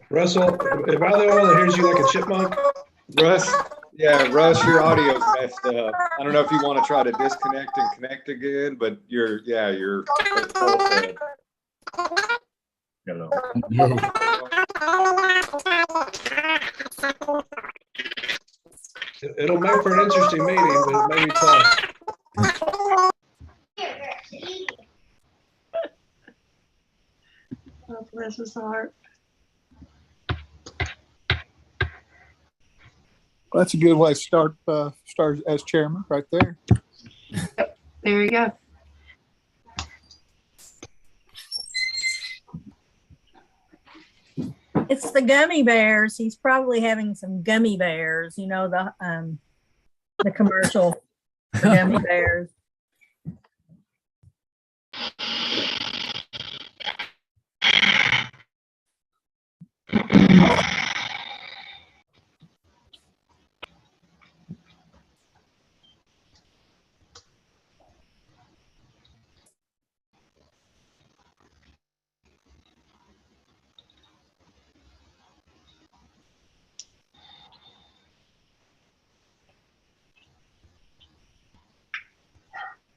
Russell, am I the only one that hears you like a chipmunk? Russ, your audio's messed up. I don't know if you want to try to disconnect and connect again, but you're. Hello. It'll make for an interesting meeting, but it may be tough. Oh, bless his heart. Well, that's a good way to start as chairman right there. Yep, there you go. It's the gummy bears. He's probably having some gummy bears, you know, the commercial for gummy bears.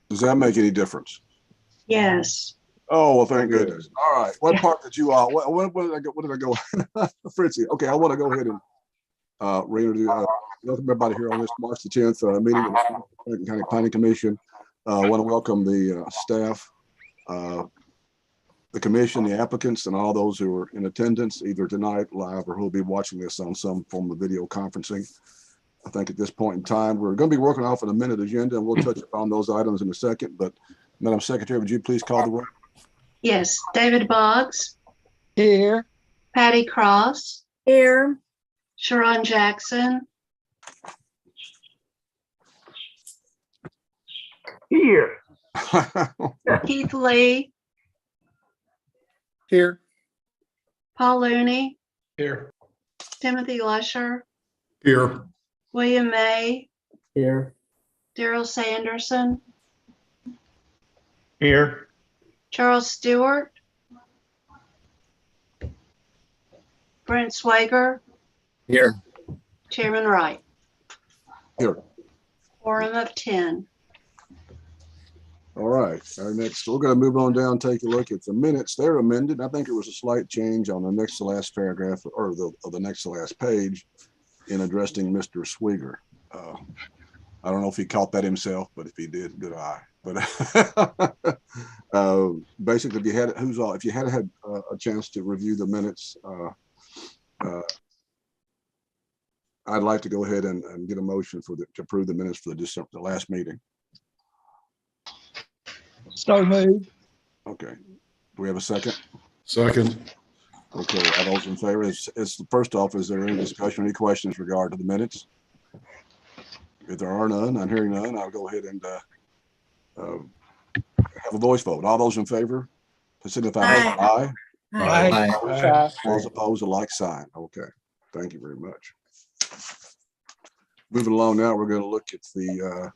Does that make any difference? Yes. Oh, well, thank goodness. All right. What part did you, what did I go? What did I go? Fritzy. Okay, I want to go ahead and reintroduce, welcome everybody here on this March the 10th meeting of the Franklin County Planning Commission. I want to welcome the staff, the commission, the applicants, and all those who are in attendance either tonight live or who will be watching this on some form of video conferencing. I think at this point in time, we're going to be working off an amended agenda, and we'll touch on those items in a second. But Madam Secretary, would you please call the roll? Yes. David Boggs. Here. Patty Cross. Here. Sharon Jackson. Here. Keith Lee. Here. Paul Looney. Here. Timothy Lusher. Here. William May. Here. Daryl Sanderson. Here. Charles Stewart. Brent Swager. Here. Chairman Wright. Here. Quorum of 10. All right. Our next, we're going to move on down, take a look at the minutes. They're amended. I think there was a slight change on the next to last paragraph or the next to last page in addressing Mr. Swiger. I don't know if he caught that himself, but if he did, good eye. But basically, if you had had a chance to review the minutes, I'd like to go ahead and get a motion to approve the minutes for the last meeting. So moved. Okay. Do we have a second? Second. Okay. All those in favor? It's first off, is there any discussion, any questions regarding the minutes? If there are none, I'm hearing none, I'll go ahead and have a voice vote. All those in favor, signify by aye. Aye. All those opposed, a like sign. Okay. Thank you very much. Moving along now, we're going to look at the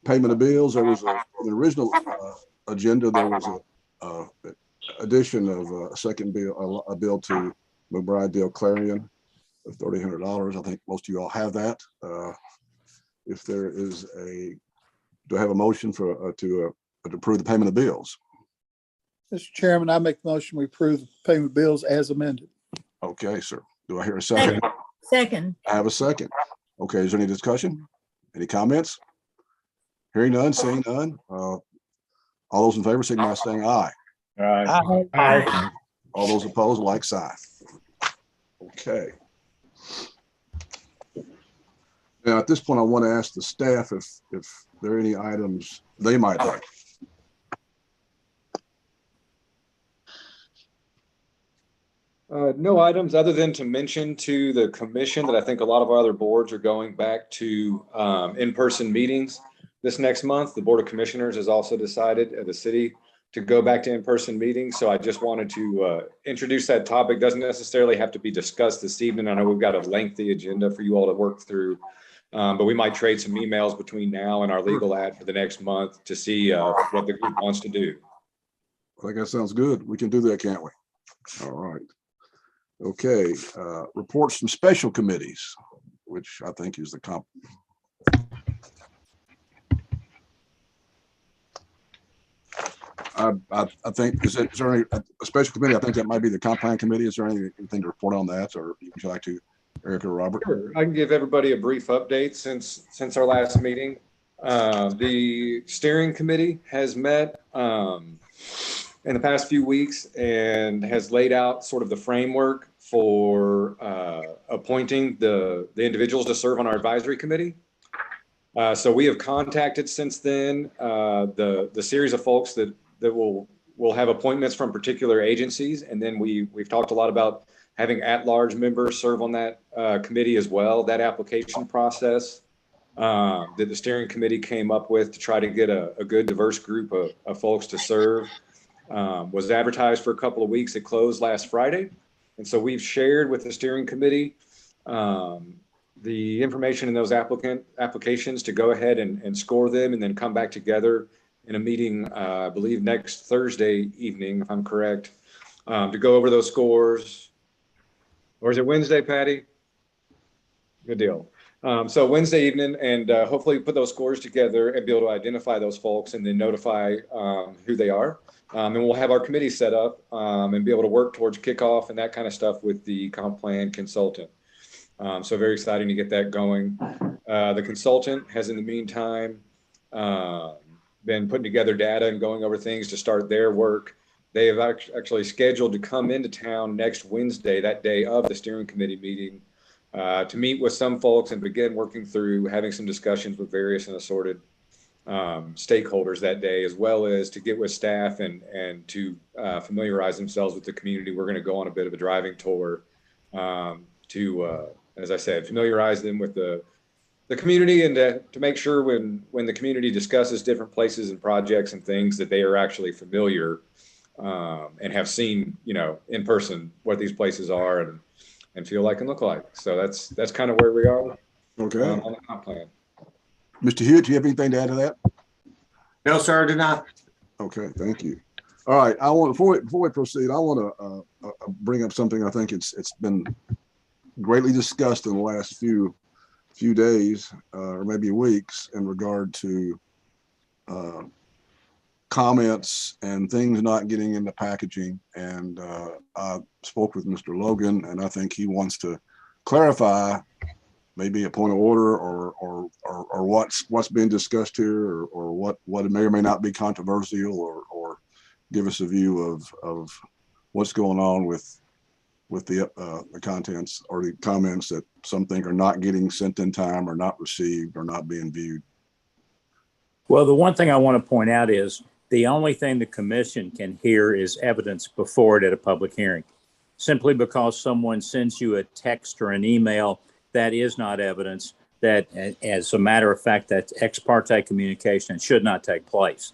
payment of bills. There was the original agenda. There was a addition of a second bill, a bill to McBride Dale Clarion of $3,800. I think most of you all have that. If there is do I have a motion for to approve the payment of bills? Mr. Chairman, I make the motion we approve the payment of bills as amended. Okay, sir. Do I hear a second? Second. I have a second. Okay, is there any discussion? Any comments? Hearing none, seeing none. All those in favor, signify by saying aye. Aye. Aye. All those opposed, like sign. Okay. Now, at this point, I want to ask the staff if there are any items they might like. No items other than to mention to the commission that I think a lot of our other boards are going back to in-person meetings this next month. The Board of Commissioners has also decided, the city go back to in-person meetings. So I just wanted to introduce that topic. Doesn't necessarily have to be discussed this evening. I know we've got a lengthy agenda for you all to work through, but we might trade some emails between now and our legal ad for the next month to see what the group wants to do. I think that sounds good. We can do that, can't we? All right. Okay, reports from special committees, which I think is the I think, is there any, a special committee? I think that might be the comp plan committee. Is there anything to report on that, or would you like to, Eric or Robert? Sure. I can give everybody a brief update since our last meeting. The steering committee has met in the past few weeks and has laid out sort of the framework for appointing the individuals to serve on our advisory committee. So we have contacted since then the series of folks that will have appointments from particular agencies, and then we've talked a lot about having at-large members serve on that committee as well. That application process that the steering committee came up with to try to get a good diverse group of folks to serve was advertised for a couple of weeks. It closed last Friday, and so we've shared with the steering committee the information in those applications to go ahead and score them, and then come back together in a meeting, I believe next Thursday evening, if I'm correct, to go over those scores. Or is it Wednesday, Patty? Good deal. So Wednesday evening, and hopefully put those scores together and be able to identify those folks and then notify who they are. And we'll have our committee set up and be able to work towards kickoff and that kind of stuff with the comp plan consultant. So very exciting to get that going. The consultant has in the meantime been putting together data and going over things to start their work. They have actually scheduled to come into town next Wednesday, that day of the steering committee meeting, to meet with some folks and begin working through having some discussions with various and assorted stakeholders that day, as well as to get with staff and to familiarize themselves with the community. We're going to go on a bit of a driving tour to, as I said, familiarize them with the community, and to make sure when the community discusses different places and projects and things that they are actually familiar and have seen, in person what these places are and feel like and look like. So that's kind of where we are. Okay. On the comp plan. Mr. Hewitt, do you have anything to add to that? No, sir, I do not. Okay, thank you. All right, before we proceed, I want to bring up something I think it's been greatly discussed in the last few days or maybe weeks in regard to comments and things not getting into packaging. And I spoke with Mr. Logan, and I think he wants to clarify maybe a point of order or what's being discussed here, or what may or may not be controversial, or give us a view of what's going on with the contents or the comments that some think are not getting sent in time, or not received, or not being viewed. Well, the one thing I want to point out is the only thing the commission can hear is evidence before it at a public hearing. Simply because someone sends you a text or an email, that is not evidence. That, as a matter of fact, that's ex parte communication and should not take place.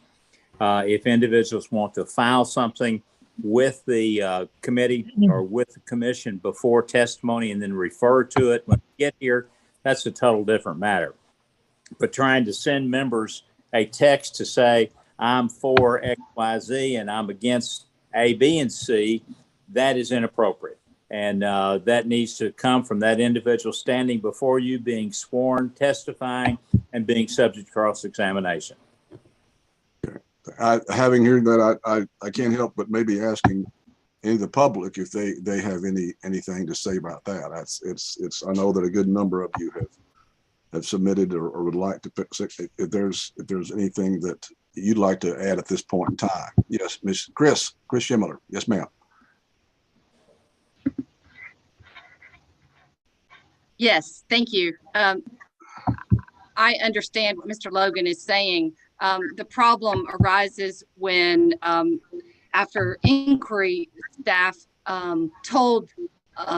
If individuals want to file something with the committee or with the commission before testimony and then refer to it when we get here, that's a total different matter. But trying to send members a text to say, I'm for X, Y, Z, and I'm against A, B, and C, that is inappropriate. And that needs to come from that individual standing before you, being sworn, testifying, and being subject to cross-examination. Having heard that, I can't help but maybe asking any of the public if they have anything to say about that. It's I know that a good number of you have submitted or would like to pick. If there's anything that you'd like to add at this point in time. Yes, Miss Chris Schimmeler. Yes, ma'am. Yes, thank you. I understand what Mr. Logan is saying. The problem arises when, after inquiry, staff told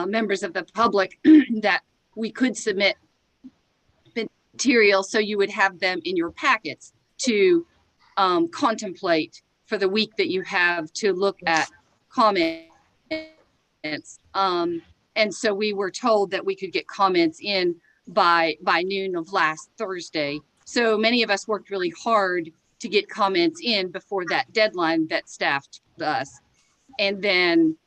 members of the public that we could submit material so you would have them in your packets to contemplate for the week that you have to look at comments. And so we were told that we could get comments in by noon of last Thursday. So many of us worked really hard to get comments in before that deadline that staff told us. And then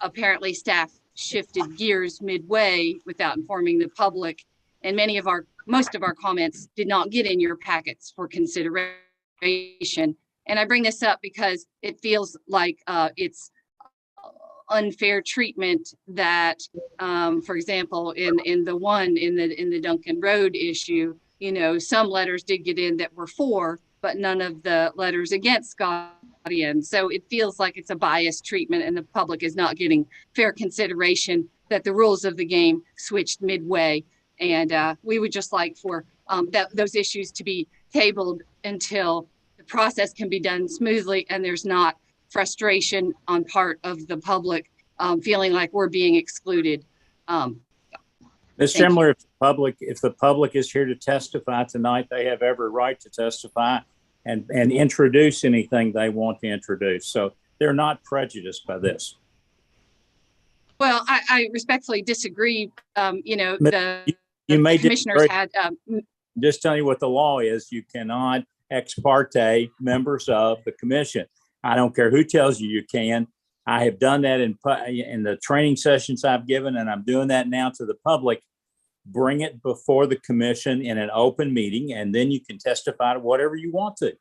apparently staff shifted gears midway without informing the public. And most of our comments did not get in your packets for consideration. And I bring this up because it feels like it's unfair treatment that, for example, in the Duncan Road issue, some letters did get in that were for, but none of the letters against got in. So it feels like it's a biased treatment and the public is not getting fair consideration that the rules of the game switched midway. And we would just like for those issues to be tabled until the process can be done smoothly and there's not frustration on part of the public feeling like we're being excluded. Ms. Schindler, if the public is here to testify tonight, they have every right to testify and introduce anything they want to introduce. So they're not prejudiced by this. Well, I respectfully disagree. You may commissioners disagree. had. Just tell you what the law is. You cannot ex parte members of the commission. I don't care who tells you can. I have done that in the training sessions I've given, and I'm doing that now to the public. Bring it before the commission in an open meeting, and then you can testify to whatever you want to.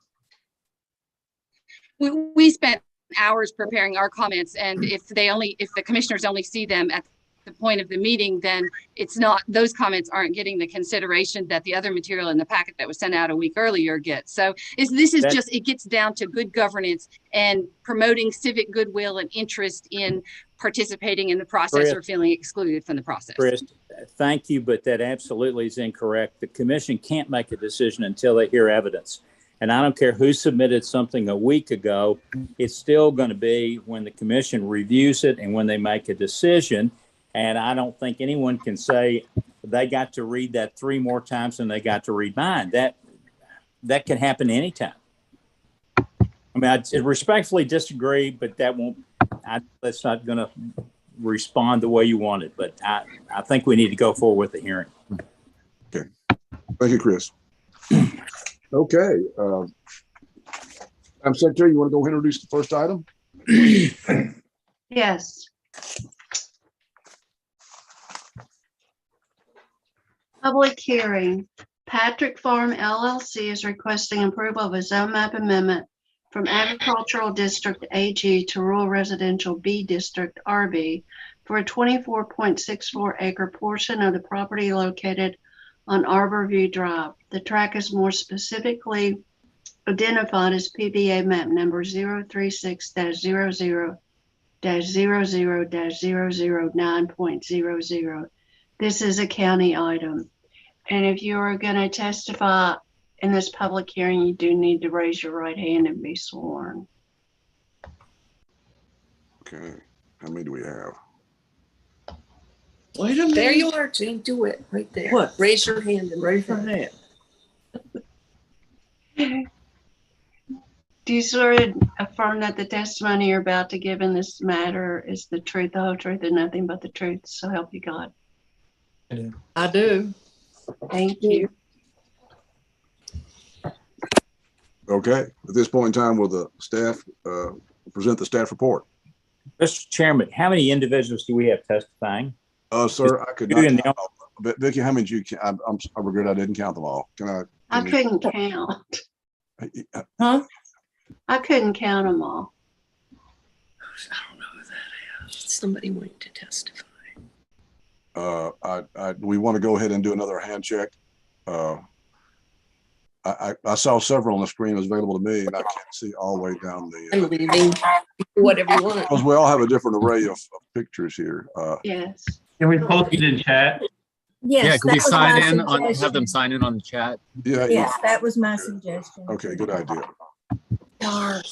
We spent hours preparing our comments, and if the commissioners only see them at the point of the meeting, then those comments aren't getting the consideration that the other material in the packet that was sent out a week earlier gets. So it gets down to good governance and promoting civic goodwill and interest in participating in the process, Chris, or feeling excluded from the process. Chris, thank you, but that absolutely is incorrect. The commission can't make a decision until they hear evidence. And I don't care who submitted something a week ago, it's still going to be when the commission reviews it and when they make a decision. And I don't think anyone can say they got to read that 3 more times than they got to read mine. That can happen anytime. I mean, I respectfully disagree, but that's not going to respond the way you want it. But I think we need to go forward with the hearing. Okay. Thank you, Chris. Okay. Madam Secretary, you want to go ahead and introduce the first item? Yes. Public hearing. Patrick Farm LLC is requesting approval of a zone map amendment from Agricultural District AG to Rural Residential B District RB for a 24.64 acre portion of the property located on Arborview Drive. The tract is more specifically identified as PBA map number 036-00-00-009.00. This is a county item. And if you are going to testify in this public hearing, you do need to raise your right hand and be sworn. Okay. How many do we have? Wait a minute. There you are, Gene. Do it right there. What? Raise your hand and Raise your hand. Do you swear to affirm that the testimony you're about to give in this matter is the truth, the whole truth, and nothing but the truth? So help you God. I do. Thank you. Okay. At this point in time, will the staff present the staff report? Mr. Chairman, how many individuals do we have testifying? Sir, I could not count all. But Vicki, how many did you count? I regret I didn't count them all. I couldn't count. Huh? I couldn't count them all. I don't know who that is. somebody wanting to testify. We want to go ahead and do another hand check. I saw several on the screen that was available to me, and I can't see all the way down the. I'm leaving. Whatever you want. Because we all have a different array of pictures here. Yes. Can we post it in chat? Yes. Yeah, could we that was sign my in on, have suggestion. them sign in on the chat? Yeah. Yes, that was my suggestion. Okay, good idea. Dark.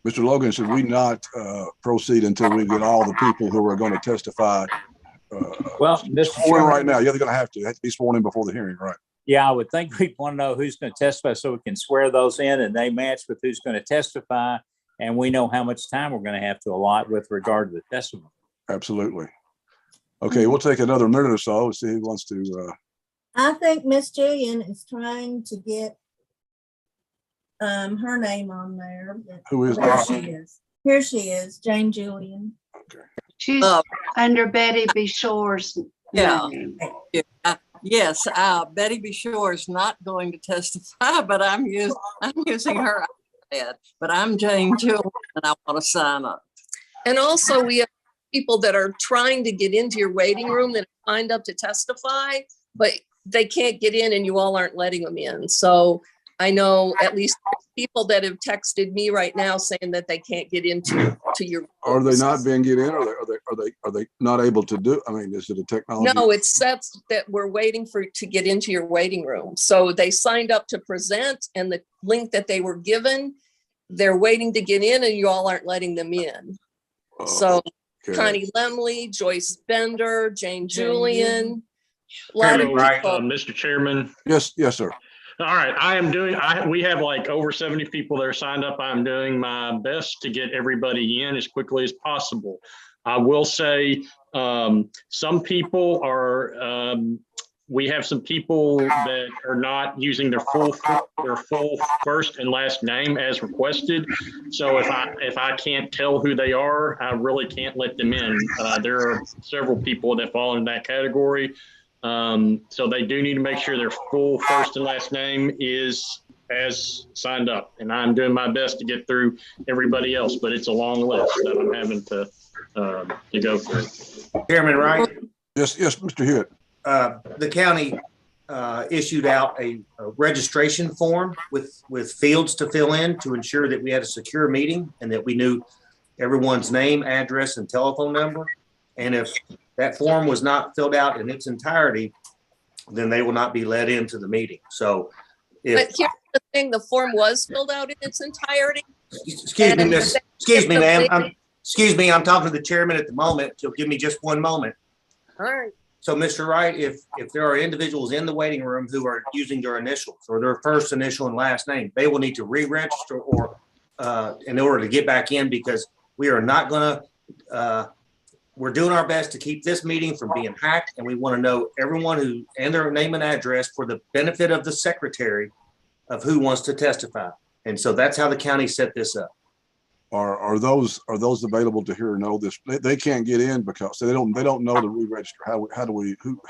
Mr. Logan, should we not proceed until we get all the people who are going to testify? Well, Mr. Sworn Chairman, right now. Yeah, they're going to have to be sworn in before the hearing, right? yeah, I would think we'd want to know who's going to testify so we can swear those in and they match with who's going to testify. And we know how much time we're going to have to allot with regard to the testimony. Absolutely. Okay, we'll take another minute or so. See who wants to. I think Miss Jillian is trying to get her name on there. Who is There that? she is. Here she is, Jane Julian. She's under Betty B. Shore's Yeah. name. Yes, Betty B. Shore is not going to testify, but I'm using her iPad. But I'm Jane Julian, and I want to sign up. And also we have people that are trying to get into your waiting room that have signed up to testify, but they can't get in and you all aren't letting them in. So I know at least people that have texted me right now saying that they can't get into your. Are they not being get in? Are they not able to do? I mean, is it a technology? No, it says that we're waiting to get into your waiting room. So they signed up to present and the link that they were given, they're waiting to get in and you all aren't letting them in. So okay. Connie Lemley, Joyce Bender, Jane Julian. A lot Chairman of Wright, people. Mr. Chairman. Yes, sir. All right, we have like over 70 people that are signed up. I'm doing my best to get everybody in as quickly as possible. I will say some people are, we have some people that are not using their full first and last name as requested. So if I can't tell who they are, I really can't let them in. There are several people that fall in that category. So they do need to make sure their full first and last name is as signed up. And I'm doing my best to get through everybody else, but it's a long list that I'm having to go through. Chairman Wright, Yes, Mr. Hewitt. the county issued out a registration form with fields to fill in to ensure that we had a secure meeting and that we knew everyone's name, address, and telephone number. And if that form was not filled out in its entirety, then they will not be let into the meeting. So But here's the thing, the form was filled out in its entirety. excuse me, ma'am. Excuse me, I'm talking to the chairman at the moment. You'll give me just one moment. All right. So, Mr. Wright, if there are individuals in the waiting room who are using their initials or their first initial and last name, they will need to re-register or in order to get back in, because we are not going to we're doing our best to keep this meeting from being hacked, and we want to know everyone and their name and address for the benefit of the secretary of who wants to testify. And so that's how the county set this up. Are those available to hear or know this? They can't get in because they don't know to re-register. How do we? Who?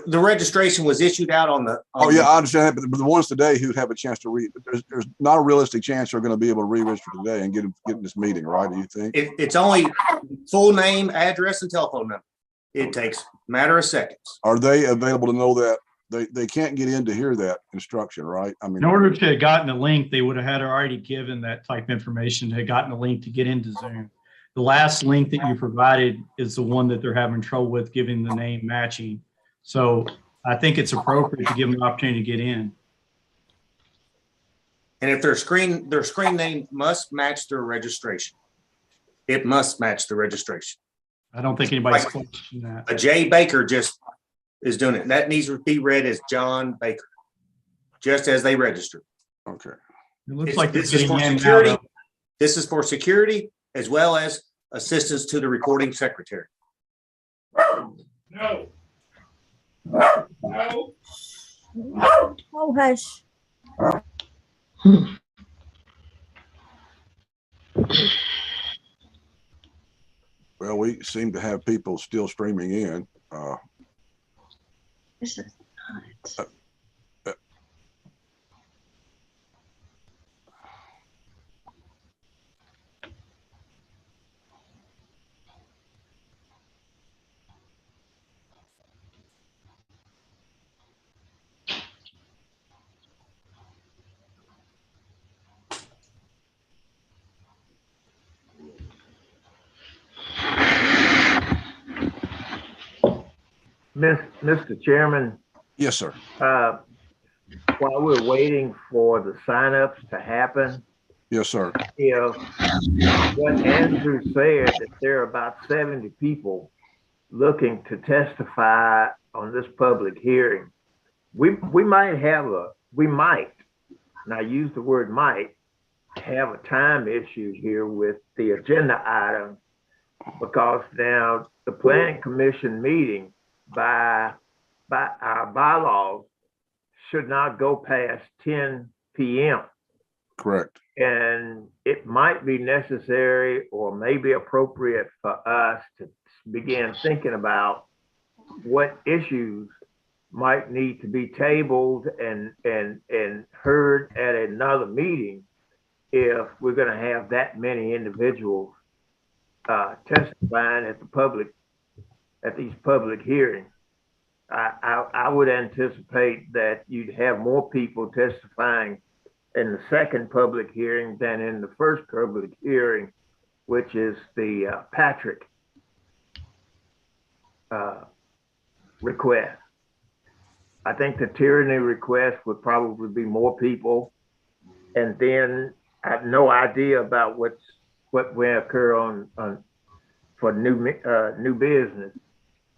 The registration was issued out on the. Oh yeah, I understand that, but the ones today who have a chance to read, there's not a realistic chance they're going to be able to re-register today and get in this meeting, right? Do you think? It's only full name, address, and telephone number. It takes a matter of seconds. Are they available to know that? They can't get in to hear that instruction, right? I mean, in order to have gotten a link, they would have had already given that type information, had gotten a link to get into Zoom. The last link that you provided is the one that they're having trouble with giving the name matching. So I think it's appropriate to give them the opportunity to get in. And if their screen name must match their registration. It must match the registration. I don't think anybody's questioning that. A J Baker just is doing it. That needs to be read as John Baker, just as they registered. Okay. It looks like this is for security. This is for security as well as assistance to the recording secretary. No. Oh, hush. Well, we seem to have people still streaming in. This is nuts. Mr. Chairman. Yes, sir. While we're waiting for the signups to happen, Yes, sir. If what Andrew said, that there are about 70 people looking to testify on this public hearing, we might, and I use the word might, have a time issue here with the agenda items, because now the planning commission meeting by our bylaws should not go past 10 p.m. Correct. And it might be necessary or maybe appropriate for us to begin thinking about what issues might need to be tabled and heard at another meeting if we're going to have that many individuals testifying at these public hearings. I would anticipate that you'd have more people testifying in the second public hearing than in the first public hearing, which is the Patrick request. I think the tyranny request would probably be more people, and then I have no idea about what will occur on for new business.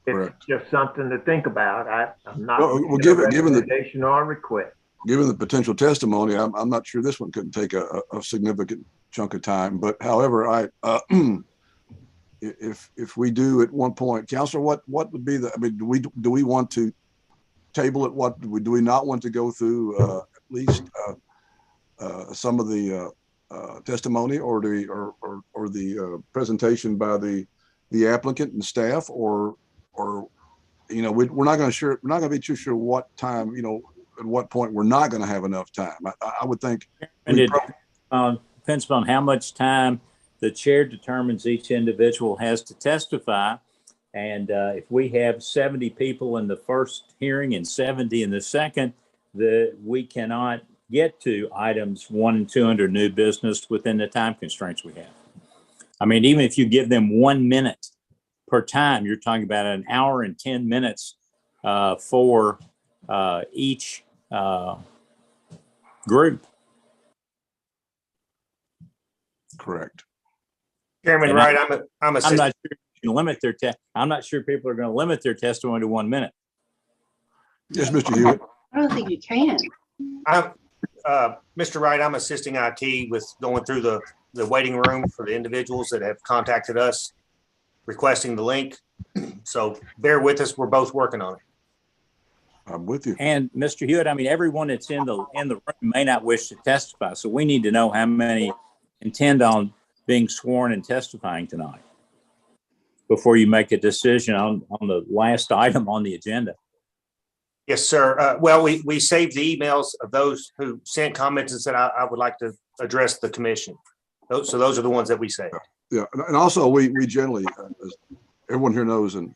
It's Correct. just something to think about. I'm not given the recommendation or request. Given the potential testimony, I'm not sure this one couldn't take a significant chunk of time. But however, if we do at one point, Counselor, what would be the? I mean, do we want to table it? What do we not want to go through at least some of the testimony or the presentation by the applicant and staff, or we're not going to be too sure what time, at what point we're not going to have enough time. I would think. And it depends upon how much time the chair determines each individual has to testify. And if we have 70 people in the first hearing and 70 in the second, we cannot get to items 1 and 2 under new business within the time constraints we have. I mean, even if you give them 1 minute per time, you're talking about an hour and 10 minutes for each group. Correct. Chairman Wright, I'm not sure you can limit their I'm not sure people are going to limit their testimony to 1 minute. Yes, Mr. Hewitt. I don't think you can. Mr. Wright, I'm assisting IT with going through the waiting room for the individuals that have contacted us requesting the link. So bear with us. We're both working on it. I'm with you. And Mr. Hewitt, I mean, everyone that's in the room may not wish to testify. So we need to know how many intend on being sworn and testifying tonight before you make a decision on the last item on the agenda. Yes, sir. Well, we saved the emails of those who sent comments and said, I would like to address the commission. So those are the ones that we saved. Yeah. And also we generally, as everyone here knows, and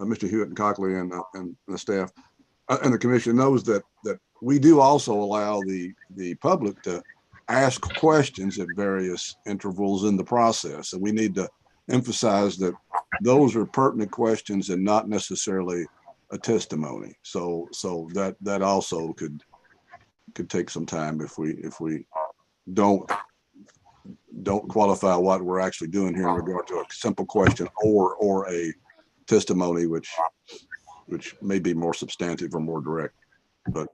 Mr. Hewitt and Cockley and the staff and the commission knows that we do also allow the public to ask questions at various intervals in the process. And we need to emphasize that those are pertinent questions and not necessarily a testimony. So that also could take some time if we don't qualify what we're actually doing here in regard to a simple question or a testimony, which may be more substantive or more direct. But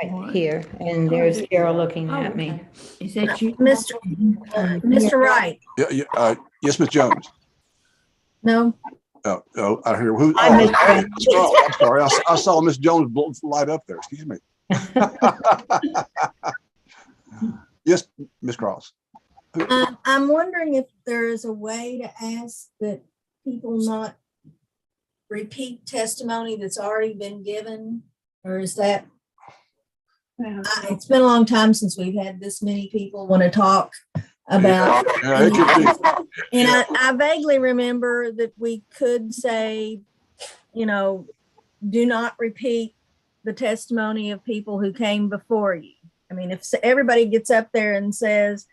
right here, and there's Carol looking at me. Is that you, Mr. Wright? Yeah. Yes, Ms. Jones. No. Oh, I hear who. I'm sorry. I saw Miss Jones light up there. Excuse me. Yes, Miss Cross. I'm wondering if there is a way to ask that people not repeat testimony that's already been given, or is that? It's been a long time since we've had this many people want to talk about. Yeah, it could be. And I vaguely remember that we could say, do not repeat the testimony of people who came before you. I mean, if everybody gets up there and says,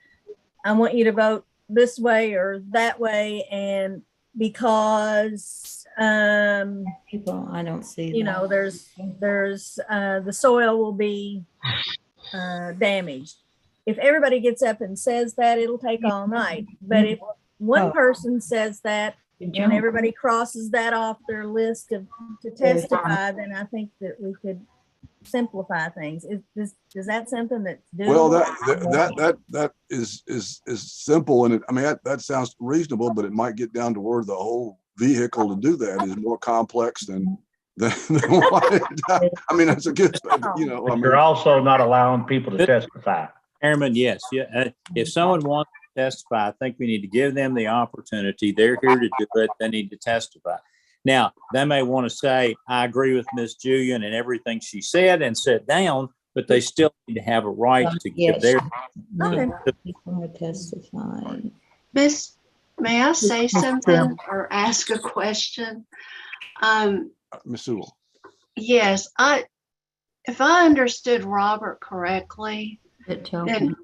I want you to vote this way or that way, and because people, I don't see, there's the soil will be damaged. If everybody gets up and says that, it'll take all night. But if one person says that and everybody crosses that off their list to testify, then I think that we could simplify things. Is that something that's doable? Well, that is simple, and I mean that sounds reasonable, but it might get down to where the whole vehicle to do that is more complex than what I mean, that's a good, you know. I mean, you're also not allowing people to testify. Chairman, yes. Yeah. If someone wants to testify, I think we need to give them the opportunity. They're here to do it. They need to testify. Now, they may want to say, I agree with Ms. Julian and everything she said and sit down, but they still need to have a right to give their. Testify. Miss, may I say something or ask a question? Ms. Sewell. Yes, if I understood Robert correctly, then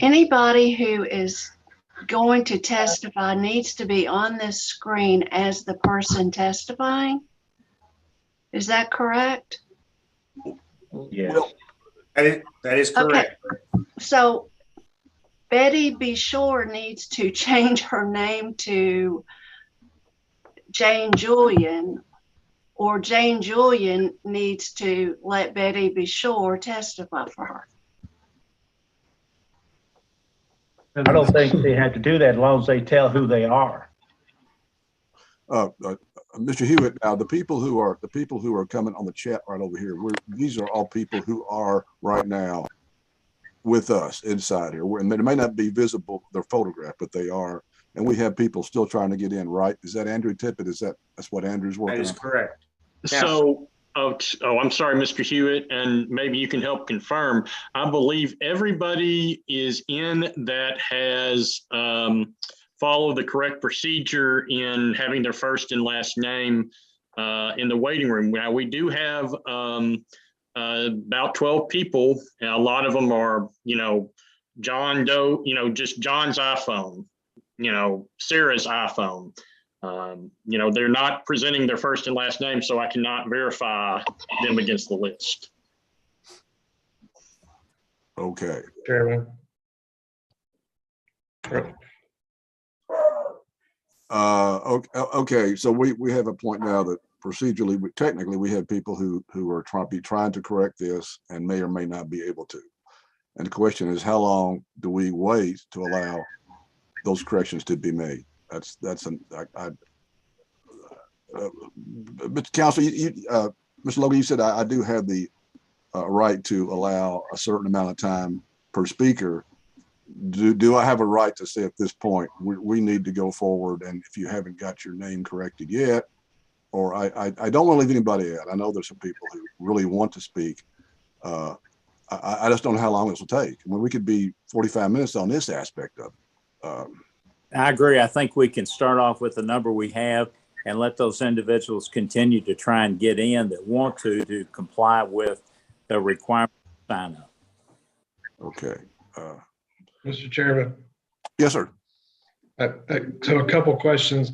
anybody who is going to testify needs to be on this screen as the person testifying. Is that correct? Yes. That is correct. Okay. So Betty Be Sure needs to change her name to Jane Julian, or Jane Julian needs to let Betty Be Sure testify for her. I don't think they have to do that as long as they tell who they are. Mr. Hewitt, now the people who are coming on the chat right over here, these are all people who are right now with us inside here. And it may not be visible, their photograph, but they are. And we have people still trying to get in, right? Is that Andrew Tippett? That's what Andrew's working on? That is correct. So, I'm sorry, Mr. Hewitt, and maybe you can help confirm. I believe everybody is in that has followed the correct procedure in having their first and last name in the waiting room. Now, we do have about 12 people, and a lot of them are, John Doe, just John's iPhone, Sarah's iPhone. They're not presenting their first and last name, so I cannot verify them against the list. Okay. Chairman. Okay. So we have a point now that procedurally, technically, we have people who are trying to correct this and may or may not be able to. And the question is, how long do we wait to allow those corrections to be made? Mr. Counsel, Mr. Logan, you said I do have the right to allow a certain amount of time per speaker. Do I have a right to say at this point we need to go forward, and if you haven't got your name corrected yet, or I don't want to leave anybody out. I know there's some people who really want to speak. I just don't know how long this will take. I mean, we could be 45 minutes on this aspect of it. I agree. I think we can start off with the number we have and let those individuals continue to try and get in that want to comply with the requirement to sign up. Okay. Mr. Chairman. Yes, sir. So a couple questions.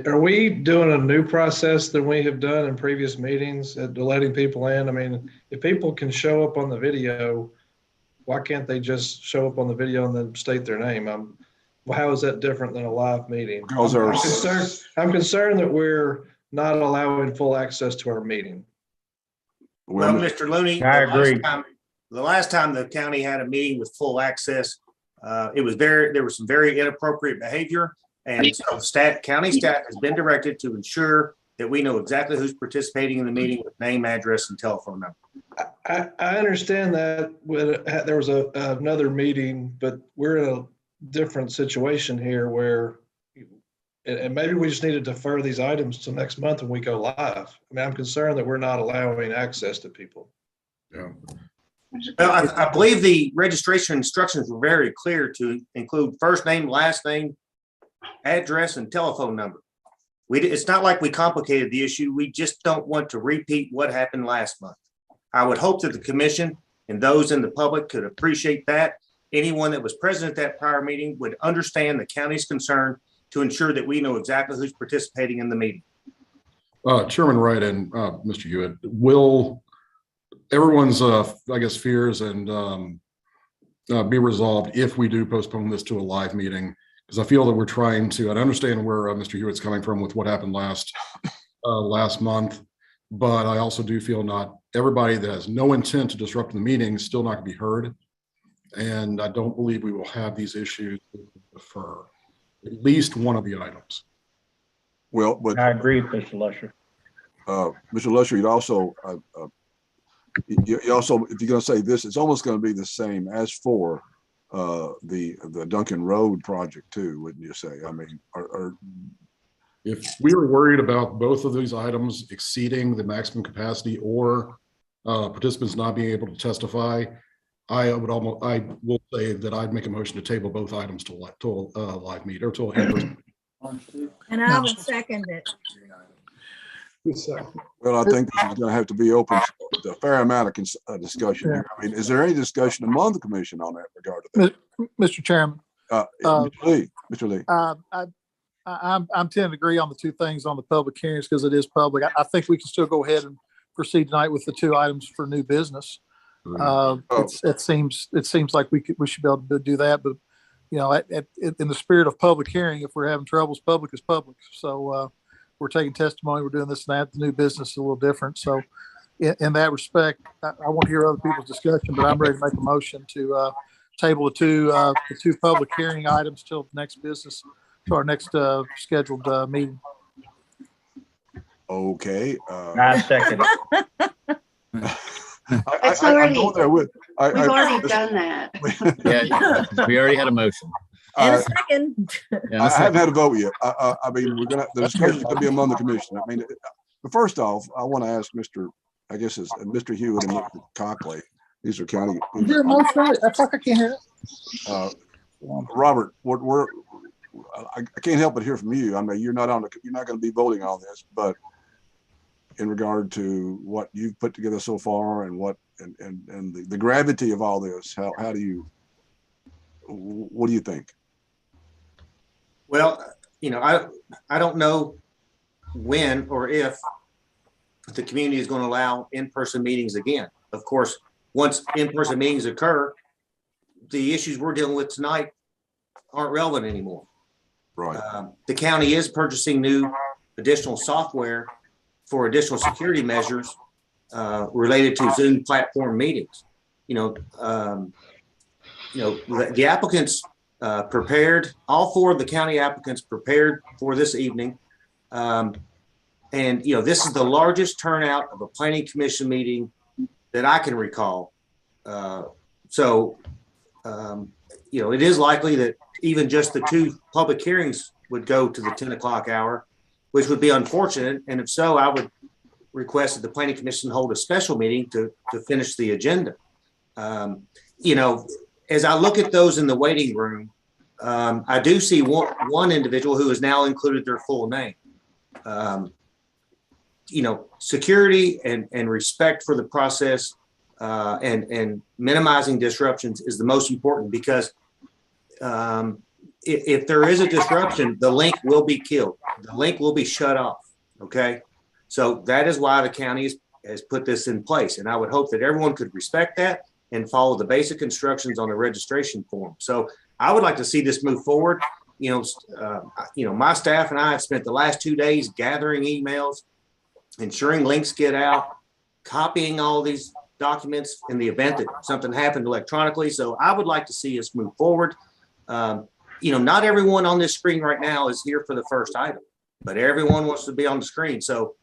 Are we doing a new process than we have done in previous meetings at letting people in? I mean, if people can show up on the video, why can't they just show up on the video and then state their name? Well, how is that different than a live meeting? I'm concerned that we're not allowing full access to our meeting. Well, Mr. Looney, I agree. The last time the county had a meeting with full access, there was some very inappropriate behavior. And so county staff has been directed to ensure that we know exactly who's participating in the meeting with name, address, and telephone number. I understand that there was another meeting, but we're in a different situation here where, and maybe we just need to defer these items till next month when we go live. I mean, I'm concerned that we're not allowing access to people. Yeah. Well, I believe the registration instructions were very clear to include first name, last name, address, and telephone number. It's not like we complicated the issue. We just don't want to repeat what happened last month. I would hope that the commission and those in the public could appreciate that. Anyone that was present at that prior meeting would understand the county's concern to ensure that we know exactly who's participating in the meeting. Chairman Wright and Mr. Hewitt, will everyone's, I guess, fears and be resolved if we do postpone this to a live meeting, because I feel that we're trying to, and I understand where Mr. Hewitt's coming from with what happened last month, but I also do feel not everybody that has no intent to disrupt the meeting is still not going to be heard. And I don't believe we will have these issues for at least one of the items. Well, but I agree with Mr. Lusher. Mr. Lusher, you'd also, you also, if you're going to say this, it's almost going to be the same as for the Duncan Road project too, wouldn't you say? I mean, if we were worried about both of these items exceeding the maximum capacity or participants not being able to testify, I will say that I'd make a motion to table both items to live meet or to in-person. And I would second it. Well, I think this is going to have to be open to a fair amount of discussion here. I mean, is there any discussion among the commission on that regard to that? Mr. Chairman. Mr. Lee. I'm tending to agree on the two things on the public hearings because it is public. I think we can still go ahead and proceed tonight with the two items for new business. It seems like we should be able to do that, but you know, in the spirit of public hearing, if we're having troubles, public is public. So we're taking testimony, we're doing this and that. The new business is a little different. So in that respect, I want to hear other people's discussion, but I'm ready to make a motion to table the two public hearing items till next business, to our next scheduled meeting. Okay. I second it. It's already, I'm there with, we've already done that. Yeah, we already had a motion. And a second. I haven't had a vote yet. I mean, the discussion's going to be among the commission. I mean, but first off, I want to ask Mr. Hewitt and Mr. Cockley. These are county. That's like I can't hear it. Robert, I can't help but hear from you. I mean, you're not going to be voting on this, but in regard to what you've put together so far and the gravity of all this, what do you think? Well, you know, I don't know when or if the community is going to allow in-person meetings again. Of course, once in-person meetings occur, the issues we're dealing with tonight aren't relevant anymore. Right. The county is purchasing new additional software for additional security measures related to Zoom platform meetings. The applicants prepared, all four of the county applicants prepared for this evening. And, this is the largest turnout of a planning commission meeting that I can recall. It is likely that even just the two public hearings would go to the 10 o'clock hour, which would be unfortunate. And if so, I would request that the planning commission hold a special meeting to finish the agenda. As I look at those in the waiting room, I do see one individual who has now included their full name. Security and respect for the process and minimizing disruptions is the most important, because if there is a disruption, the link will be killed. The link will be shut off. Okay. So that is why the county has put this in place. And I would hope that everyone could respect that and follow the basic instructions on the registration form. So I would like to see this move forward. My staff and I have spent the last 2 days gathering emails, ensuring links get out, copying all these documents in the event that something happened electronically. So I would like to see us move forward. Not everyone on this screen right now is here for the first item, but everyone wants to be on the screen. So,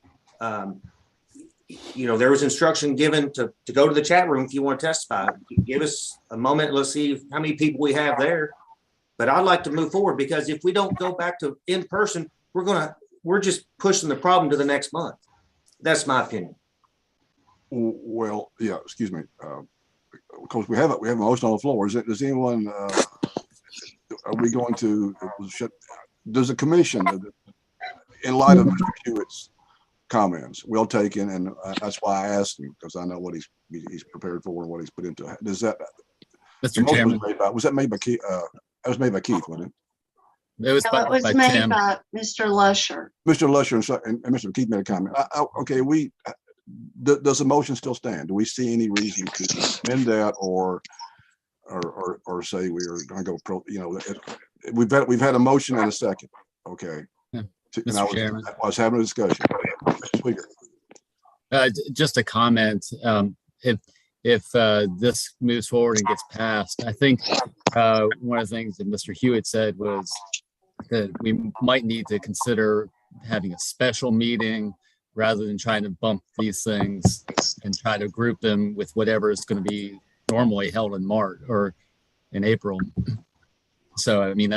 there was instruction given to go to the chat room if you want to testify. Give us a moment. Let's see how many people we have there. But I'd like to move forward, because if we don't go back to in person, we're just pushing the problem to the next month. That's my opinion. Well, yeah, excuse me. Of course, we have a motion on the floor. Does anyone, are we going to, does the commission, in light of Mr. Hewitt's comments, well taken, and that's why I asked him, because I know what he's prepared for and what he's put into it. Does that, Mr. Chairman, was that made by Keith? That was made by Keith, wasn't it? It was made by Mr. Lusher. Mr. Lusher and Mr. Keith made a comment. Okay, does the motion still stand? Do we see any reason to amend that or say we are going to go we've had a motion and a second. Okay. Yeah. And Mr. Chairman. I was having a discussion. Speaker. Just a comment. If this moves forward and gets passed, I think one of the things that Mr. Hewitt said was that we might need to consider having a special meeting rather than trying to bump these things and try to group them with whatever is going to be normally held in March or in April. So, I mean,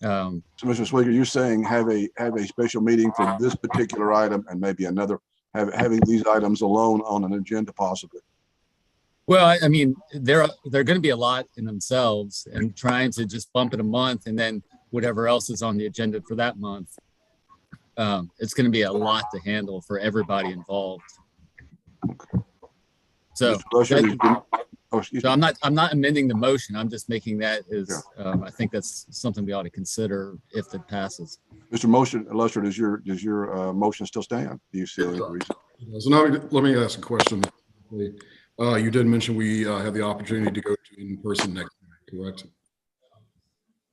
so Mr. Swigger, you're saying have a special meeting for this particular item and maybe another, having these items alone on an agenda possibly. Well, I mean, they're going to be a lot in themselves, and trying to just bump it a month and then whatever else is on the agenda for that month. It's going to be a lot to handle for everybody involved. So, so I'm not amending the motion. I'm just making that as I think that's something we ought to consider if it passes. Mr. Lusher, does your motion still stand? Do you see any reason? So now let me ask a question. You did mention we have the opportunity to go to in person next week, correct?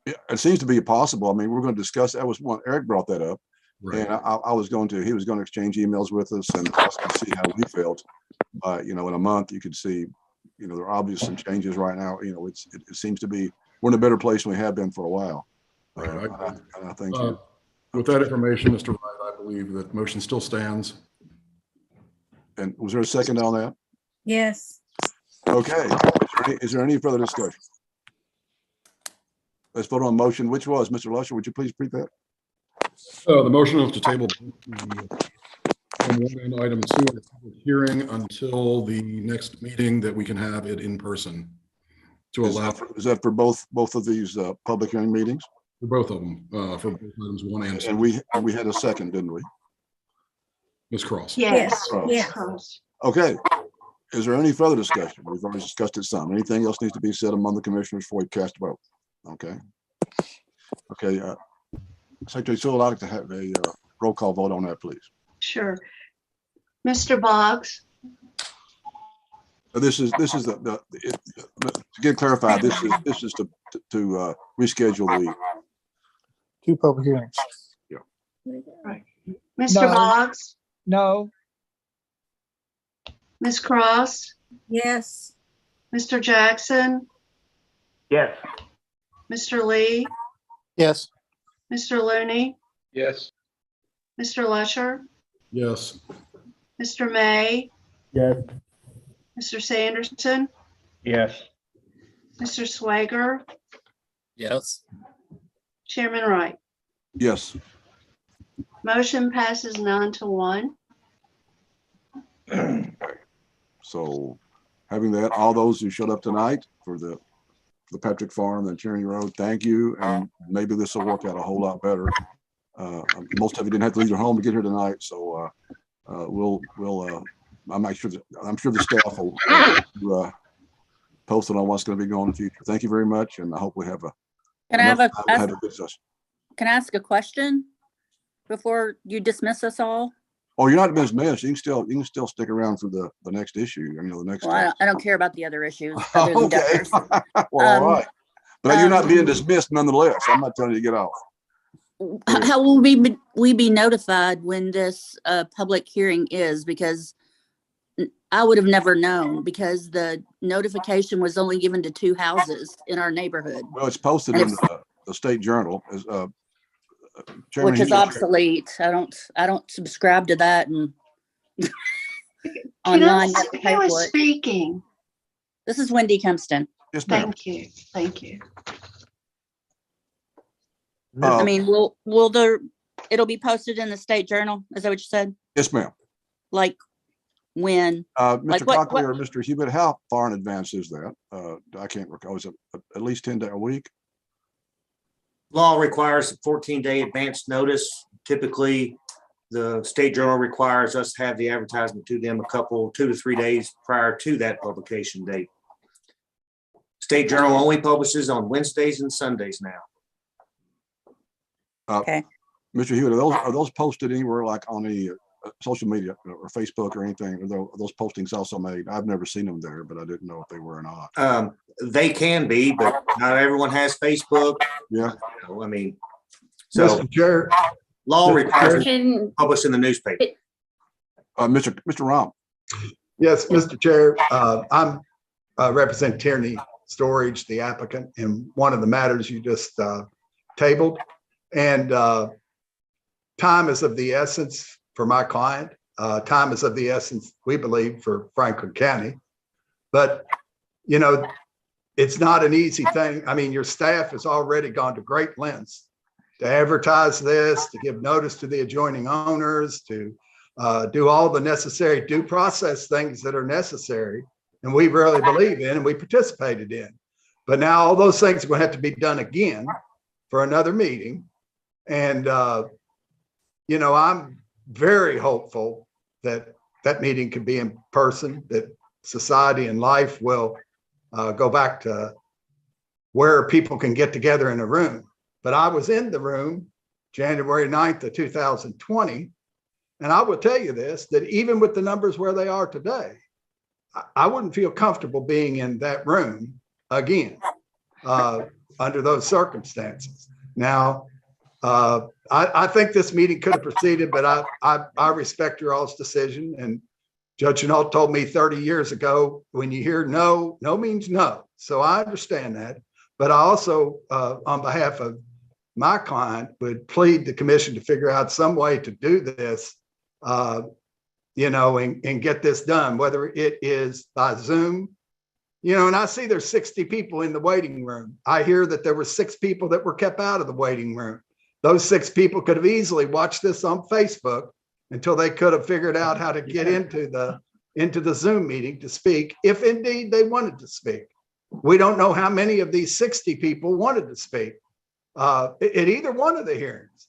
Yeah, it seems to be possible. I mean, we're going to discuss. That was one Eric brought that up, right. And he was going to exchange emails with us and us to see how we felt. In a month, you could see, there are obvious some changes right now. It seems to be we're in a better place than we have been for a while. Right. I think with that information, Mr. Wright, I believe that motion still stands. And was there a second on that? Yes. Okay. Is there any further discussion? Let's vote on motion. Which was Mr. Lusher? Would you please repeat that? The motion of to table item 2 on the public hearing until the next meeting that we can have it in person. To allow. Is that for both of these public hearing meetings? For both of them, for both items 1 and 2. And we had a second, didn't we? Ms. Cross. Yes. Cross. Okay. Is there any further discussion? We've already discussed it some. Anything else needs to be said among the commissioners before we cast a vote? Okay. Okay. Secretary Sewell, I'd like to have a roll call vote on that, please. Sure. Mr. Boggs? This is to get clarified. This is to reschedule the 2 public hearings. Yeah. Right. Mr. Boggs? No. Ms. Cross? Yes. Mr. Jackson? Yes. Mr. Lee? Yes. Mr. Looney? Yes. Mr. Lusher? Yes. Mr. May? Yes. Mr. Sanderson? Yes. Mr. Swager? Yes. Chairman Wright? Yes. Motion passes 9-1. So having that, all those who showed up tonight for the Patrick Farm and Cherry Road, thank you. And maybe this will work out a whole lot better. Most of you didn't have to leave your home to get here tonight. So I'm sure the staff will post it on what's going to be going in the future. Thank you very much. And I hope we have a good session. Can I ask a question before you dismiss us all? Oh, you're not dismissed. You can still stick around for the next issue. The next. Well, I don't care about the other issues. Other than Okay. Well, all right. But you're not being dismissed nonetheless. I'm not telling you to get off. How will we be notified when this public hearing is? Because I would have never known, because the notification was only given to 2 houses in our neighborhood. Well, it's posted in the State Journal. Which is obsolete. I don't subscribe to that, and online. Who is speaking? This is Wendy Kempston. Yes, ma'am. Thank you. I mean, it'll be posted in the State Journal? Is that what you said? Yes, ma'am. Like when? Mr. Cockley or Mr. Hewitt, how far in advance is that? I can't recall. Is it at least 10 days a week? Law requires a 14-day advance notice. Typically, the State Journal requires us to have the advertisement to them 2 to 3 days prior to that publication date. State Journal only publishes on Wednesdays and Sundays now. Okay. Mr. Hewitt, are those posted anywhere like on any social media or Facebook or anything? Are those postings also made? I've never seen them there, but I didn't know if they were or not. They can be, but not everyone has Facebook. Yeah. I mean, so Mr. Chair. law requires Chair. it published in the newspaper. Mr. Rom. Yes, Mr. Chair, I'm represent Tierney Storage, the applicant, in one of the matters you just tabled. And time is of the essence for my client. Time is of the essence, we believe, for Franklin County. But, you know, it's not an easy thing. I mean, your staff has already gone to great lengths to advertise this, to give notice to the adjoining owners, to do all the necessary due process things that are necessary, and we really believe in and we participated in. But now all those things are going to have to be done again for another meeting. And, you know, I'm very hopeful that that meeting could be in person, that society and life will go back to where people can get together in a room. But I was in the room January 9th of 2020. And I will tell you this, that even with the numbers where they are today, I wouldn't feel comfortable being in that room again under those circumstances. Now, I think this meeting could have proceeded, but I respect your all's decision. And Judge Chenault told me 30 years ago, when you hear no, no means no. So I understand that. But I also, on behalf of my client, would plead the commission to figure out some way to do this, you know, and get this done, whether it is by Zoom, you know, and I see there's 60 people in the waiting room. I hear that there were 6 people that were kept out of the waiting room. Those 6 people could have easily watched this on Facebook until they could have figured out how to get into the Zoom meeting to speak, if indeed they wanted to speak. We don't know how many of these 60 people wanted to speak at either one of the hearings.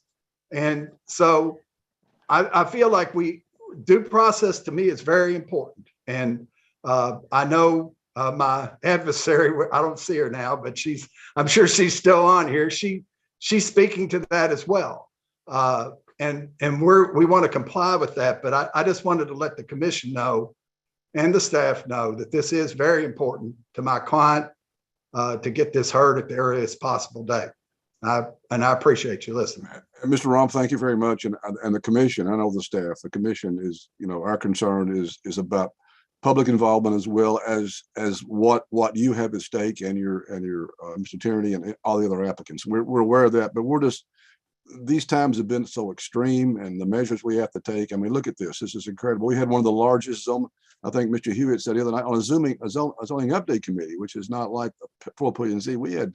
And so I feel like due process to me is very important. And I know my adversary, I don't see her now, but I'm sure she's still on here. She's speaking to that as well. And we want to comply with that, but I just wanted to let the commission know and the staff know that this is very important to my client to get this heard at the earliest possible date. And I appreciate you listening. Mr. Rom, thank you very much. And the commission, I know the staff, the commission is, you know, our concern is about public involvement as well as what you have at stake and your Mr. Tierney and all the other applicants. We're aware of that, but these times have been so extreme and the measures we have to take. I mean, look at this. This is incredible. We had one of the largest zone, I think Mr. Hewitt said the other night on a zoning update committee, which is not like the full P&Z. We had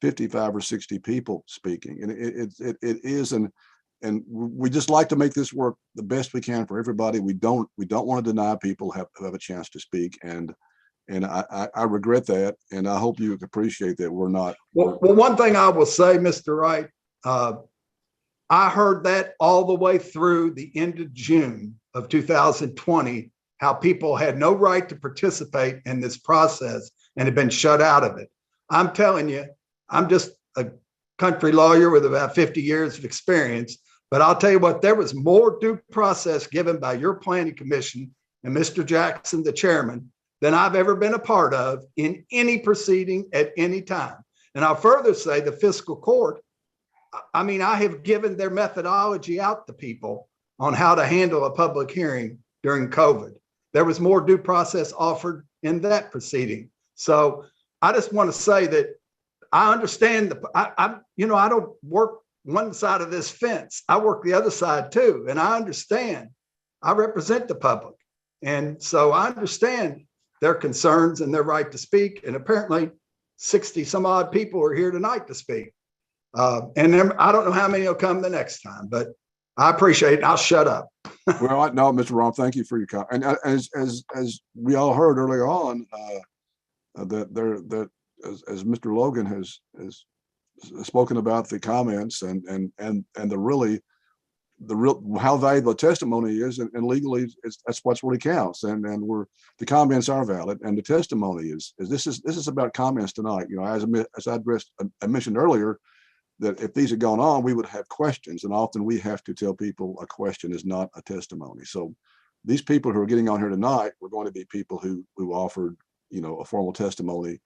55 or 60 people speaking, and it is, and we just like to make this work the best we can for everybody. We don't want to deny people have a chance to speak, and I regret that, and I hope you appreciate that we're not. Well, one thing I will say, Mr. Wright, I heard that all the way through the end of June of 2020, how people had no right to participate in this process and had been shut out of it. I'm telling you, I'm just a country lawyer with about 50 years of experience, but I'll tell you what, there was more due process given by your planning commission and Mr. Jackson, the chairman, than I've ever been a part of in any proceeding at any time. And I'll further say the fiscal court, I mean, I have given their methodology out to people on how to handle a public hearing during COVID. There was more due process offered in that proceeding. So I just want to say that I understand I don't work one side of this fence. I work the other side too. And I understand, I represent the public. And so I understand their concerns and their right to speak. And apparently 60 some odd people are here tonight to speak. And then I don't know how many will come the next time, but I appreciate it. I'll shut up. Well, no, Mr. Rom, thank you for your comment. And as we all heard earlier on, that as Mr. Logan has spoken about the comments and the real how valuable the testimony is, and legally that's what's really counts. And the comments are valid, and the testimony is this is about comments tonight. You know, as I mentioned earlier, that if these had gone on, we would have questions. And often we have to tell people a question is not a testimony. So these people who are getting on here tonight were going to be people who offered, a formal testimony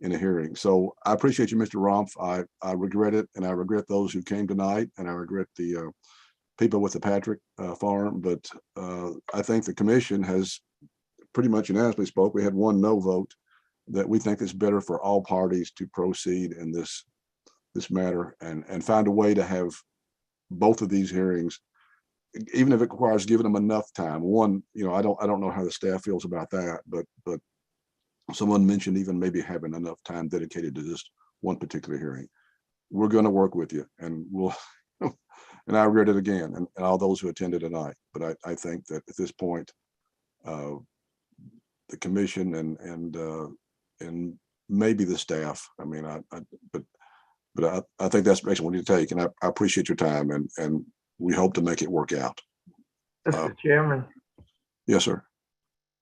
in a hearing. So I appreciate you, Mr. Rumpf. I regret it, and I regret those who came tonight, and I regret the people with the Patrick farm. But I think the commission has pretty much unanimously spoke. We had one no vote that we think it's better for all parties to proceed in this matter and find a way to have both of these hearings, even if it requires giving them enough time. One, I don't know how the staff feels about that, but someone mentioned even maybe having enough time dedicated to just one particular hearing. We're going to work with you, and we'll, and I read it again, and all those who attended tonight. But I think that at this point, the commission and maybe the staff, I mean, but I think that's the direction we need to take, and I appreciate your time, and we hope to make it work out. Mr. Chairman. Yes, sir.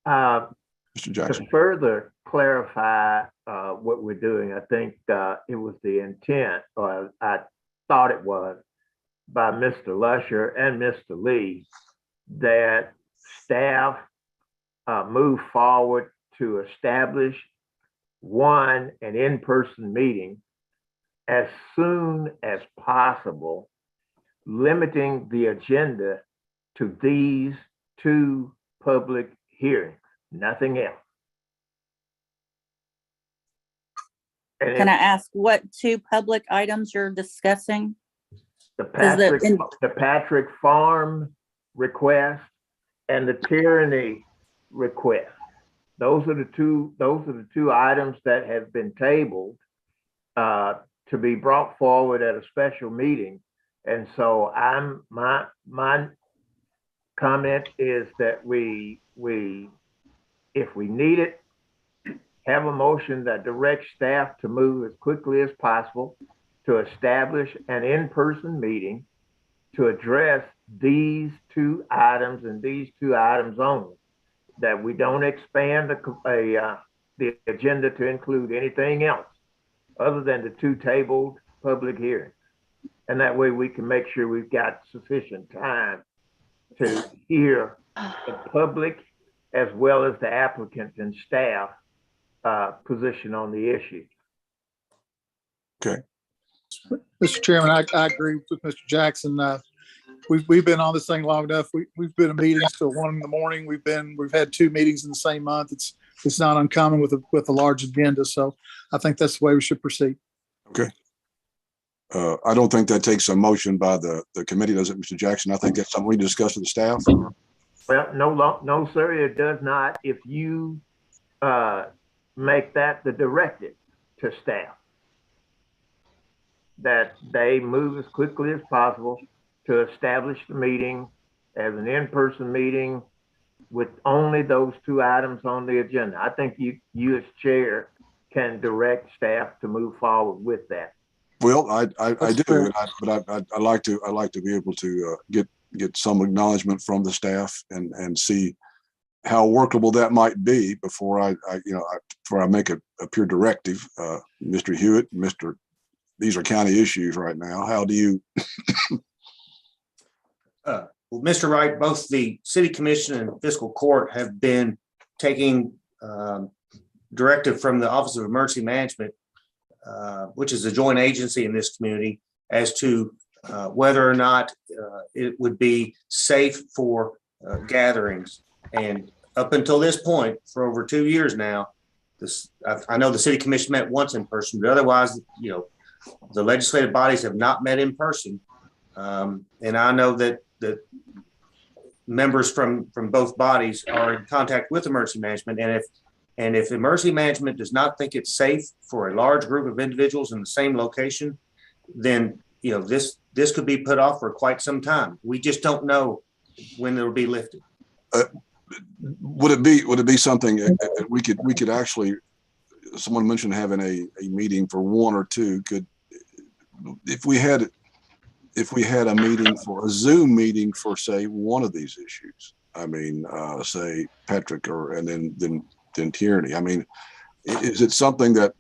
Mr. Jackson. To further clarify what we're doing, I think it was the intent, or I thought it was, by Mr. Lusher and Mr. Lee, that staff move forward to establish an in-person meeting as soon as possible, limiting the agenda to these two public hearings, nothing else. Can I ask what two public items you're discussing? The Patrick Farm request and the tyranny request. Those are the two items that have been tabled to be brought forward at a special meeting. And so my comment is that we if we need it, have a motion that directs staff to move as quickly as possible to establish an in-person meeting to address these two items and these two items only, that we don't expand the agenda to include anything else other than the two tabled public hearings. And that way we can make sure we've got sufficient time to hear the public as well as the applicant and staff position on the issue. Okay. Mr. Chairman, I agree with Mr. Jackson. We've been on this thing long enough. We've been in meetings till 1 a.m. We've had 2 meetings in the same month. It's not uncommon with a large agenda. So I think that's the way we should proceed. Okay. I don't think that takes a motion by the committee, does it, Mr. Jackson? I think that's something we discussed with the staff. Well, no, sir, it does not. If you make that the directive to staff, that they move as quickly as possible to establish the meeting as an in-person meeting with only those two items on the agenda. I think you as chair can direct staff to move forward with that. Well, I do, but I like to be able to get some acknowledgement from the staff and see how workable that might be before I make a pure directive. Mr. Hewitt, these are county issues right now. How do you? Well, Mr. Wright, both the City Commission and Fiscal Court have been taking directive from the Office of Emergency Management, which is a joint agency in this community, as to whether or not it would be safe for gatherings. And up until this point, for over 2 years now, I know the City Commission met once in person, but otherwise, the legislative bodies have not met in person. And I know that members from both bodies are in contact with emergency management. And if emergency management does not think it's safe for a large group of individuals in the same location, then this could be put off for quite some time. We just don't know when it will be lifted. Would it be something that we could actually? Someone mentioned having a meeting for one or two. If we had a meeting for a Zoom meeting for, say, one of these issues, I mean, say Patrick and then tyranny. I mean, is it something that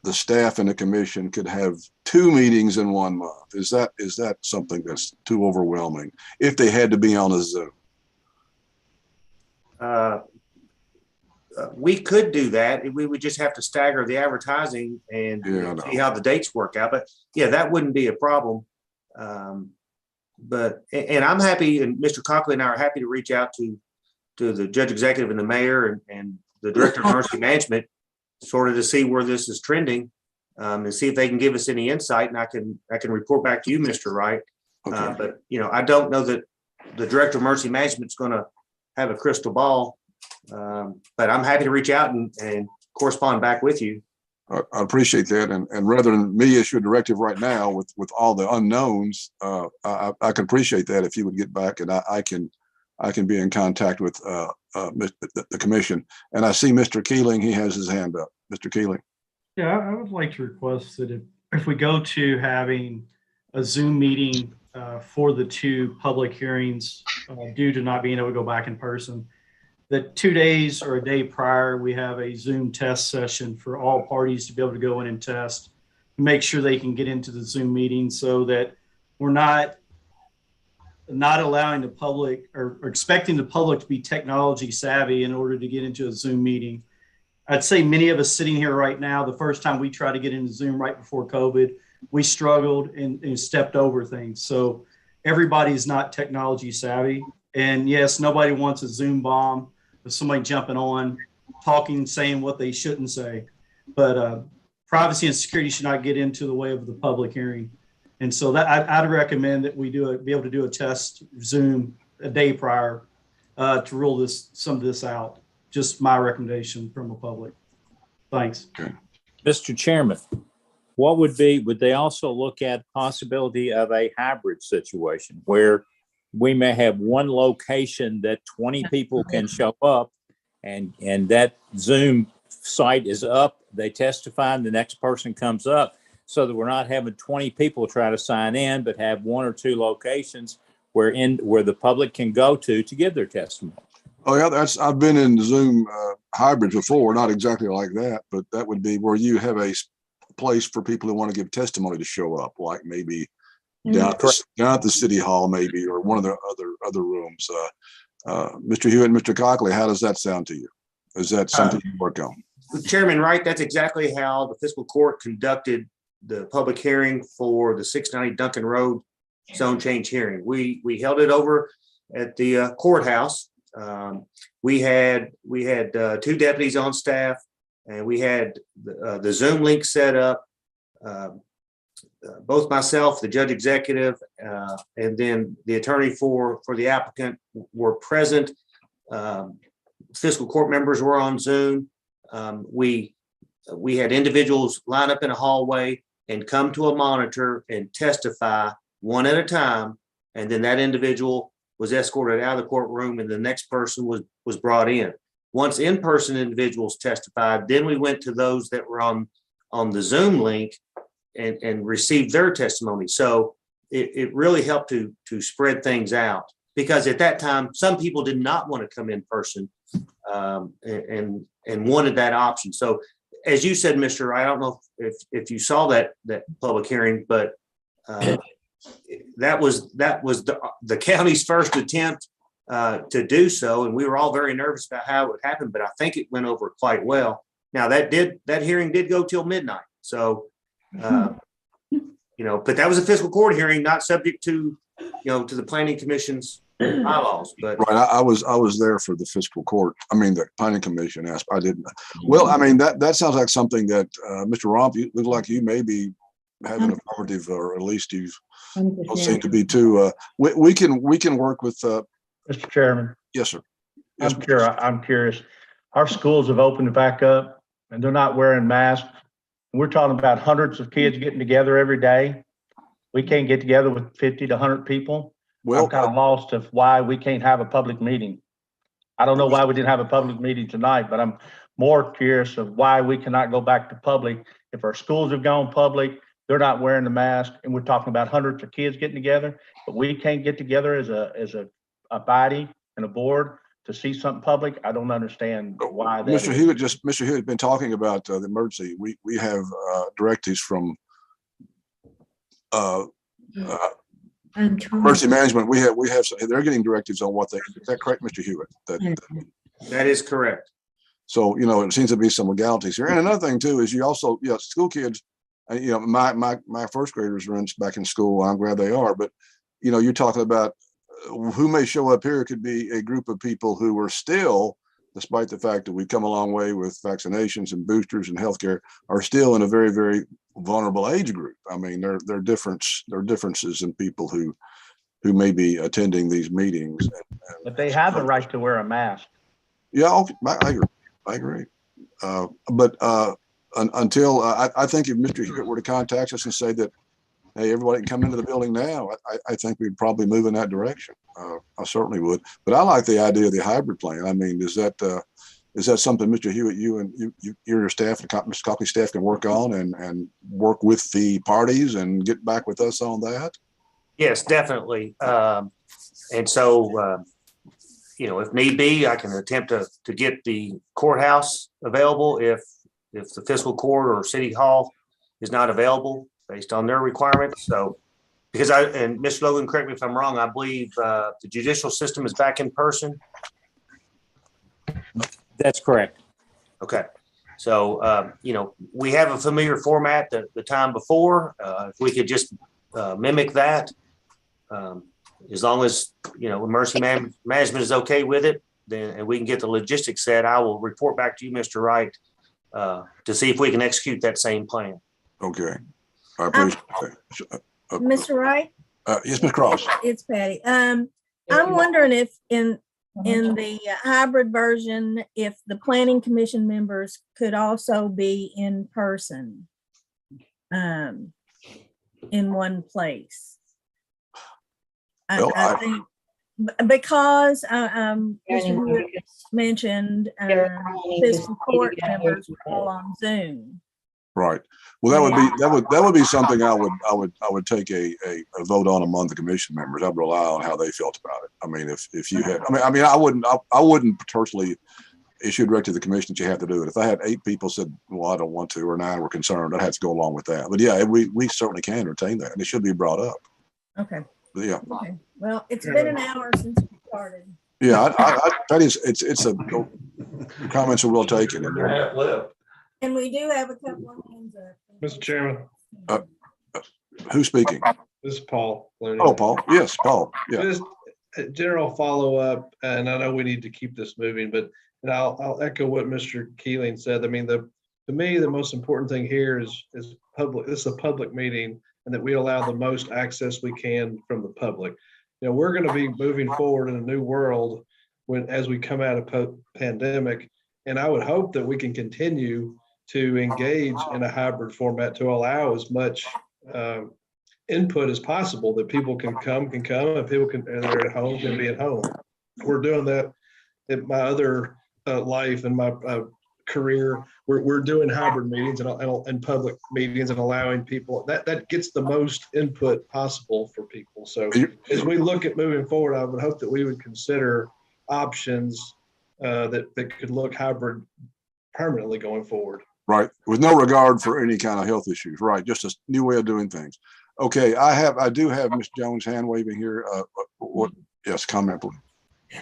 the staff and the commission could have 2 meetings in 1 month? Is that something that's too overwhelming if they had to be on a Zoom? We could do that. We would just have to stagger the advertising and see how the dates work out. But yeah, that wouldn't be a problem. And I'm happy, and Mr. Cockley and I are happy to reach out to the judge executive and the mayor and the director of emergency management, sort of to see where this is trending, and see if they can give us any insight. And I can report back to you, Mr. Wright. Okay. But I don't know that the director of emergency management is going to have a crystal ball. But I'm happy to reach out and correspond back with you. I appreciate that. And rather than me issue a directive right now with all the unknowns, I can appreciate that if you would get back, and I can be in contact with the commission. And I see Mr. Keeling, he has his hand up. Mr. Keeling. Yeah, I would like to request that if we go to having a Zoom meeting for the 2 public hearings due to not being able to go back in person, that 2 days or a day prior, we have a Zoom test session for all parties to be able to go in and test, make sure they can get into the Zoom meeting, so that we're not allowing the public or expecting the public to be technology savvy in order to get into a Zoom meeting. I'd say many of us sitting here right now, the first time we tried to get into Zoom right before COVID, we struggled and stepped over things. So everybody's not technology savvy. And yes, nobody wants a Zoom bomb of somebody jumping on, talking, saying what they shouldn't say. But privacy and security should not get into the way of the public hearing. And so that I'd recommend that we be able to do a test Zoom a day prior to rule some of this out. Just my recommendation from the public. Thanks. Okay. Mr. Chairman, would they also look at possibility of a hybrid situation where we may have one location that 20 people can show up and that Zoom site is up, they testify, and the next person comes up, so that we're not having 20 people try to sign in, but have 1 or 2 locations where the public can go to give their testimony. Oh yeah, I've been in Zoom hybrids before, not exactly like that, but that would be where you have a place for people who want to give testimony to show up, like maybe down at the city hall, maybe, or one of the other rooms. Mr. Hewitt and Mr. Cockley, how does that sound to you? Is that something you work on? Chairman Wright, that's exactly how the fiscal court conducted the public hearing for the 690 Duncan Road zone change hearing. We held it over at the courthouse. We had 2 deputies on staff, and we had the Zoom link set up. Both myself, the judge executive, and then the attorney for the applicant were present. Fiscal court members were on Zoom. We had individuals line up in a hallway and come to a monitor and testify one at a time, and then that individual was escorted out of the courtroom, and the next person was brought in. Once in-person individuals testified, then we went to those that were on the Zoom link and received their testimony. So it really helped to spread things out, because at that time, some people did not want to come in person and wanted that option. So as you said, Mr. I don't know if you saw that public hearing, but that was the county's first attempt to do so, and we were all very nervous about how it would happen, but I think it went over quite well. Now that hearing did go till midnight, so but that was a fiscal court hearing, not subject to to the planning commission's bylaws. But right, I was there for the fiscal court. I mean, the planning commission asked. I didn't. Well, I mean that sounds like something that Mr. Romp, you look like you may be having a affirmative, or at least you don't seem to be too. We can work with. Mr. Chairman. Yes, sir. Yes, I'm curious. Our schools have opened back up, and they're not wearing masks. We're talking about hundreds of kids getting together every day. We can't get together with 50 to 100 people. Well, I'm kind of lost of why we can't have a public meeting. I don't know why we didn't have a public meeting tonight, but I'm more curious of why we cannot go back to public. If our schools have gone public, they're not wearing the mask, and we're talking about hundreds of kids getting together, but we can't get together as a body and a board to see something public. I don't understand why that Mr. is. Mr. Hewitt been talking about the emergency. We have directives from emergency management. We have they're getting directives on what they, is that correct, Mr. Hewitt? That is correct. So, it seems to be some legalities here. And another thing too, is you also, school kids, my first graders are back in school. I'm glad they are, but you're talking about who may show up here could be a group of people who are still, despite the fact that we've come a long way with vaccinations and boosters and healthcare, are still in a very, very vulnerable age group. I mean, there are differences in people who may be attending these meetings. But they have the right to wear a mask. Yeah, I agree. But until I think if Mr. Hewitt were to contact us and say that, hey, everybody can come into the building now, I think we'd probably move in that direction. I certainly would. But I like the idea of the hybrid plan. I mean, is that something, Mr. Hewitt, you and your staff and Mr. Copley's staff can work on and work with the parties and get back with us on that? Yes, definitely. And so, if need be, I can attempt to get the courthouse available if the fiscal court or city hall is not available based on their requirements. So, because and Mr. Logan, correct me if I'm wrong, I believe the judicial system is back in person. That's correct. Okay. So, we have a familiar format the time before. If we could just mimic that, as long as, emergency management is okay with it, then and we can get the logistics set, I will report back to you, Mr. Wright, to see if we can execute that same plan. Okay. I appreciate that. Mr. Wright? Yes, Ms. Cross. It's Patty. I'm wondering if in the hybrid version, if the planning commission members could also be in person in one place. I think because Mr. Hewitt mentioned fiscal court members were all on Zoom. Right. Well, that would be something I would take a vote on among the commission members. I would rely on how they felt about it. I mean, if you had, I wouldn't personally issue a directive to the commission that you have to do it. If I had 8 people said, well, I don't want to, or 9 were concerned, I'd have to go along with that. But yeah, we certainly can entertain that, and it should be brought up. Okay. But yeah. Okay. Well, it's been an hour since we started. Yeah, it's a comments are well taken. And we do have a couple of hands up. Mr. Chairman. Who's speaking? This is Paul. Oh, Paul. Yes, Paul. Yeah. Just a general follow-up, and I know we need to keep this moving, but I'll echo what Mr. Keeling said. I mean, to me, the most important thing here is public. This is a public meeting, and that we allow the most access we can from the public. We're going to be moving forward in a new world as we come out of pandemic, and I would hope that we can continue to engage in a hybrid format to allow as much input as possible, that people can come, and people and they're at home can be at home. We're doing that in my other life and my career. We're doing hybrid meetings and public meetings and allowing people that gets the most input possible for people. So as we look at moving forward, I would hope that we would consider options that could look hybrid permanently going forward. Right, with no regard for any kind of health issues. Right, just a new way of doing things. Okay, I do have Ms. Jones hand waving here. Yes, comment, please.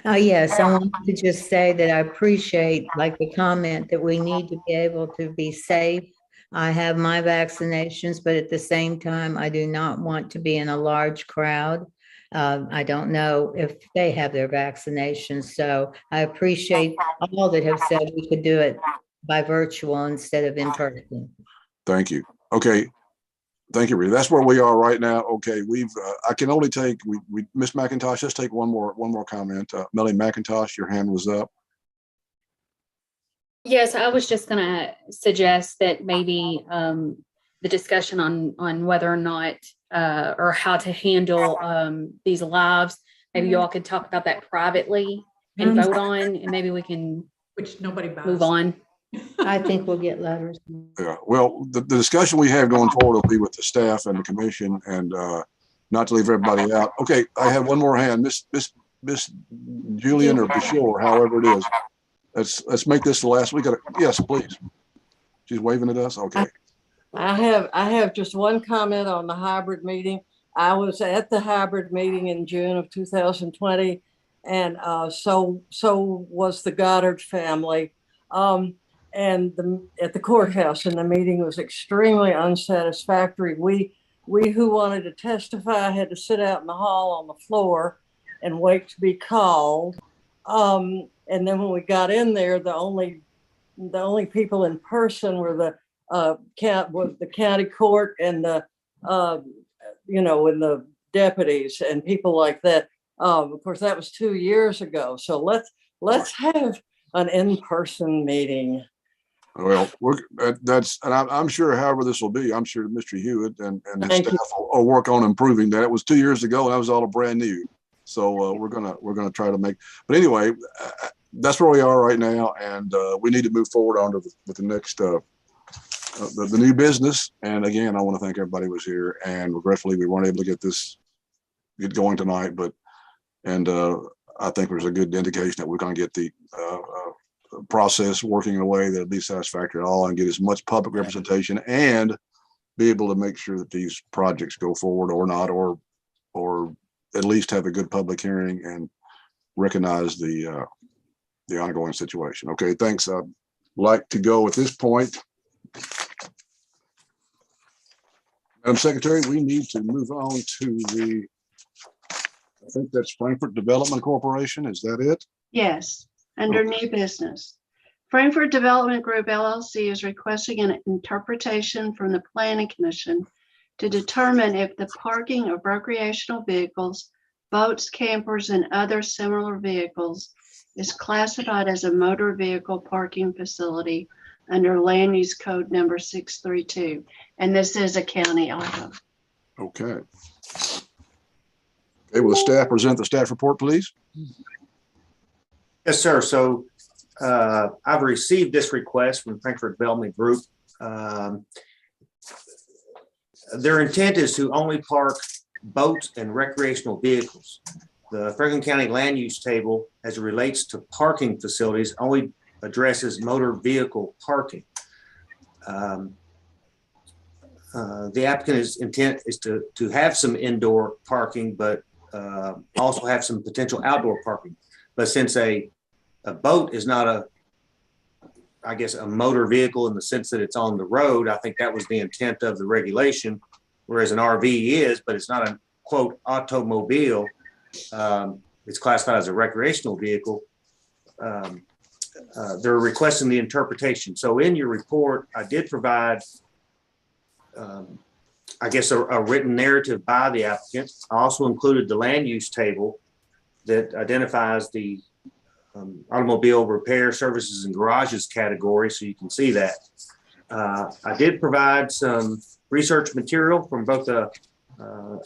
Yes, I want to just say that I appreciate, like, the comment that we need to be able to be safe. I have my vaccinations, but at the same time, I do not want to be in a large crowd. I don't know if they have their vaccinations, so I appreciate all that have said we could do it by virtual instead of in person. Thank you. Okay. Thank you, Rita. That's where we are right now. Okay, I can only take Miss McIntosh. Let's take one more comment. Melanie McIntosh, your hand was up. Yes, I was just going to suggest that maybe the discussion on whether or not or how to handle these lives, maybe you all could talk about that privately and vote on, and maybe we can move on. I think we'll get letters. Yeah, well, the discussion we have going forward will be with the staff and the commission, and not to leave everybody out. Okay, I have one more hand. Miss Miss Julian or Bashore, however it is. Let's make this the last. Yes, please. She's waving at us. Okay. I have just one comment on the hybrid meeting. I was at the hybrid meeting in June of 2020, and so was the Goddard family. And at the courthouse, and the meeting was extremely unsatisfactory. We who wanted to testify had to sit out in the hall on the floor and wait to be called. And then when we got in there, the only people in person were the county court and the and the deputies and people like that. Of course, that was 2 years ago. So let's have an in-person meeting. Well, I'm sure however this will be, I'm sure Mr. Hewitt and his staff will work on improving that. It was 2 years ago and that was all brand new. So we're gonna try to make, but anyway, that's where we are right now. And we need to move forward on with the next, the new business. And again, I want to thank everybody who was here, and regretfully we weren't able to get going tonight, and I think there's a good indication that we're going to get the process working in a way that'll be satisfactory to all and get as much public representation and be able to make sure that these projects go forward or not, or at least have a good public hearing and recognize the ongoing situation. Okay, thanks. I'd like to go at this point. Madam Secretary, we need to move on to I think that's Frankfurt Development Corporation. Is that it? Yes, under new business. Frankfurt Development Group LLC is requesting an interpretation from the Planning Commission to determine if the parking of recreational vehicles, boats, campers, and other similar vehicles is classified as a motor vehicle parking facility under Land Use Code number 632. And this is a county item. Okay. Okay, will the staff present the staff report, please? Yes, sir. So I've received this request from Frankfurt Development Group. Their intent is to only park boats and recreational vehicles. The Franklin County Land Use Table, as it relates to parking facilities, only addresses motor vehicle parking. The applicant's intent is to have some indoor parking, but also have some potential outdoor parking. But since a boat is not I guess a motor vehicle in the sense that it's on the road, I think that was the intent of the regulation, whereas an RV is, but it's not a quote automobile. It's classified as a recreational vehicle. They're requesting the interpretation. So in your report, I did provide, I guess, a written narrative by the applicant. I also included the land use table that identifies the automobile repair services and garages category, so you can see that. I did provide some research material from both the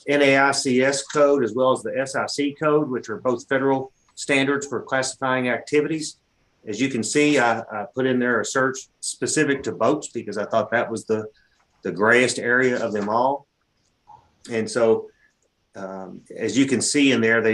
NAICS code as well as the SIC code, which are both federal standards for classifying activities. As you can see, I put in there a search specific to boats because I thought that was the grayest area of them all. And so as you can see in there,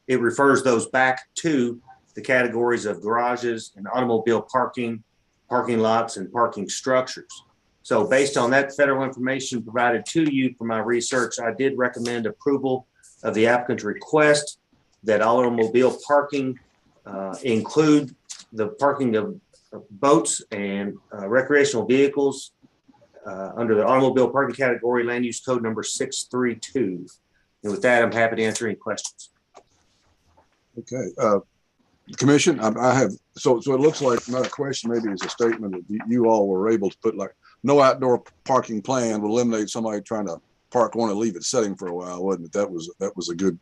it refers those back to the categories of garages and automobile parking, parking lots, and parking structures. So based on that federal information provided to you for my research, I did recommend approval of the applicant's request that automobile parking include the parking of boats and recreational vehicles under the automobile parking category, land use code number 632. And with that, I'm happy to answer any questions. Okay. Commission, I have, so it looks like not a question, maybe it's a statement that you all were able to put like no outdoor parking plan will eliminate somebody trying to park one and leave it sitting for a while, wasn't it? That was a good,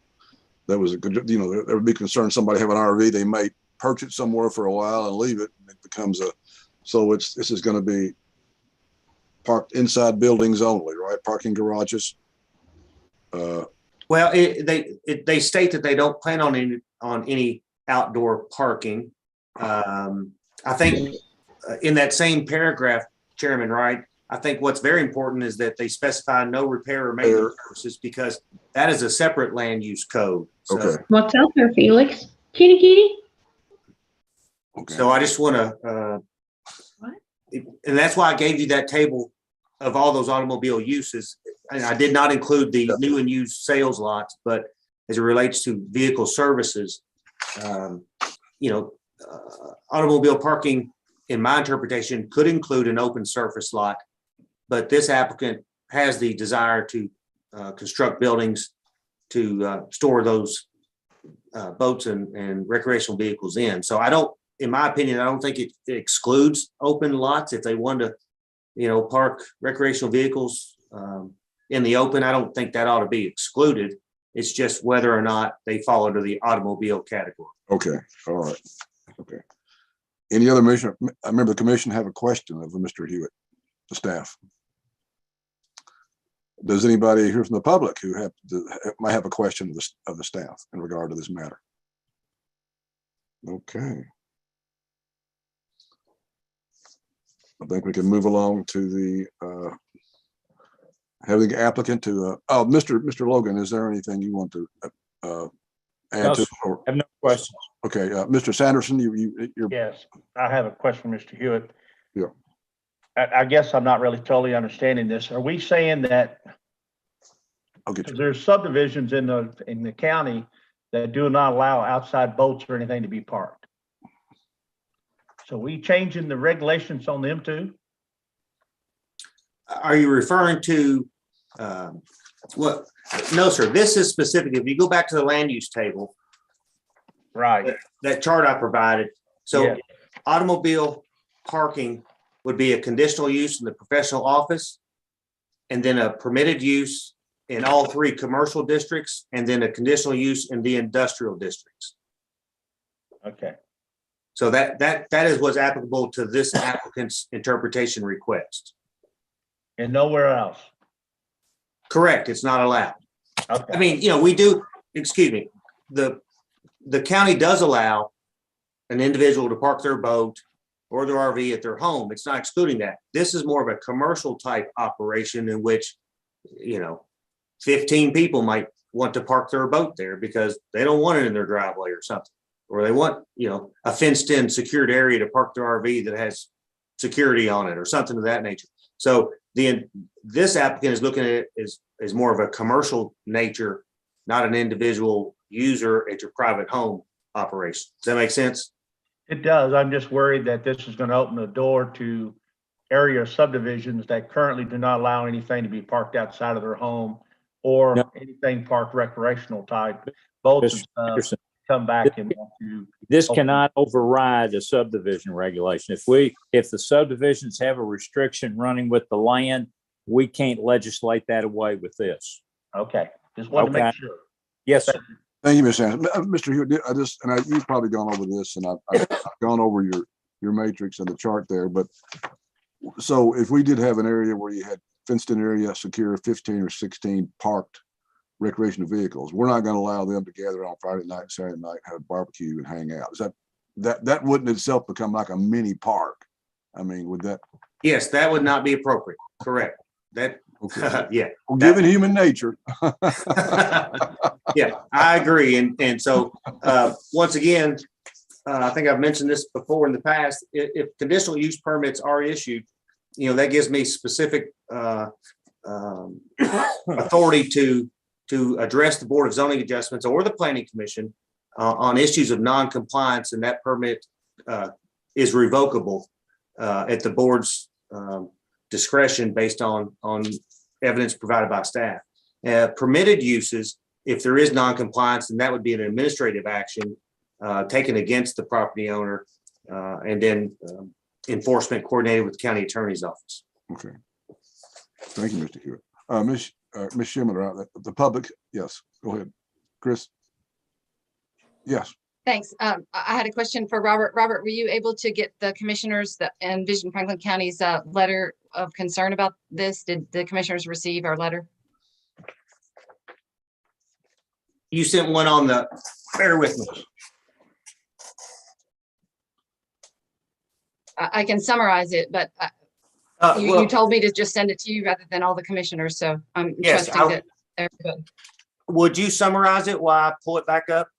there would be concern somebody have an RV, they might perch it somewhere for a while and leave it, and it becomes this is going to be parked inside buildings only, right? Parking garages. Well, they state that they don't plan on any outdoor parking. I think in that same paragraph, Chairman Wright, I think what's very important is that they specify no repair or maintenance services, because that is a separate land use code. So, Okay. What's out there, Felix? Kitty, kitty? so I just want to, and that's why I gave you that table of all those automobile uses. And I did not include the new and used sales lots, but as it relates to vehicle services, automobile parking, in my interpretation, could include an open surface lot, but this applicant has the desire to construct buildings to store those boats and recreational vehicles in. So I don't, in my opinion, I don't think it excludes open lots. If they want to, park recreational vehicles in the open, I don't think that ought to be excluded. It's just whether or not they fall under the automobile category. Okay, all right, okay. Any other member of the commission have a question of Mr. Hewitt, the staff? Does anybody here from the public who might have a question of the staff in regard to this matter? Okay. I think we can move along to the having the applicant to Mr. Logan, is there anything you want to add to? I have no questions. Okay, Mr. Sanderson, you're. Yes, I have a question, Mr. Hewitt. Yeah. I guess I'm not really totally understanding this. Are we saying that there's subdivisions in the county that do not allow outside boats or anything to be parked? So we changing the regulations on them too? Are you referring to what? No, sir. This is specific. If you go back to the land use table, right, that chart I provided. So yeah. Automobile parking would be a conditional use in the professional office, and then a permitted use in all three commercial districts, and then a conditional use in the industrial districts. Okay. So that is what's applicable to this applicant's interpretation request. And nowhere else. Correct. It's not allowed. Okay. I mean, we do, excuse me, the county does allow an individual to park their boat or their RV at their home. It's not excluding that. This is more of a commercial type operation in which, 15 people might want to park their boat there because they don't want it in their driveway or something. Or they want, a fenced in secured area to park their RV that has security on it or something of that nature. So this applicant is looking at it as more of a commercial nature, not an individual user at your private home operation. Does that make sense? It does. I'm just worried that this is going to open the door to area subdivisions that currently do not allow anything to be parked outside of their home or anything parked recreational type boats and stuff. Come back and want to. This cannot override a subdivision regulation. If the subdivisions have a restriction running with the land, we can't legislate that away with this. Okay, just wanted to make sure. Yes, sir. Thank you, Mr. Anderson. Mr. Hewitt, you've probably gone over this, and I've gone over your matrix and the chart there. But so if we did have an area where you had fenced in area, secure 15 or 16 parked recreational vehicles, we're not going to allow them to gather on Friday night and Saturday night, have a barbecue and hang out. Is that wouldn't itself become like a mini park? I mean, would that? Yes, that would not be appropriate. Correct. That. Okay. Yeah. Well, given human nature. Yeah, I agree. And so once again, I think I've mentioned this before in the past. If conditional use permits are issued, that gives me specific authority to address the Board of Zoning Adjustments or the Planning Commission on issues of non-compliance, and that permit is revocable at the board's discretion based on evidence provided by staff. Permitted uses, if there is non-compliance, then that would be an administrative action taken against the property owner, and then enforcement coordinated with the county attorney's office. Okay. Thank you, Mr. Hewitt. Ms. Schimmer, the public, yes, go ahead. Chris? Yes. Thanks. I had a question for Robert. Robert, were you able to get the commissioners and Vision Franklin County's letter of concern about this? Did the commissioners receive our letter? You sent one on the, bear with me. I can summarize it, but You told me to just send it to you rather than all the commissioners, so I'm Yes, trusting that everybody. Would you summarize it while I pull it back up?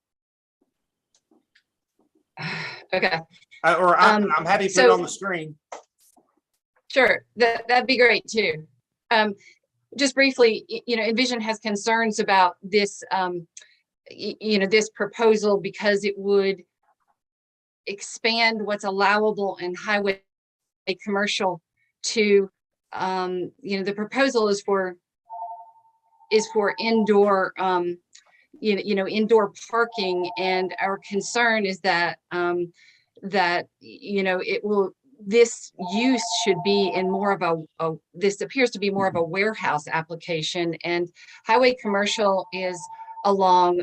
Okay. Or I'm happy to put it on the screen. Sure, that'd be great too. Just briefly, Envision has concerns about this, this proposal because it would expand what's allowable in highway commercial to, the proposal is for indoor, indoor parking, and our concern is that this use should be in more of this appears to be more of a warehouse application, and highway commercial is along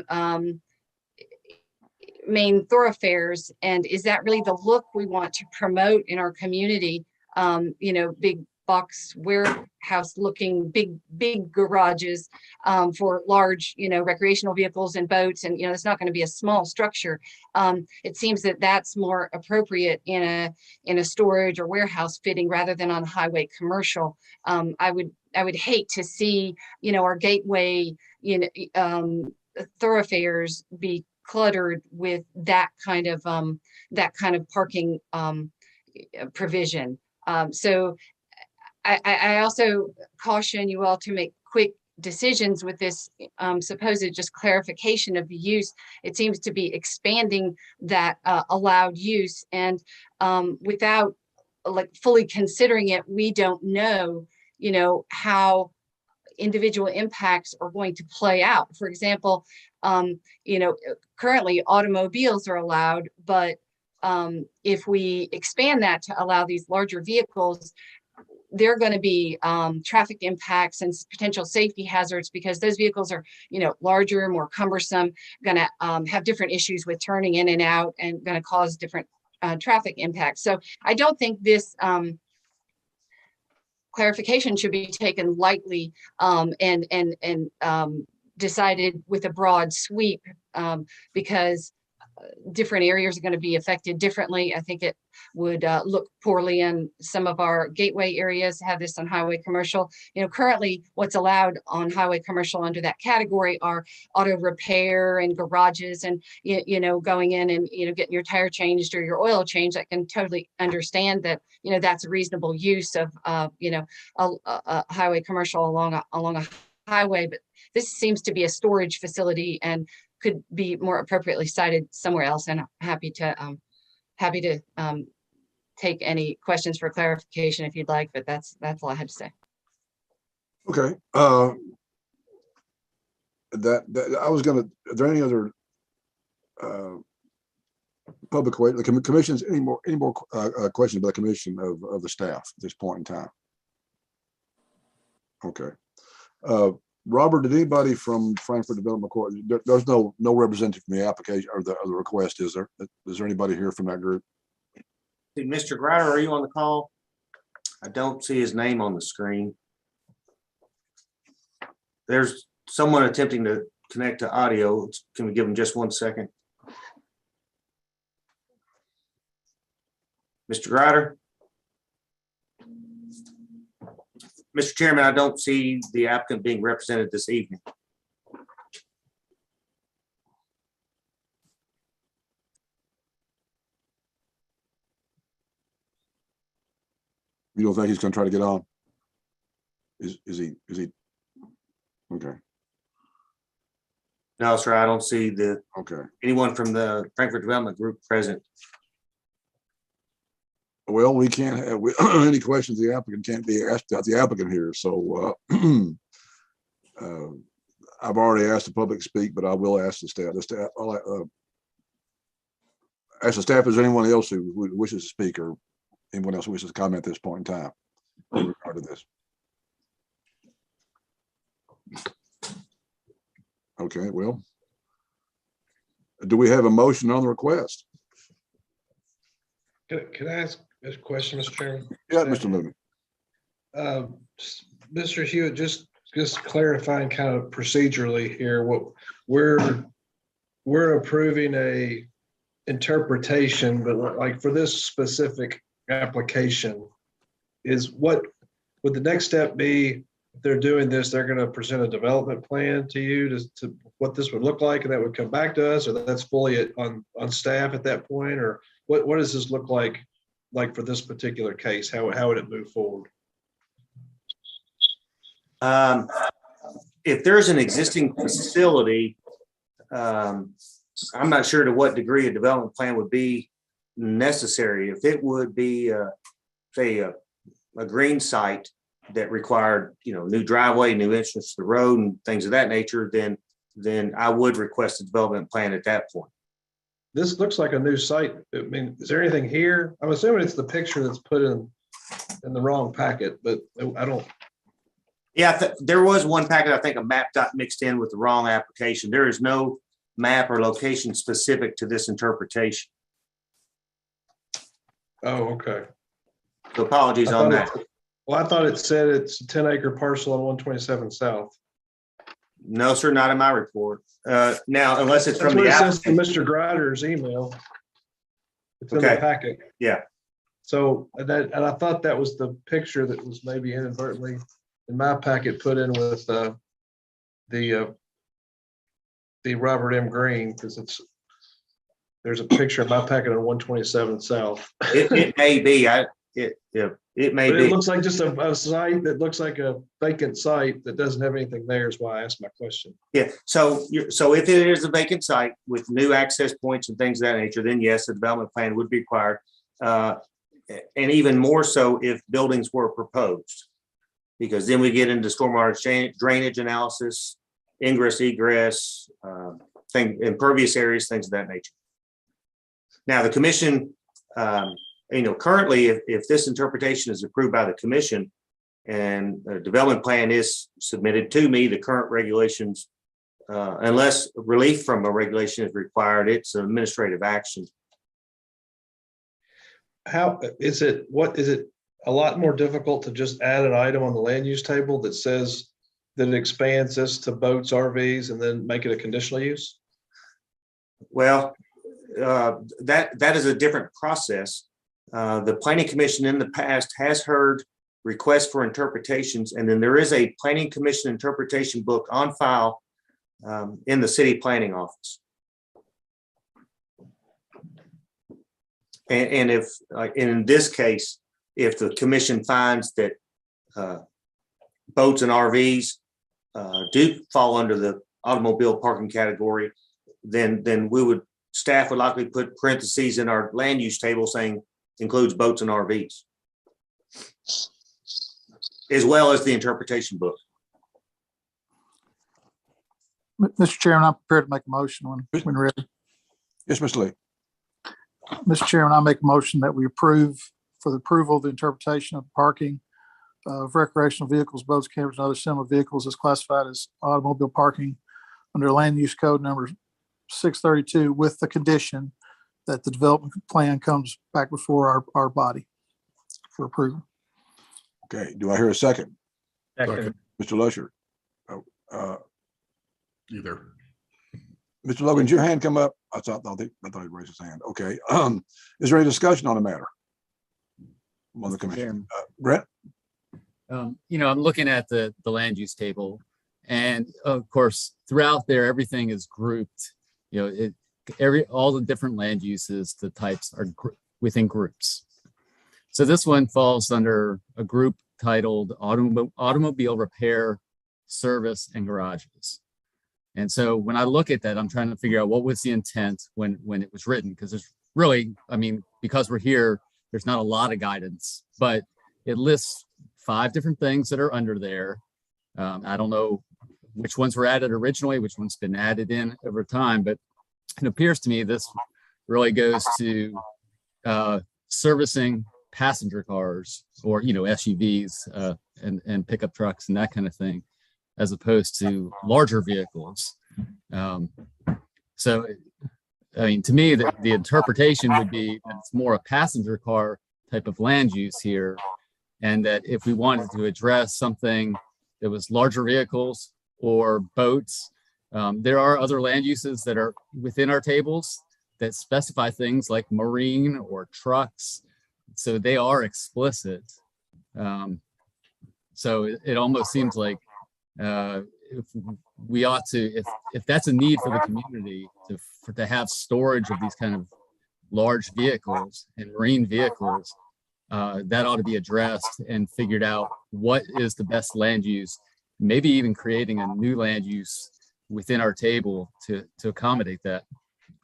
main thoroughfares. And is that really the look we want to promote in our community? Big box warehouse looking big garages for large, recreational vehicles and boats. And, it's not going to be a small structure. It seems that that's more appropriate in a storage or warehouse fitting rather than on highway commercial. I would hate to see, our gateway, thoroughfares be cluttered with that kind of parking provision. So I also caution you all to make quick decisions with this supposed just clarification of the use. It seems to be expanding that allowed use, and without fully considering it, we don't know, how individual impacts are going to play out. For example, currently automobiles are allowed, but if we expand that to allow these larger vehicles, there are going to be traffic impacts and potential safety hazards because those vehicles are, larger, more cumbersome, going to have different issues with turning in and out, and going to cause different traffic impacts. So I don't think this clarification should be taken lightly and decided with a broad sweep because different areas are going to be affected differently. I think it would look poorly in some of our gateway areas, have this on highway commercial. Currently what's allowed on highway commercial under that category are auto repair and garages and, going in and, getting your tire changed or your oil changed. I can totally understand that, that's a reasonable use of, a highway commercial along a highway, but this seems to be a storage facility and could be more appropriately cited somewhere else. And I'm happy to take any questions for clarification if you'd like, but that's all I had to say. Okay. That I was gonna, are there any other public way, the commission's any more questions about the commission of the staff at this point in time? Okay. Robert, did anybody from Frankfurt Development Court? There's no representative from the application or the request, is there? Is there anybody here from that group? Mr. Grider, are you on the call? I don't see his name on the screen. There's someone attempting to connect to audio. Can we give him just 1 second? Mr. Grider? Mr. Chairman, I don't see the applicant being represented this evening. You don't think he's going to try to get on? Is he? Okay. No, sir, I don't see okay, anyone from the Frankfurt Development Group present. Well, we can't have any questions. The applicant can't be asked about the applicant here. So I've already asked the public to speak, but I will ask the staff. I'll ask the staff, is there anyone else who wishes to speak or anyone else who wishes to comment at this point in time in regard to this? Okay, well, do we have a motion on the request? Can I ask a question, Mr. Chairman? Yeah, Mr. Mooney. Mr. Hewitt, just clarifying kind of procedurally here, what we're approving a interpretation, but like for this specific application, is what would the next step be? If they're doing this, they're going to present a development plan to you to what this would look like, and that would come back to us, or that's fully on staff at that point, or what does this look like for this particular case? How would it move forward? If there's an existing facility, I'm not sure to what degree a development plan would be necessary. If it would be, say, a green site that required, new driveway, new entrance to the road and things of that nature, then I would request a development plan at that point. This looks like a new site. I mean, is there anything here? I'm assuming it's the picture that's put in the wrong packet, but I don't. Yeah, there was one packet, I think a map got mixed in with the wrong application. There is no map or location specific to this interpretation. Oh, okay. So apologies on that. Well, I thought it said it's a 10-acre parcel on 127 South. No, sir, not in my report. Now, unless it's from the applicant. It says applicant. Mr. Grider's email. It's in the Okay. packet. Yeah. So and I thought that was the picture that was maybe inadvertently in my packet put in with the Robert M. Green, because there's a picture in my packet on 127 South. It may be. It may But be. it looks like just a site that looks like a vacant site that doesn't have anything there is why I asked my question. Yeah, so if it is a vacant site with new access points and things of that nature, then yes, a development plan would be required. And even more so if buildings were proposed, because then we get into stormwater drainage analysis, ingress, egress, impervious areas, things of that nature. Now, the commission, currently, if this interpretation is approved by the commission and a development plan is submitted to me, the current regulations, unless relief from a regulation is required, it's an administrative action. How is it? What is it? A lot more difficult to just add an item on the land use table that says that it expands this to boats, RVs, and then make it a conditional use? Well, that is a different process. The Planning Commission in the past has heard requests for interpretations, and then there is a Planning Commission interpretation book on file in the city planning office. And if, in this case, if the commission finds that boats and RVs do fall under the automobile parking category, then staff would likely put parentheses in our land use table saying includes boats and RVs, as well as the interpretation book. Mr. Chairman, I'm prepared to make a motion when ready. Yes, Mr. Lee. Mr. Chairman, I make a motion that we approve for the approval of the interpretation of parking of recreational vehicles, boats, campers, and other similar vehicles as classified as automobile parking under land use code number 632, with the condition that the development plan comes back before our body for approval. Okay, do I hear a second? Second. Mr. Lusher. Either. Mr. Logan, did your hand come up? I thought he raised his hand. Okay. Is there any discussion on the matter? On the commission. Brett? I'm looking at the land use table, and of course, throughout there, everything is grouped. All the different land uses, the types are within groups. So this one falls under a group titled automobile repair, service, and garages. And so when I look at that, I'm trying to figure out what was the intent when it was written, because there's really, because we're here, there's not a lot of guidance, but it lists 5 different things that are under there. I don't know which ones were added originally, which one's been added in over time, but it appears to me this really goes to servicing passenger cars or, SUVs and pickup trucks and that kind of thing, as opposed to larger vehicles. So, to me, the interpretation would be that it's more a passenger car type of land use here. And that if we wanted to address something that was larger vehicles or boats, there are other land uses that are within our tables that specify things like marine or trucks. So they are explicit. So it almost seems like if we ought to, if that's a need for the community to have storage of these kind of large vehicles and marine vehicles, that ought to be addressed and figured out what is the best land use, maybe even creating a new land use within our table to accommodate that,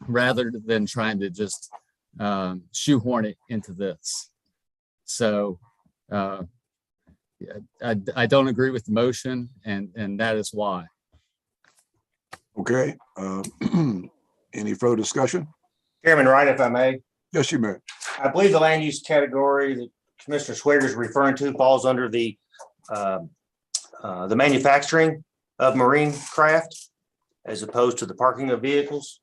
rather than trying to just shoehorn it into this. So I don't agree with the motion, and that is why. Okay. Any further discussion? Chairman Wright, if I may. Yes, you may. I believe the land use category that Commissioner Swiger is referring to falls under the manufacturing of marine craft as opposed to the parking of vehicles.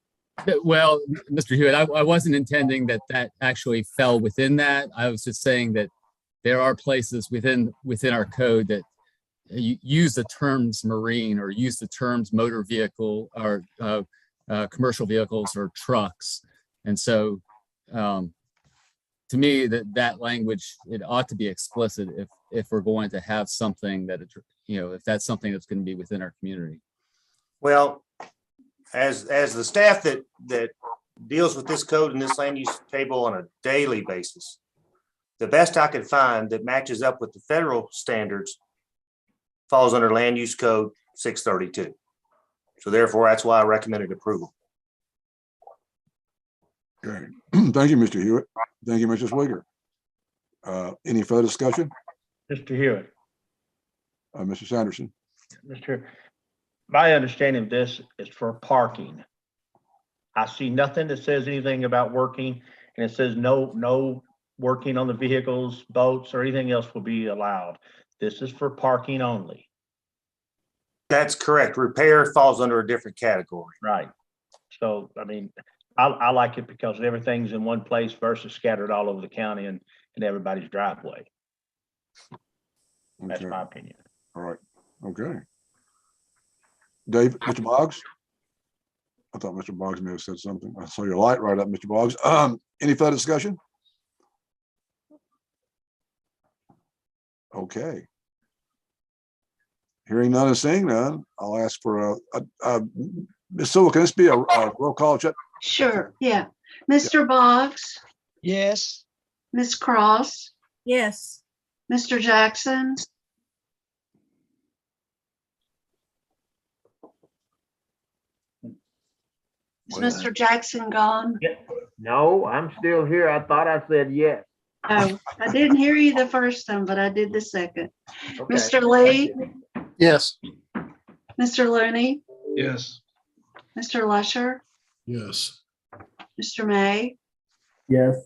Well, Mr. Hewitt, I wasn't intending that actually fell within that. I was just saying that there are places within our code that use the terms marine or use the terms motor vehicle or commercial vehicles or trucks. And so to me, that language, it ought to be explicit if we're going to have something that, if that's something that's going to be within our community. Well, as the staff that deals with this code and this land use table on a daily basis, the best I could find that matches up with the federal standards falls under land use code 632. So therefore, that's why I recommended approval. Okay. Thank you, Mr. Hewitt. Thank you, Mr. Swiger. Any further discussion? Mr. Hewitt. Mr. Sanderson. My understanding of this is for parking. I see nothing that says anything about working, and it says no working on the vehicles, boats, or anything else will be allowed. This is for parking only. That's correct. Repair falls under a different category. Right. So, I mean, I like it because everything's in one place versus scattered all over the county and in everybody's driveway. That's my opinion. All right. Okay. Dave, Mr. Boggs? I thought Mr. Boggs may have said something. I saw your light right up, Mr. Boggs. Any further discussion? Okay. Hearing none and seeing none, I'll ask for Ms. Sewell, can this be a roll call check? Sure, yeah. Mr. Boggs? Yes. Ms. Cross? Yes. Mr. Jackson? Is Mr. Jackson gone? No, I'm still here. I thought I said yes. Oh, I didn't hear you the first time, but I did the second. Okay. Mr. Lee? Yes. Mr. Looney? Yes. Mr. Lusher? Yes. Mr. May? Yes.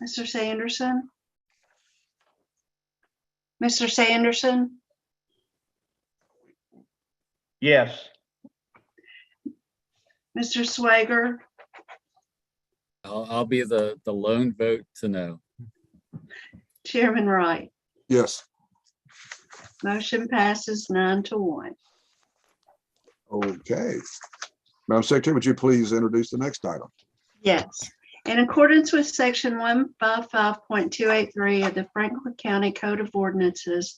Mr. Sanderson? Mr. Sanderson? Yes. Mr. Swager? I'll be the lone vote to no. Chairman Wright? Yes. Motion passes 9-1. Okay. Madam Secretary, would you please introduce the next item? Yes. In accordance with section 155.283 of the Franklin County Code of Ordinances,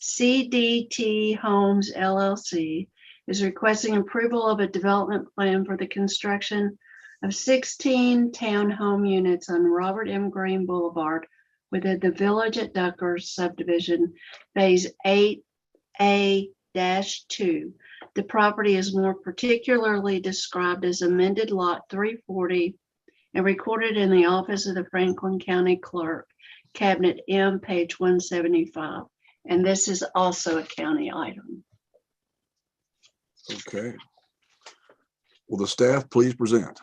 CDT Homes LLC is requesting approval of a development plan for the construction of 16 townhome units on Robert M. Green Boulevard within the Village at Duckers subdivision, phase 8A-2. The property is more particularly described as amended lot 340 and recorded in the office of the Franklin County Clerk, Cabinet M, page 175. And this is also a county item. Okay. Will the staff please present?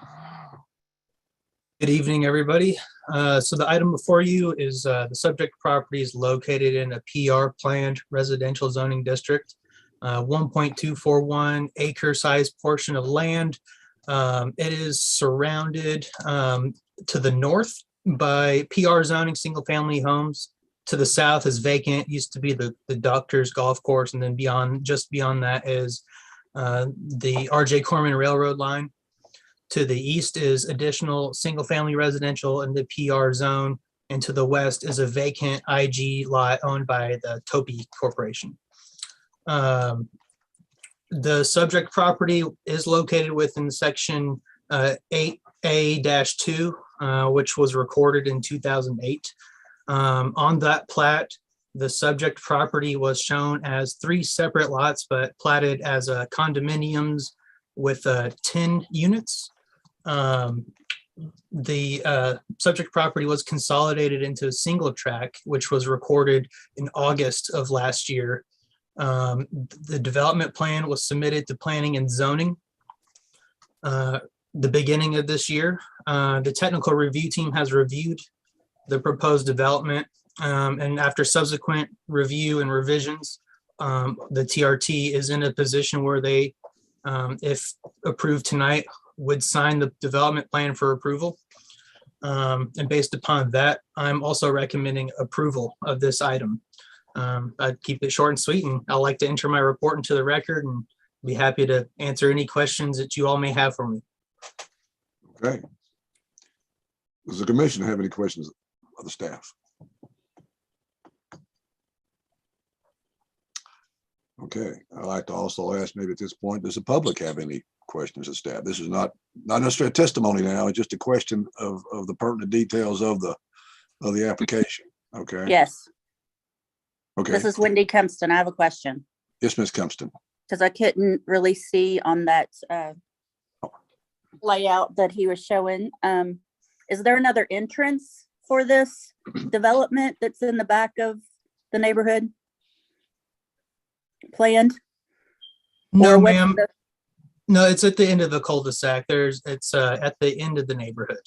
Good evening, everybody. So the item before you is the subject property is located in a PR planned residential zoning district, 1.241 acre size portion of land. It is surrounded to the north by PR zoning single family homes. To the south is vacant, used to be the doctor's golf course, and then just beyond that is the RJ Corman Railroad line. To the east is additional single family residential in the PR zone and to the west is a vacant IG lot owned by the Topi Corporation. The subject property is located within section 8A-2, which was recorded in 2008. On that plat, the subject property was shown as 3 separate lots, but platted as condominiums with 10 units. The subject property was consolidated into a single tract, which was recorded in August of last year. The development plan was submitted to planning and zoning the beginning of this year. The technical review team has reviewed the proposed development, and after subsequent review and revisions, the TRT is in a position where they, if approved tonight, would sign the development plan for approval. And based upon that, I'm also recommending approval of this item. I'd keep it short and sweet, and I'd like to enter my report into the record and be happy to answer any questions that you all may have for me. Okay. Does the commission have any questions of the staff? Okay, I'd like to also ask maybe at this point, does the public have any questions of staff? This is not necessarily a testimony now, it's just a question of the pertinent details of the application. Okay. Yes. Okay. This is Wendy Kempston. I have a question. Yes, Ms. Kempston. Because I couldn't really see on that layout that he was showing. Is there another entrance for this development that's in the back of the neighborhood planned? No, Or what's ma'am. the- No, it's at the end of the cul-de-sac. It's at the end of the neighborhood.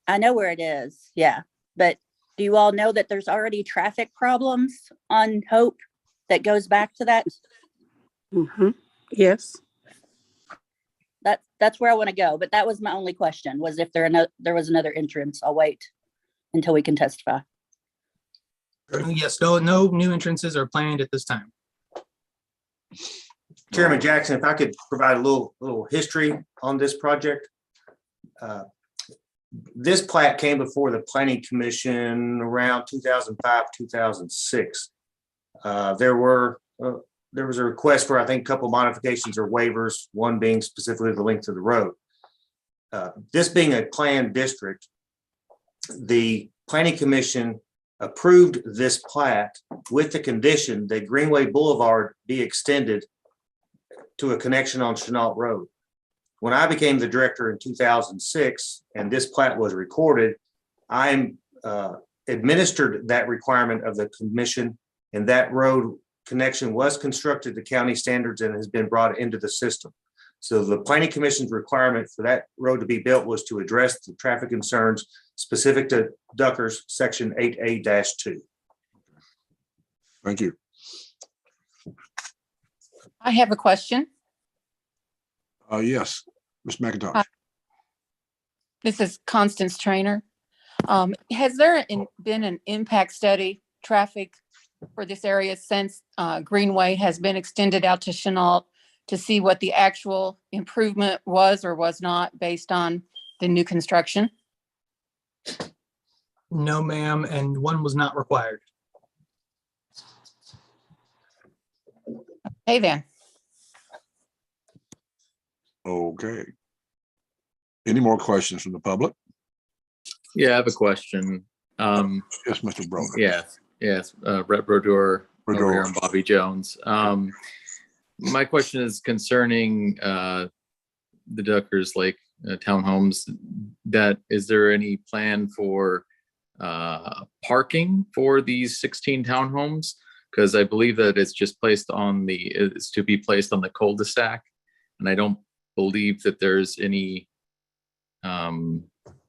I know where it is, yeah. But do you all know that there's already traffic problems on Hope that goes back to that? Yes. That's where I want to go, but that was my only question, was if there was another entrance. I'll wait until we can testify. Yes, no new entrances are planned at this time. Chairman Jackson, if I could provide a little history on this project. This plat came before the Planning Commission around 2005, 2006. There was a request for, I think, a couple modifications or waivers, one being specifically the length of the road. This being a planned district, the Planning Commission approved this plat with the condition that Greenway Boulevard be extended to a connection on Chenault Road. When I became the director in 2006 and this plat was recorded, I administered that requirement of the commission, and that road connection was constructed to county standards and has been brought into the system. So the Planning Commission's requirement for that road to be built was to address the traffic concerns specific to Duckers Section 8A-2. Thank you. I have a question. Yes, Ms. McIntosh. This is Constance Trainer. Has there been an impact study traffic for this area since Greenway has been extended out to Chenault to see what the actual improvement was or was not based on the new construction? No, ma'am, and one was not required. Hey then. Okay. Any more questions from the public? Yeah, I have a question. Yes, Mr. Broder. Yes, Rep. Brodeur over here and Bobby Jones. My question is concerning the Duckers Lake townhomes. Is there any plan for parking for these 16 townhomes? Because I believe that it's just it's to be placed on the cul-de-sac, and I don't believe that there's any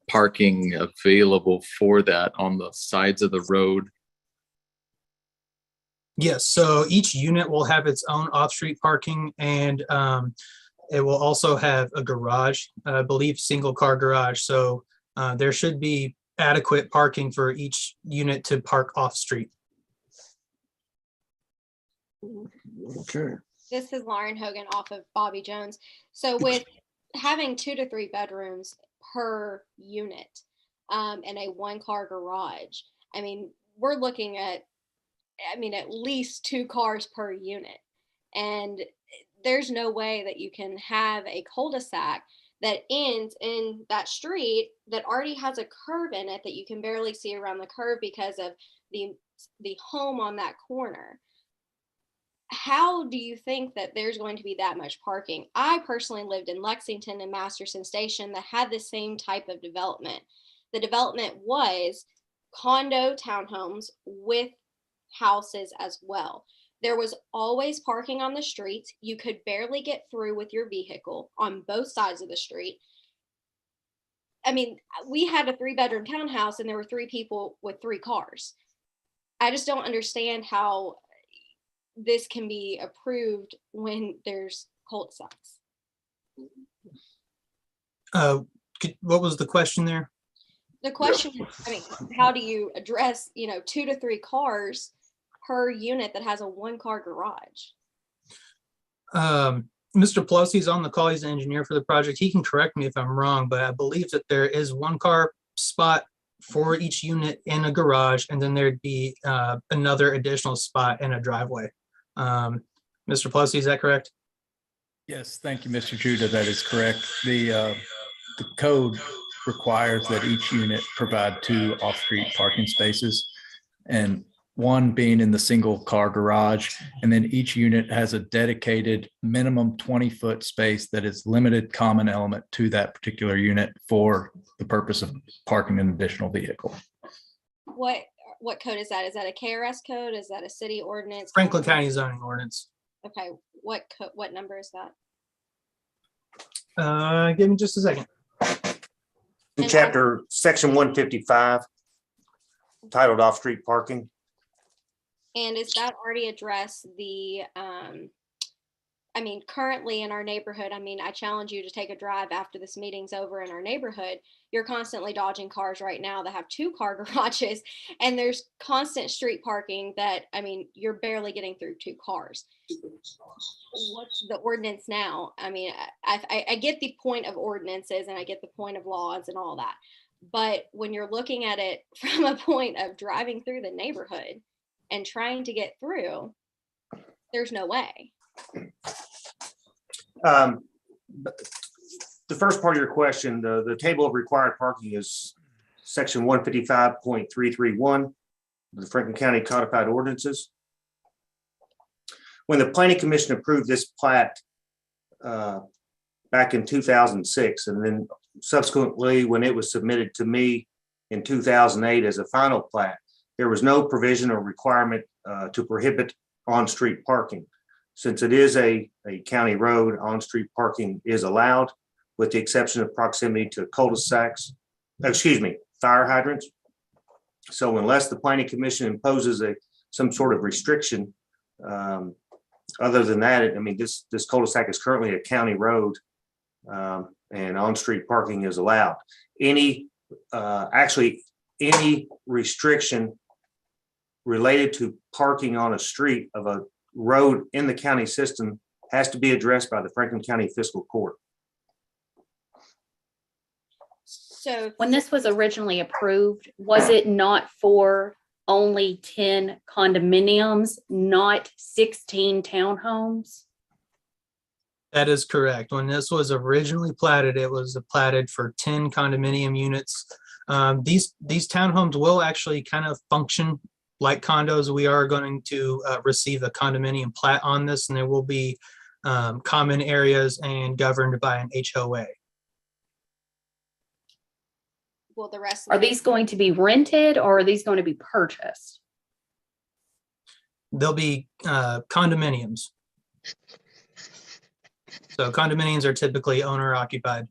parking available for that on the sides of the road. Yes, so each unit will have its own off-street parking, and it will also have a garage, I believe single car garage. So there should be adequate parking for each unit to park off-street. Okay. This is Lauren Hogan off of Bobby Jones. So with having 2 to 3 bedrooms per unit, and a 1-car garage. I mean, we're looking at, at least 2 cars per unit. And there's no way that you can have a cul-de-sac that ends in that street that already has a curve in it that you can barely see around the curve because of the home on that corner. How do you think that there's going to be that much parking? I personally lived in Lexington and Masterson Station that had the same type of development. The development was condo townhomes with houses as well. There was always parking on the streets. You could barely get through with your vehicle on both sides of the street. I mean, we had a 3-bedroom townhouse and there were 3 people with 3 cars. I just don't understand how this can be approved when there's cul-de-sacs. What was the question there? The question is, how do you address, 2 to 3 cars per unit that has a 1-car garage? Mr. Pelosi's on the call. He's the engineer for the project. He can correct me if I'm wrong, but I believe that there is 1-car spot for each unit in a garage, and then there'd be another additional spot in a driveway. Mr. Pelosi, is that correct? Yes, thank you, Mr. Judah. That is correct. The code requires that each unit provide 2 off-street parking spaces, and 1 being in the single car garage. And then each unit has a dedicated minimum 20-foot space that is limited common element to that particular unit for the purpose of parking an additional vehicle. What code is that? Is that a KRS code? Is that a city ordinance? Franklin County zoning ordinance. Okay, what number is that? Give me just a second. Chapter section 155, titled off-street parking. And is that already addressed the, currently in our neighborhood, I challenge you to take a drive after this meeting's over in our neighborhood. You're constantly dodging cars right now that have 2-car garages, and there's constant street parking that, you're barely getting through 2 cars. What's the ordinance now? I get the point of ordinances and I get the point of laws and all that. But when you're looking at it from a point of driving through the neighborhood and trying to get through, there's no way. The first part of your question, the table of required parking is section 155.331 of the Franklin County Codified Ordinances. When the Planning Commission approved this plat back in 2006, and then subsequently when it was submitted to me in 2008 as a final plat, there was no provision or requirement to prohibit on-street parking. Since it is a county road, on-street parking is allowed with the exception of proximity to cul-de-sacs, fire hydrants. So unless the Planning Commission imposes some sort of restriction, other than that, this cul-de-sac is currently a county road, and on-street parking is allowed. Any restriction related to parking on a street of a road in the county system has to be addressed by the Franklin County Fiscal Court. So when this was originally approved, was it not for only 10 condominiums, not 16 townhomes? That is correct. When this was originally platted, it was platted for 10 condominium units. These townhomes will actually kind of function like condos. We are going to receive a condominium plat on this, and there will be common areas and governed by an HOA. Well, the rest Are these going to be rented or are these going to be purchased? They'll be condominiums. So condominiums are typically owner occupied.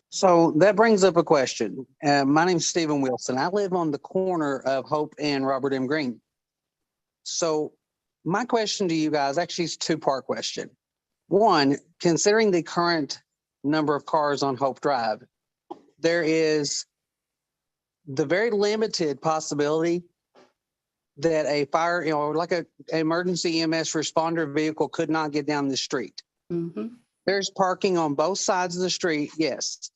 So that brings up a question. My name's Stephen Wilson. I live on the corner of Hope and Robert M. Green. So my question to you guys actually is a 2-part question. One, considering the current number of cars on Hope Drive, there is the very limited possibility that a fire, like an emergency EMS responder vehicle could not get down the street. Mm-hmm. There's parking on both sides of the street, yes.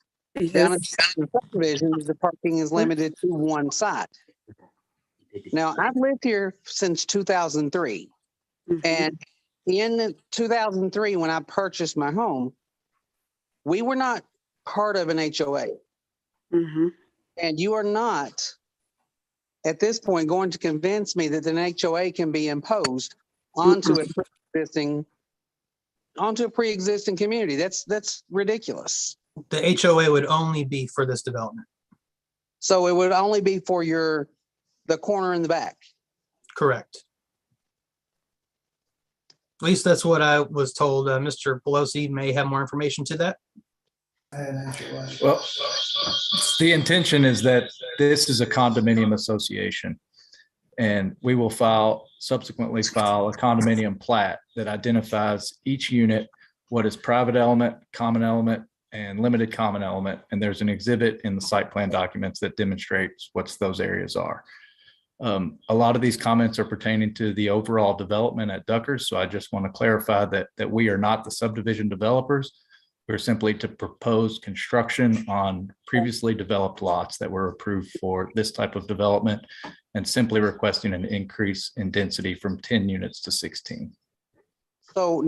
Down in the subdivision, the parking is limited to one side. Now, I've lived here since 2003. And in 2003, when I purchased my home, we were not part of an HOA. And you are not, at this point, going to convince me that an HOA can be imposed onto a pre-existing community. That's ridiculous. The HOA would only be for this development. So it would only be for the corner in the back. Correct. At least that's what I was told. Mr. Pelosi may have more information to that. Well, the intention is that this is a condominium association, and we will subsequently file a condominium plat that identifies each unit, what is private element, common element, and limited common element. And there's an exhibit in the site plan documents that demonstrates what those areas are. A lot of these comments are pertaining to the overall development at Duckers. So I just want to clarify that we are not the subdivision developers. We're simply to propose construction on previously developed lots that were approved for this type of development, and simply requesting an increase in density from 10 units to 16. So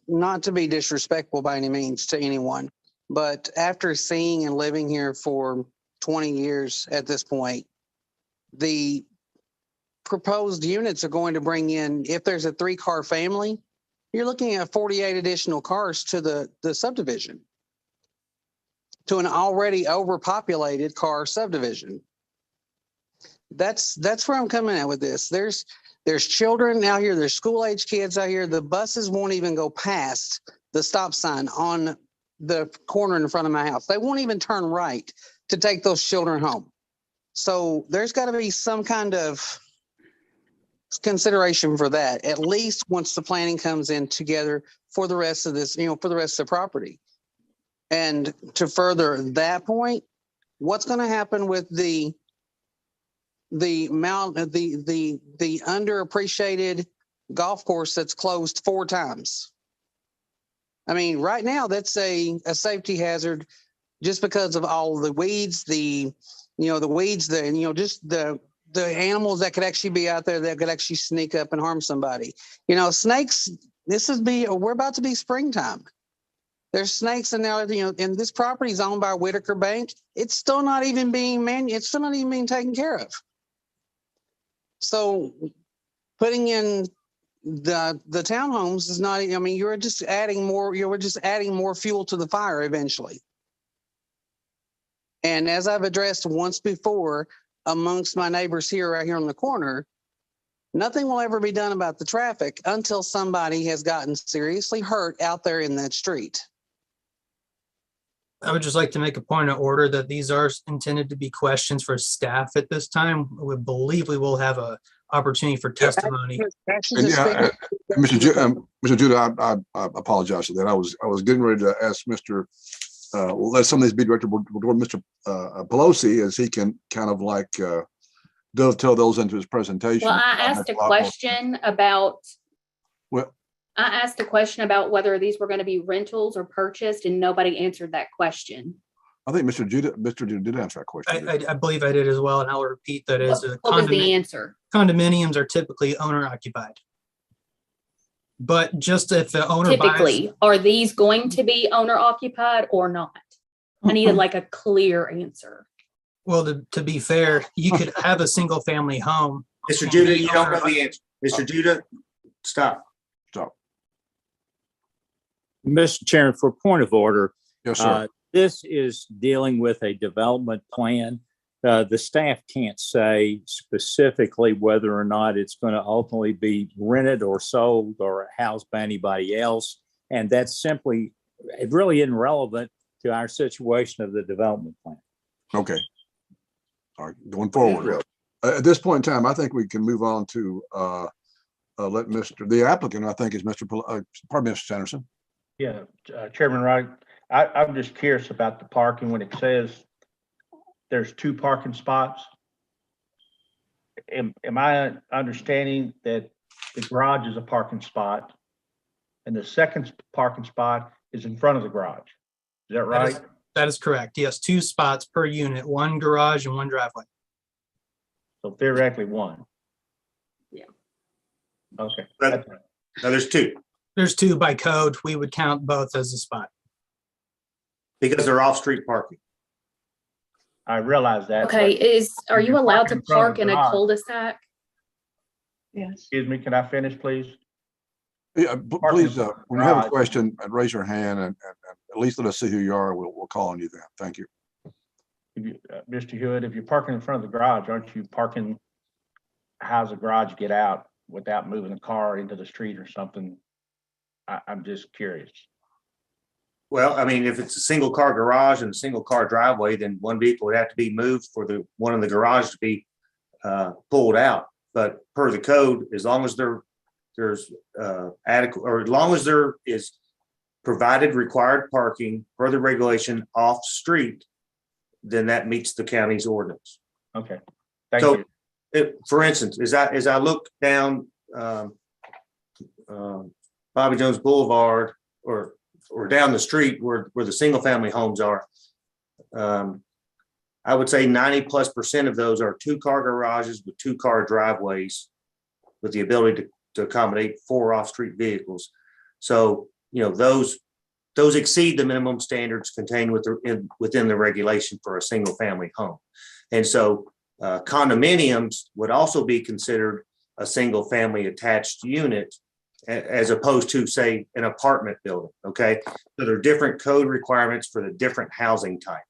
not to be disrespectful by any means to anyone, but after seeing and living here for 20 years at this point, the proposed units are going to bring in, if there's a 3-car family, you're looking at 48 additional cars to the subdivision, to an already overpopulated car subdivision. That's where I'm coming at with this. There's children out here, there's school-age kids out here. The buses won't even go past the stop sign on the corner in front of my house. They won't even turn right to take those children home. So there's got to be some kind of consideration for that, at least once the planning comes in together for the rest of this, for the rest of the property. And to further that point, what's going to happen with the underappreciated golf course that's closed 4 times? I mean, right now that's a safety hazard just because of all the weeds, the animals that could actually be out there that could actually sneak up and harm somebody. Snakes, we're about to be springtime. There's snakes in there, and this property is owned by Whitaker Bank. It's still not even being taken care of. So putting in the townhomes is not, you're just adding more fuel to the fire eventually. And as I've addressed once before, amongst my neighbors right here on the corner, nothing will ever be done about the traffic until somebody has gotten seriously hurt out there in that street. I would just like to make a point of order that these are intended to be questions for staff at this time. We believe we will have an opportunity for testimony. Mr. Judah, I apologize for that. I was getting ready to ask let some of these be directed toward Mr. Pelosi, as he can kind of like dovetail those into his presentation. Well, I asked a question about whether these were going to be rentals or purchased, and nobody answered that question. I think Mr. Judah did answer that question. I believe I did as well, and I'll repeat that is what was the answer? Condominiums are typically owner occupied. But just if the owner typically are these going to be owner occupied or not? I needed like a clear answer. Well, to be fair, you could have a single family home. Mr. Judah, you don't know the answer. Mr. Judah, stop. Mr. Chairman, for point of order, yes, sir. This is dealing with a development plan. The staff can't say specifically whether or not it's going to ultimately be rented or sold or housed by anybody else. And that's simply, it really isn't relevant to our situation of the development plan. Okay. All right, going forward. At this point in time, I think we can move on to let the applicant, I think, is Mr. Sanderson. Yeah, Chairman Wright, I'm just curious about the parking when it says there's 2 parking spots. Am I understanding that the garage is a parking spot and the second parking spot is in front of the garage. Is that right? That is correct. Yes, 2 spots per unit, 1 garage and 1 driveway. So theoretically one. Yeah. Okay. But no, there's 2 There's 2 by code. We would count both as a spot. because they're off-street parking. I realize that. Okay, are you allowed to parking in front of park the in a garage. cul-de-sac? Yes. Excuse me, can I finish, please? Yeah, please, when you have a garage. question, raise your hand and at least let us see who you are. We'll call on you then. Thank you. If you, Mr. Hewitt, if you're parking in front of the garage, aren't you parking? How's the garage get out without moving the car into the street or something? I'm just curious. Well, I mean, if it's a single car garage and a single car driveway, then one vehicle would have to be moved for the one in the garage to be pulled out. But per the code, as long as there's adequate, or as long as there is provided required parking per the regulation off street, then that meets the county's ordinance. Okay, thank you. For instance, as I look down Bobby Jones Boulevard or down the street where the single family homes are, I would say 90+% of those are 2-car garages with 2-car driveways with the ability to accommodate 4 off-street vehicles. So, you know, those exceed the minimum standards contained within the regulation for a single family home. And so condominiums would also be considered a single family attached unit as opposed to, say, an apartment building. Okay. So there are different code requirements for the different housing type.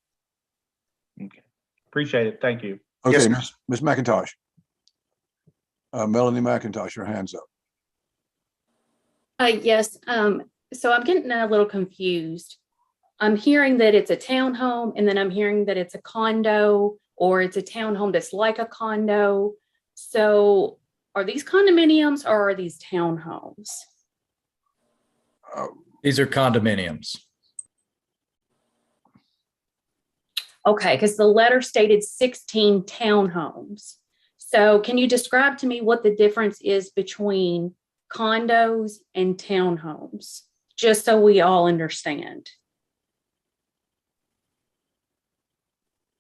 Okay. Appreciate it. Thank you. Okay, Yes, Ms. McIntosh. Melanie McIntosh, your hand's up. Yes, so I'm getting a little confused. I'm hearing that it's a townhome, and then I'm hearing that it's a condo, or it's a townhome that's like a condo. So are these condominiums or are these townhomes? These are condominiums. Okay, because the letter stated 16 townhomes. So can you describe to me what the difference is between condos and townhomes, just so we all understand?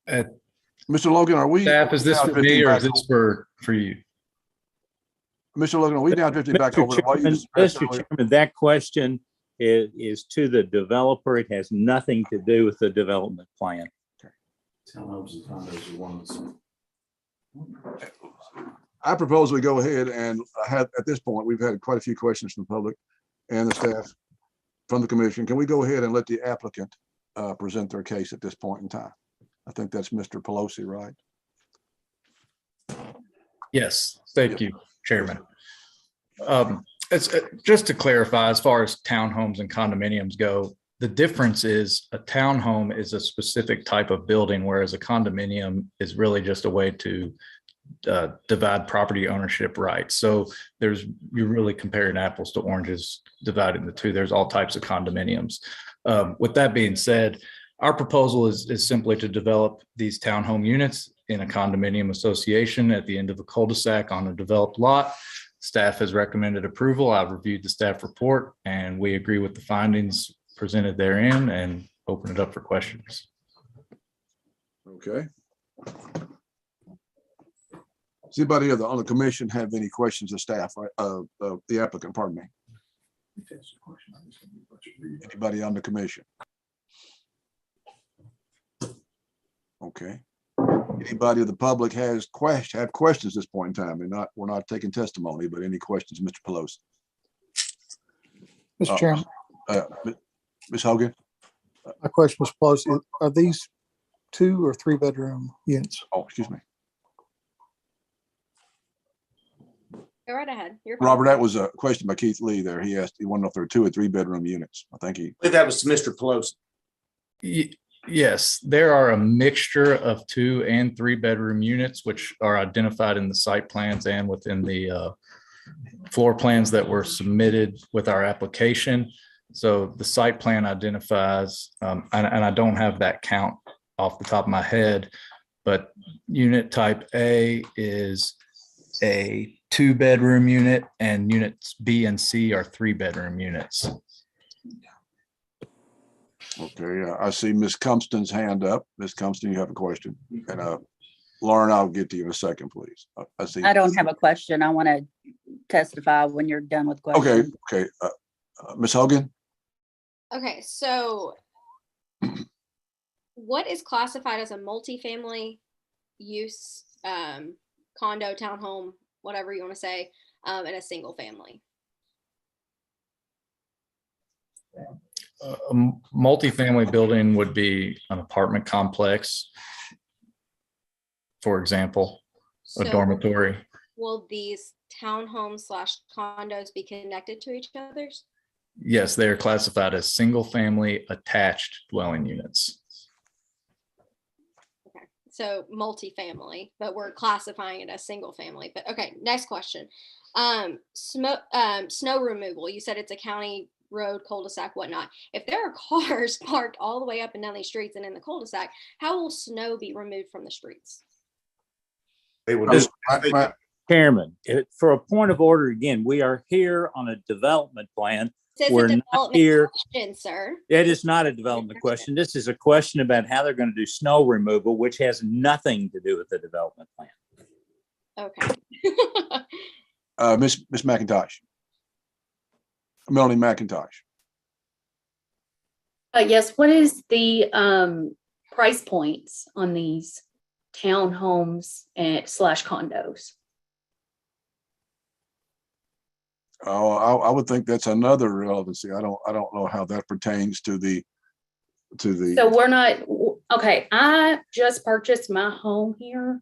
Mr. Logan, are we? Staff, is this now for drifting me or back is this for you? Mr. Logan, are we now drifting back Mr. over to what you Chairman, discussed Mr. earlier? Chairman, that question is to the developer. It has nothing to do with the development plan. Townhomes and condos are ones. I propose we go ahead and have, at this point, we've had quite a few questions from the public and the staff from the commission. Can we go ahead and let the applicant present their case at this point in time? I think that's Mr. Pelosi, right? Yes, thank you, Chairman. It's just to clarify, as far as townhomes and condominiums go, the difference is a townhome is a specific type of building, whereas a condominium is really just a way to divide property ownership rights. So you're really comparing apples to oranges, dividing the two. There's all types of condominiums. With that being said, our proposal is simply to develop these townhome units in a condominium association at the end of a cul-de-sac on a developed lot. Staff has recommended approval. I've reviewed the staff report and we agree with the findings presented therein and open it up for questions. Okay. Does anybody on the commission have any questions of staff, the applicant, pardon me? Anybody on the commission? Okay. Anybody of the public have questions at this point in time? And we're not taking testimony, but any questions, Mr. Pelosi? Mr. Chairman, Ms. Hogan? my question was Pelosi, are these 2 or 3 bedroom units? Oh, excuse me. Go right ahead. You're fine. Robert, that was a question by Keith Lee there. He asked, he wanted to know if there were 2 or 3 bedroom units. I think that was Mr. Pelosi. Yes, there are a mixture of 2 and 3 bedroom units, which are identified in the site plans and within the floor plans that were submitted with our application. So the site plan identifies, and I don't have that count off the top of my head, but unit type A is a 2-bedroom unit and units B and C are 3-bedroom units. Okay, I see Ms. Compton's hand up. Ms. Compton, you have a question? And Lauren, I'll get to you in a second, please. I see. I don't have a question. I want to testify when you're done with questions. Okay. Ms. Hogan? Okay, so what is classified as a multifamily use, condo, townhome, whatever you want to say, and a single family? A multifamily building would be an apartment complex, for example, a So dormitory. will these townhomes / condos be connected to each other's? Yes, they are classified as single-family attached dwelling units. Okay, so multifamily, but we're classifying it as single family. But okay, next question. Snow removal. You said it's a county road, cul-de-sac, whatnot. If there are cars parked all the way up and down these streets and in the cul-de-sac, how will snow be removed from the streets? Chairman, for a point of order, again, we are here on a development plan. This is We're a not development here. question, sir. It is not a development question. This is a question about how they're going to do snow removal, which has nothing to do with the development plan. Okay. Miss McIntosh. Melanie McIntosh. Yes, what is the price points on these townhomes and / condos? Oh, I would think that's another relevancy. I don't know how that pertains to the. So we're not, okay, I just purchased my home here.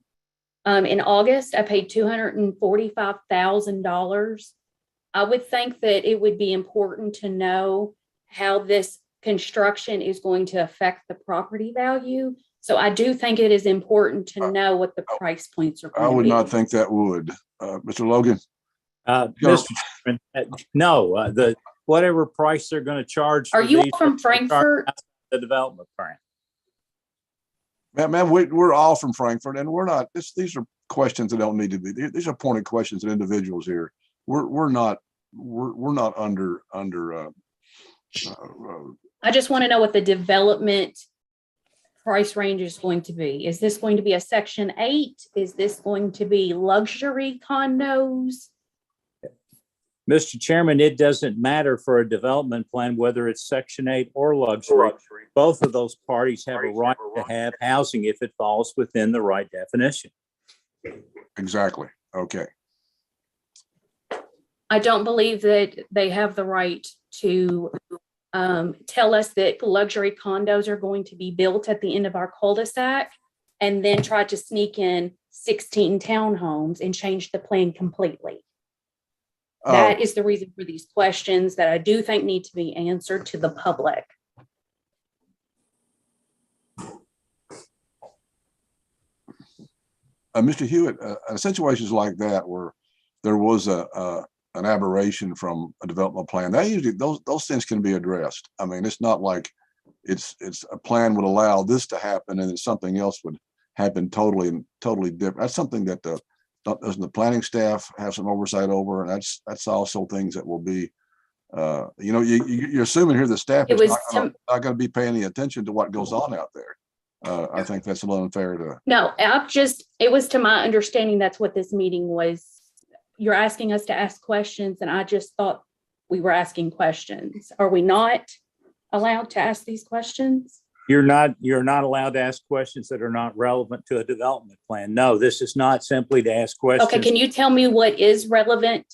In August, I paid $245,000. I would think that it would be important to know how this construction is going to affect the property value. So I do think it is important to know what the price points are going to be. I would not think that would. Mr. Logan? Mr. Chairman, no, whatever price they're going to charge. Are you all from Frankfurt? The development plan. Ma'am, we're all from Frankfurt, and we're not. These are questions that don't need to be. These are pointed questions of individuals here. We're not under. I just want to know what the development price range is going to be. Is this going to be a Section 8? Is this going to be luxury condos? Mr. Chairman, it doesn't matter for a development plan whether it's Section 8 or luxury. Both of those parties have a right to have housing if it falls within the right definition. Exactly. Okay. I don't believe that they have the right to tell us that luxury condos are going to be built at the end of our cul-de-sac and then try to sneak in 16 townhomes and change the plan completely. That is the reason for these questions that I do think need to be answered to the public. Mr. Hewitt, situations like that where there was an aberration from a development plan, that usually those things can be addressed. I mean, it's not like it's a plan would allow this to happen and then something else would happen totally different. That's something that doesn't the planning staff have some oversight over, and that's also things that will be, you're assuming here the staff is not going to be paying any attention to what goes on out there. I think that's a little unfair to. No, it was to my understanding that's what this meeting was. You're asking us to ask questions, and I just thought we were asking questions. Are we not allowed to ask these questions? You're not allowed to ask questions that are not relevant to a development plan. No, this is not simply to ask questions. Okay, can you tell me what is relevant?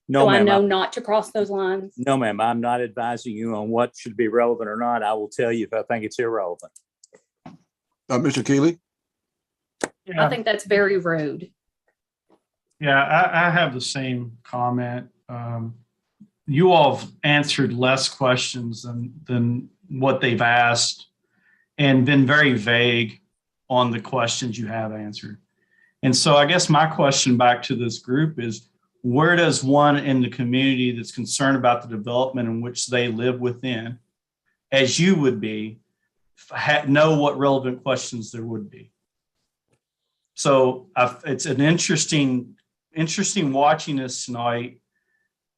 No, so ma'am, I know not to cross those lines. No, ma'am, I'm not advising you on what should be relevant or not. I will tell you if I think it's irrelevant. Mr. Keeley? I think that's very rude. Yeah, I have the same comment. You all have answered less questions than what they've asked and been very vague on the questions you have answered. And so I guess my question back to this group is, where does one in the community that's concerned about the development in which they live within, as you would be, know what relevant questions there would be? So it's an interesting watching this tonight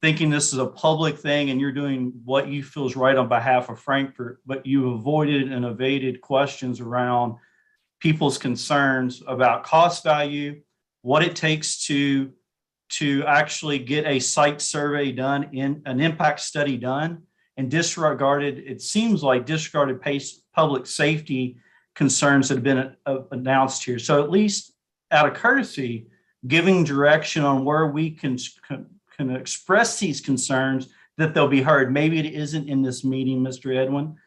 thinking this is a public thing and you're doing what you feel is right on behalf of Frankfurt, but you avoided and evaded questions around people's concerns about cost value, what it takes to actually get a site survey done, in an impact study done, and disregarded, it seems like disregarded public safety concerns that have been announced here. So at least out of courtesy, giving direction on where we can express these concerns, that they'll be heard. Maybe it isn't in this meeting, Mr. Edwin,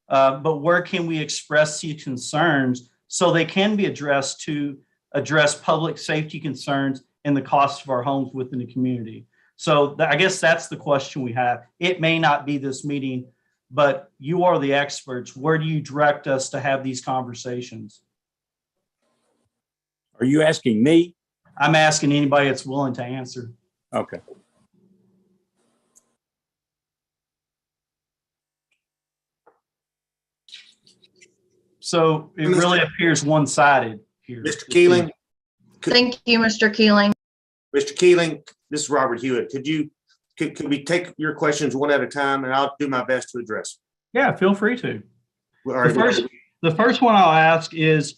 but where can we express these concerns so they can be addressed to address public safety concerns and the cost of our homes within the community? So I guess that's the question we have. It may not be this meeting, but you are the experts. Where do you direct us to have these conversations? Are you asking me? I'm asking anybody that's willing to answer. Okay. So it really appears one-sided here. Mr. Keeling? Thank you, Mr. Keeling. Mr. Keeling, this is Robert Hewitt. Could we take your questions one at a time, and I'll do my best to address them? Yeah, feel free to. All right, The first one I'll ask is,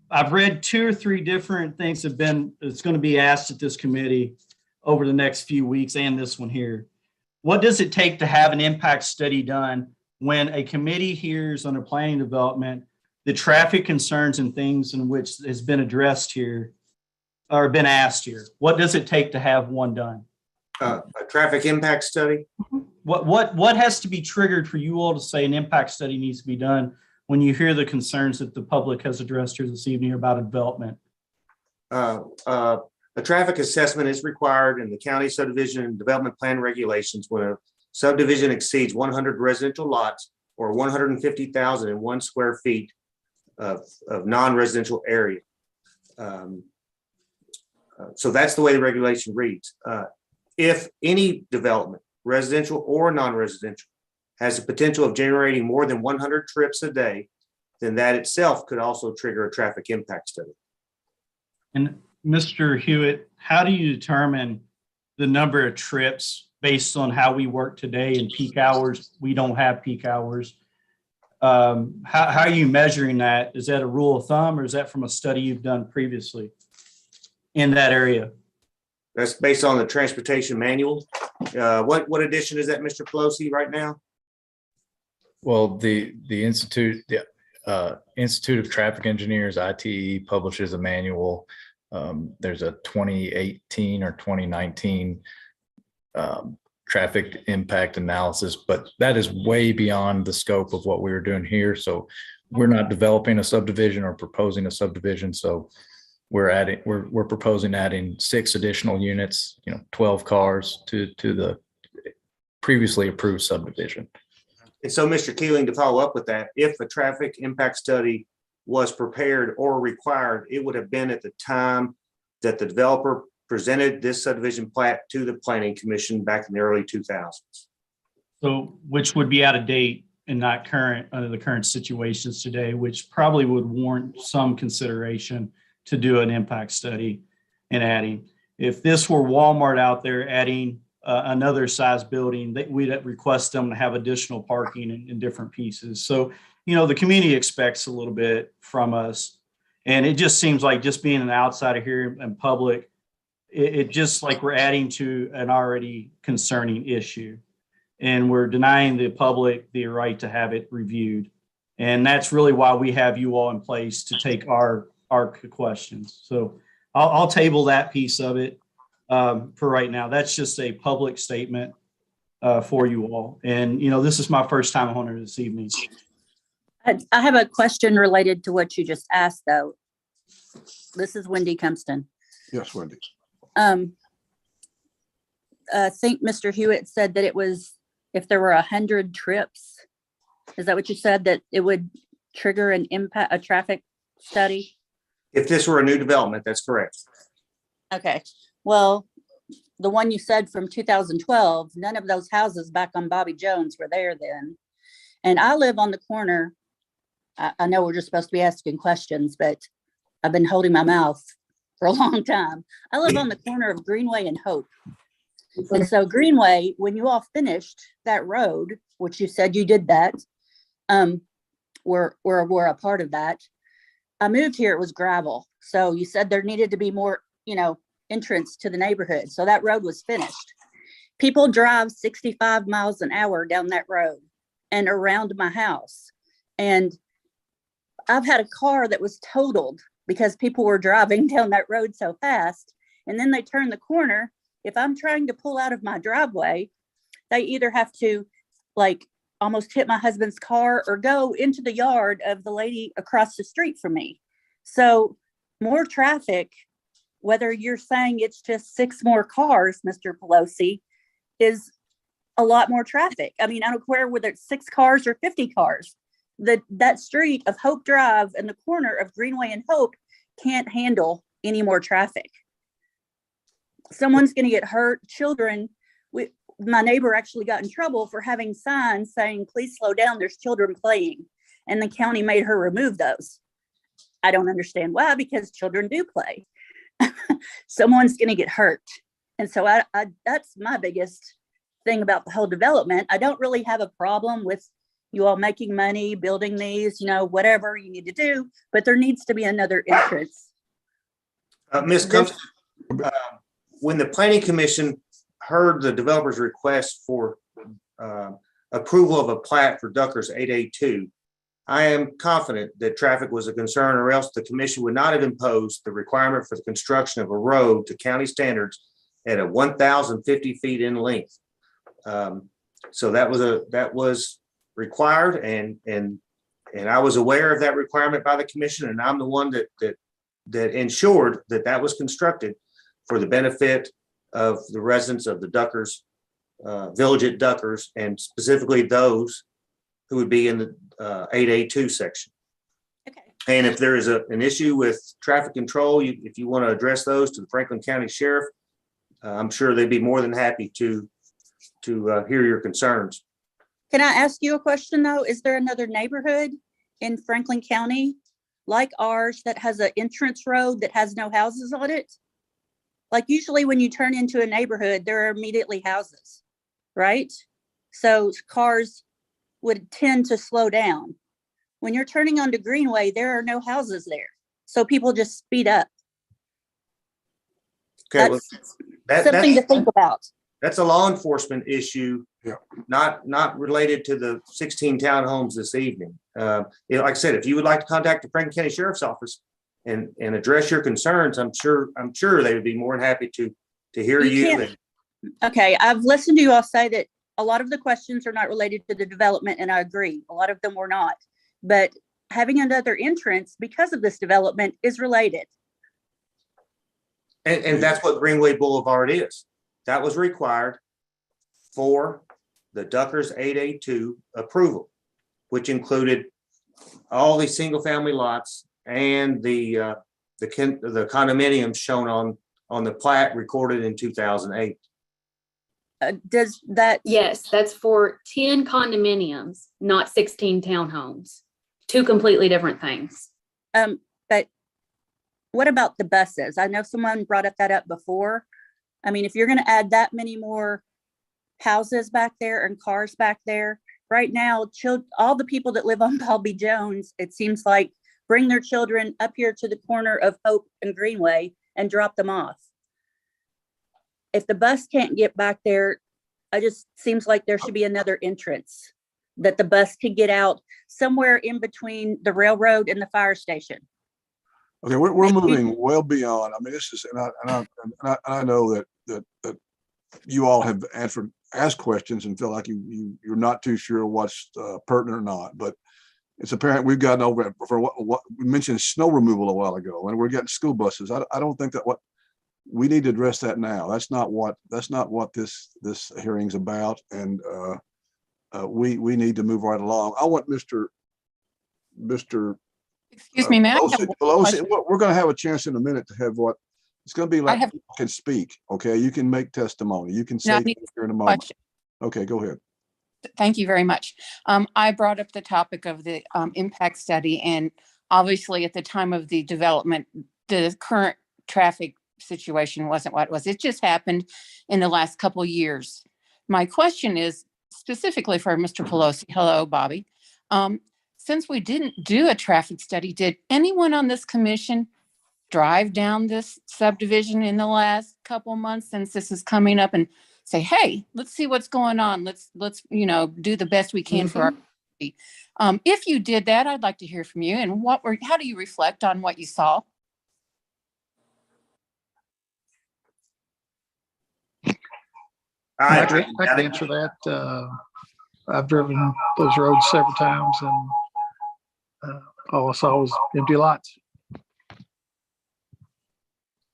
I've read 2 or 3 different things it's going to be asked at this committee over the next few weeks, and this one here. What does it take to have an impact study done when a committee hears under planning development the traffic concerns and things in which has been addressed here or been asked here? What does it take to have one done? A traffic impact study? What has to be triggered for you all to say an impact study needs to be done when you hear the concerns that the public has addressed here this evening about development? A traffic assessment is required in the county subdivision and development plan regulations when a subdivision exceeds 100 residential lots or 150,001 square feet of non-residential area. So that's the way the regulation reads. If any development, residential or non-residential, has the potential of generating more than 100 trips a day, then that itself could also trigger a traffic impact study. And Mr. Hewitt, how do you determine the number of trips based on how we work today in peak hours? We don't have peak hours. How are you measuring that? Is that a rule of thumb, or is that from a study you've done previously in that area? That's based on the transportation manual. What edition is that, Mr. Pelosi, right now? Well, the Institute of Traffic Engineers, ITE, publishes a manual. There's a 2018 or 2019 traffic impact analysis, but that is way beyond the scope of what we were doing here. So we're not developing a subdivision or proposing a subdivision. So we're proposing adding 6 additional units, 12 cars to the previously approved subdivision. And so, Mr. Keeling, to follow up with that, if a traffic impact study was prepared or required, it would have been at the time that the developer presented this subdivision plat to the Planning Commission back in the early 2000s. So, which would be out of date and not current under the current situations today, which probably would warrant some consideration to do an impact study and adding. If this were Walmart out there adding another size building, we'd request them to have additional parking in different pieces. So, the community expects a little bit from us. And it just seems like just being an outsider here in public, it just like we're adding to an already concerning issue. And we're denying the public the right to have it reviewed. And that's really why we have you all in place to take our questions. So I'll table that piece of it for right now. That's just a public statement for you all. And, this is my first time on here this evening. I have a question related to what you just asked, though. This is Wendy Cumston. Yes, Wendy. I think Mr. Hewitt said that it was if there were 100 trips. Is that what you said, that it would trigger a traffic study? If this were a new development, that's correct. Okay. Well, the one you said from 2012, none of those houses back on Bobby Jones were there then. And I live on the corner. I know we're just supposed to be asking questions, but I've been holding my mouth for a long time. I live on the corner of Greenway and Hope. And so Greenway, when you all finished that road, which you said you did that, we're a part of that. I moved here, it was gravel. So you said there needed to be more, entrance to the neighborhood. So that road was finished. People drive 65 miles an hour down that road and around my house. And I've had a car that was totaled because people were driving down that road so fast. And then they turn the corner. If I'm trying to pull out of my driveway, they either have to almost hit my husband's car or go into the yard of the lady across the street from me. So more traffic, whether you're saying it's just 6 more cars, Mr. Pelosi, is a lot more traffic. I mean, I don't care whether it's 6 cars or 50 cars. That street of Hope Drive and the corner of Greenway and Hope can't handle any more traffic. Someone's going to get hurt. Children, my neighbor actually got in trouble for having signs saying, please slow down, there's children playing. And the county made her remove those. I don't understand why, because children do play. Someone's going to get hurt. And so that's my biggest thing about the whole development. I don't really have a problem with you all making money, building these, whatever you need to do, but there needs to be another entrance. Ms. Cummings, when the Planning Commission heard the developer's request for approval of a plat for Duckers 882, I am confident that traffic was a concern, or else the commission would not have imposed the requirement for the construction of a road to county standards at 1,050 feet in length. So that was required, and I was aware of that requirement by the commission, and I'm the one that ensured that was constructed for the benefit of the residents of the Duckers village at Duckers, and specifically those who would be in the 8A2 section. Okay. And if there is an issue with traffic control, if you want to address those to the Franklin County Sheriff, I'm sure they'd be more than happy to hear your concerns. Can I ask you a question though? Is there another neighborhood in Franklin County like ours that has an entrance road that has no houses on it? Like usually when you turn into a neighborhood, there are immediately houses, right? So cars would tend to slow down. When you're turning onto Greenway, there are no houses there. So people just speed up. Okay, that's something to think about. That's a law enforcement issue, yeah, not related to the 16 townhomes this evening. Like I said, if you would like to contact the Franklin County Sheriff's Office and address your concerns, I'm sure they would be more than happy to hear you. Okay, I've listened to you all say that a lot of the questions are not related to the development, and I agree. A lot of them were not. But having another entrance because of this development is related. And that's what Greenway Boulevard is. That was required for the Duckers 882 approval, which included all these single family lots and the condominiums shown on the plat recorded in 2008. Does that? Yes, that's for 10 condominiums, not 16 townhomes. 2 completely different things. But what about the buses? I know someone brought that up before. I mean, if you're going to add that many more houses back there and cars back there, right now, all the people that live on Paul B. Jones, it seems like, bring their children up here to the corner of Hope and Greenway and drop them off. If the bus can't get back there, it just seems like there should be another entrance that the bus could get out somewhere in between the railroad and the fire station. Okay, we're moving well beyond. I mean, this is, and I know that you all have asked questions and feel like you're not too sure what's pertinent or not. But it's apparent we've gotten over it for what we mentioned snow removal a while ago, and we're getting school buses. I don't think that what we need to address that now. That's not what this hearing's about, and we need to move right along. I want Mr. Excuse me, ma'am. Pelosi, we're going to have a chance in a minute to have what it's going to be like. You can speak. Okay, you can make testimony. You can say things here in a moment. Question. Okay, go ahead. Thank you very much. I brought up the topic of the impact study, and obviously at the time of the development, the current traffic situation wasn't what it was. It just happened in the last couple of years. My question is specifically for Mr. Pelosi. Hello, Bobby. Since we didn't do a traffic study, did anyone on this commission drive down this subdivision in the last couple of months since this is coming up and say, hey, let's see what's going on. Let's do the best we can for our community. If you did that, I'd like to hear from you. And how do you reflect on what you saw? I can answer that. I've driven those roads several times, and all I saw was empty lots.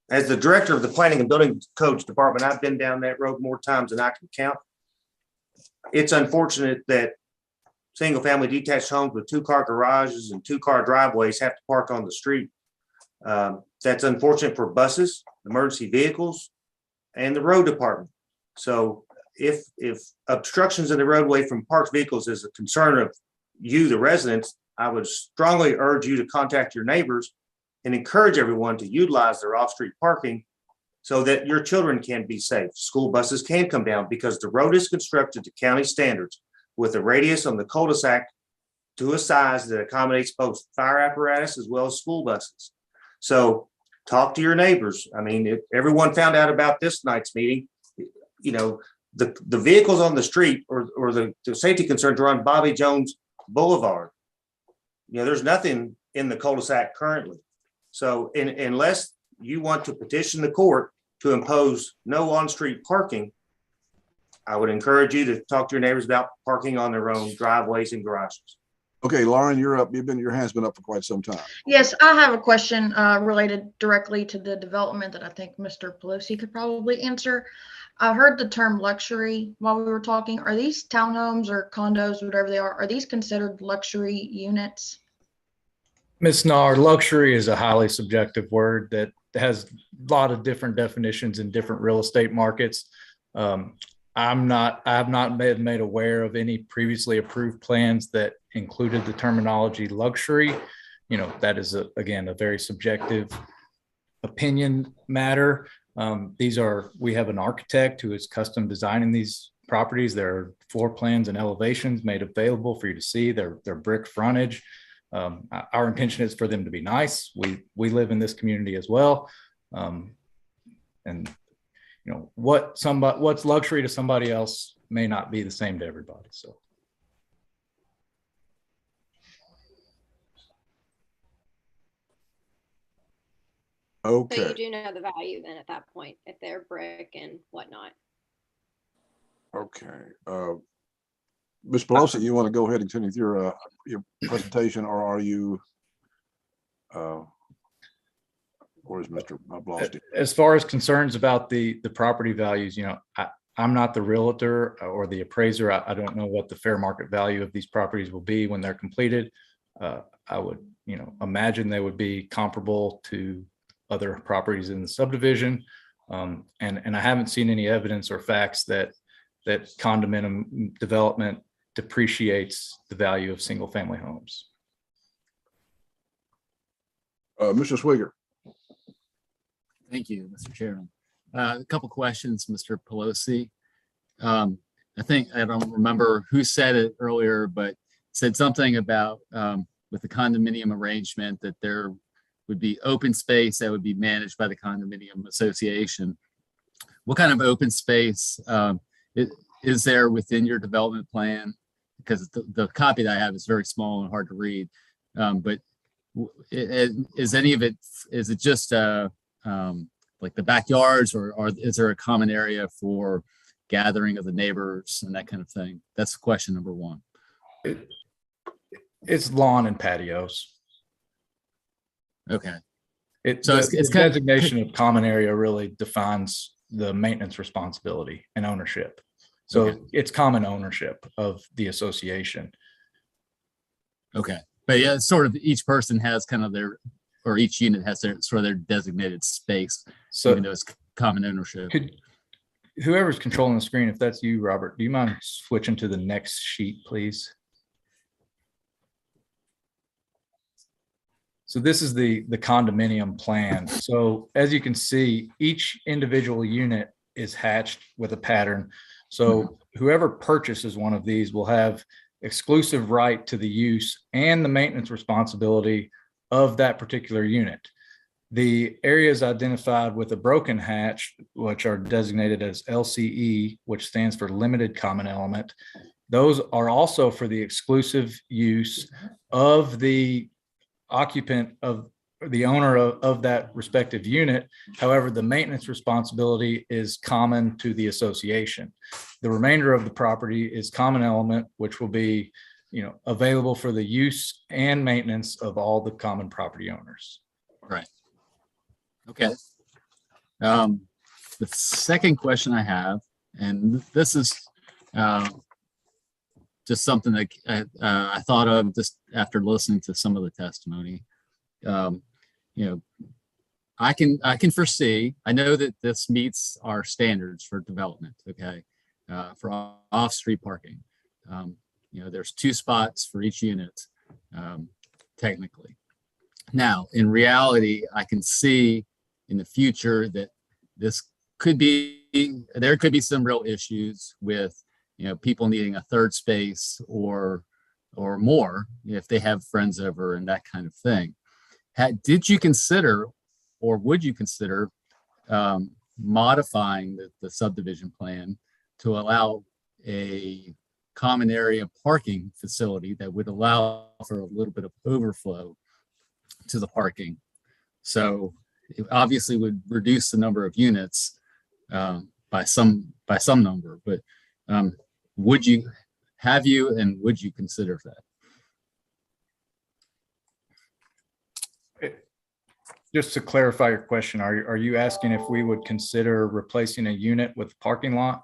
As the director of the Planning and Building Codes Department, I've been down that road more times than I can count. It's unfortunate that single-family detached homes with 2-car garages and 2-car driveways have to park on the street. That's unfortunate for buses, emergency vehicles, and the road department. So if obstructions in the roadway from parked vehicles is a concern of you, the residents, I would strongly urge you to contact your neighbors and encourage everyone to utilize their off-street parking so that your children can be safe. School buses can come down because the road is constructed to county standards with a radius on the cul-de-sac to a size that accommodates both fire apparatus as well as school buses. So talk to your neighbors. I mean, if everyone found out about this night's meeting, the vehicles on the street or the safety concerns are on Bobby Jones Boulevard. There's nothing in the cul-de-sac currently. So unless you want to petition the court to impose no on-street parking, I would encourage you to talk to your neighbors about parking on their own driveways and garages. Okay, Lauren, you're up. Your hand's been up for quite some time. Yes, I have a question related directly to the development that I think Mr. Pelosi could probably answer. I heard the term luxury while we were talking. Are these townhomes or condos, whatever they are these considered luxury units? Ms. Nahr, luxury is a highly subjective word that has a lot of different definitions in different real estate markets. I have not been made aware of any previously approved plans that included the terminology luxury. That is again a very subjective opinion matter. We have an architect who is custom designing these properties. There are floor plans and elevations made available for you to see. They're brick frontage. Our intention is for them to be nice. We live in this community as well. What's luxury to somebody else may not be the same to everybody. So. Okay. So you do know the value then at that point, if they're brick and whatnot. Okay. Ms. Pelosi, you want to go ahead and continue with your presentation, or are you? Where's Mr. I've lost it. As far as concerns about the property values, I'm not the realtor or the appraiser. I don't know what the fair market value of these properties will be when they're completed. I would, imagine they would be comparable to other properties in the subdivision. And I haven't seen any evidence or facts that condominium development depreciates the value of single family homes. Mr. Swigert. Thank you, Mr. Chairman. A couple questions, Mr. Pelosi. I think, I don't remember who said it earlier, but said something about with the condominium arrangement that there would be open space that would be managed by the condominium association. What kind of open space is there within your development plan? Because the copy that I have is very small and hard to read. But is any of it, is it just like the backyards, or is there a common area for gathering of the neighbors and that kind of thing? That's question number one. It's lawn and patios. Okay. It's the designation of common area really defines the maintenance responsibility and ownership. So okay. It's common ownership of the association. Okay. But yeah, sort of each person has kind of their, or each unit has their sort of their designated space, so even though it's common ownership. Whoever's controlling the screen, if that's you, Robert, do you mind switching to the next sheet, please? So this is the condominium plan. So as you can see, each individual unit is hatched with a pattern. So whoever purchases one of these will have exclusive right to the use and the maintenance responsibility of that particular unit. The areas identified with a broken hatch, which are designated as LCE, which stands for limited common element, those are also for the exclusive use of the occupant of the owner of that respective unit. However, the maintenance responsibility is common to the association. The remainder of the property is common element, which will be, available for the use and maintenance of all the common property owners. Right. Okay. The second question I have, and this is just something that I thought of just after listening to some of the testimony. I can foresee, I know that this meets our standards for development, okay, for off-street parking. There's 2 spots for each unit, technically. Now, in reality, I can see in the future that there could be some real issues with, people needing a third space or more if they have friends over and that kind of thing. Did you consider, or would you consider modifying the subdivision plan to allow a common area parking facility that would allow for a little bit of overflow to the parking? So it obviously would reduce the number of units by some number, but would you consider that? Just to clarify your question, are you asking if we would consider replacing a unit with a parking lot?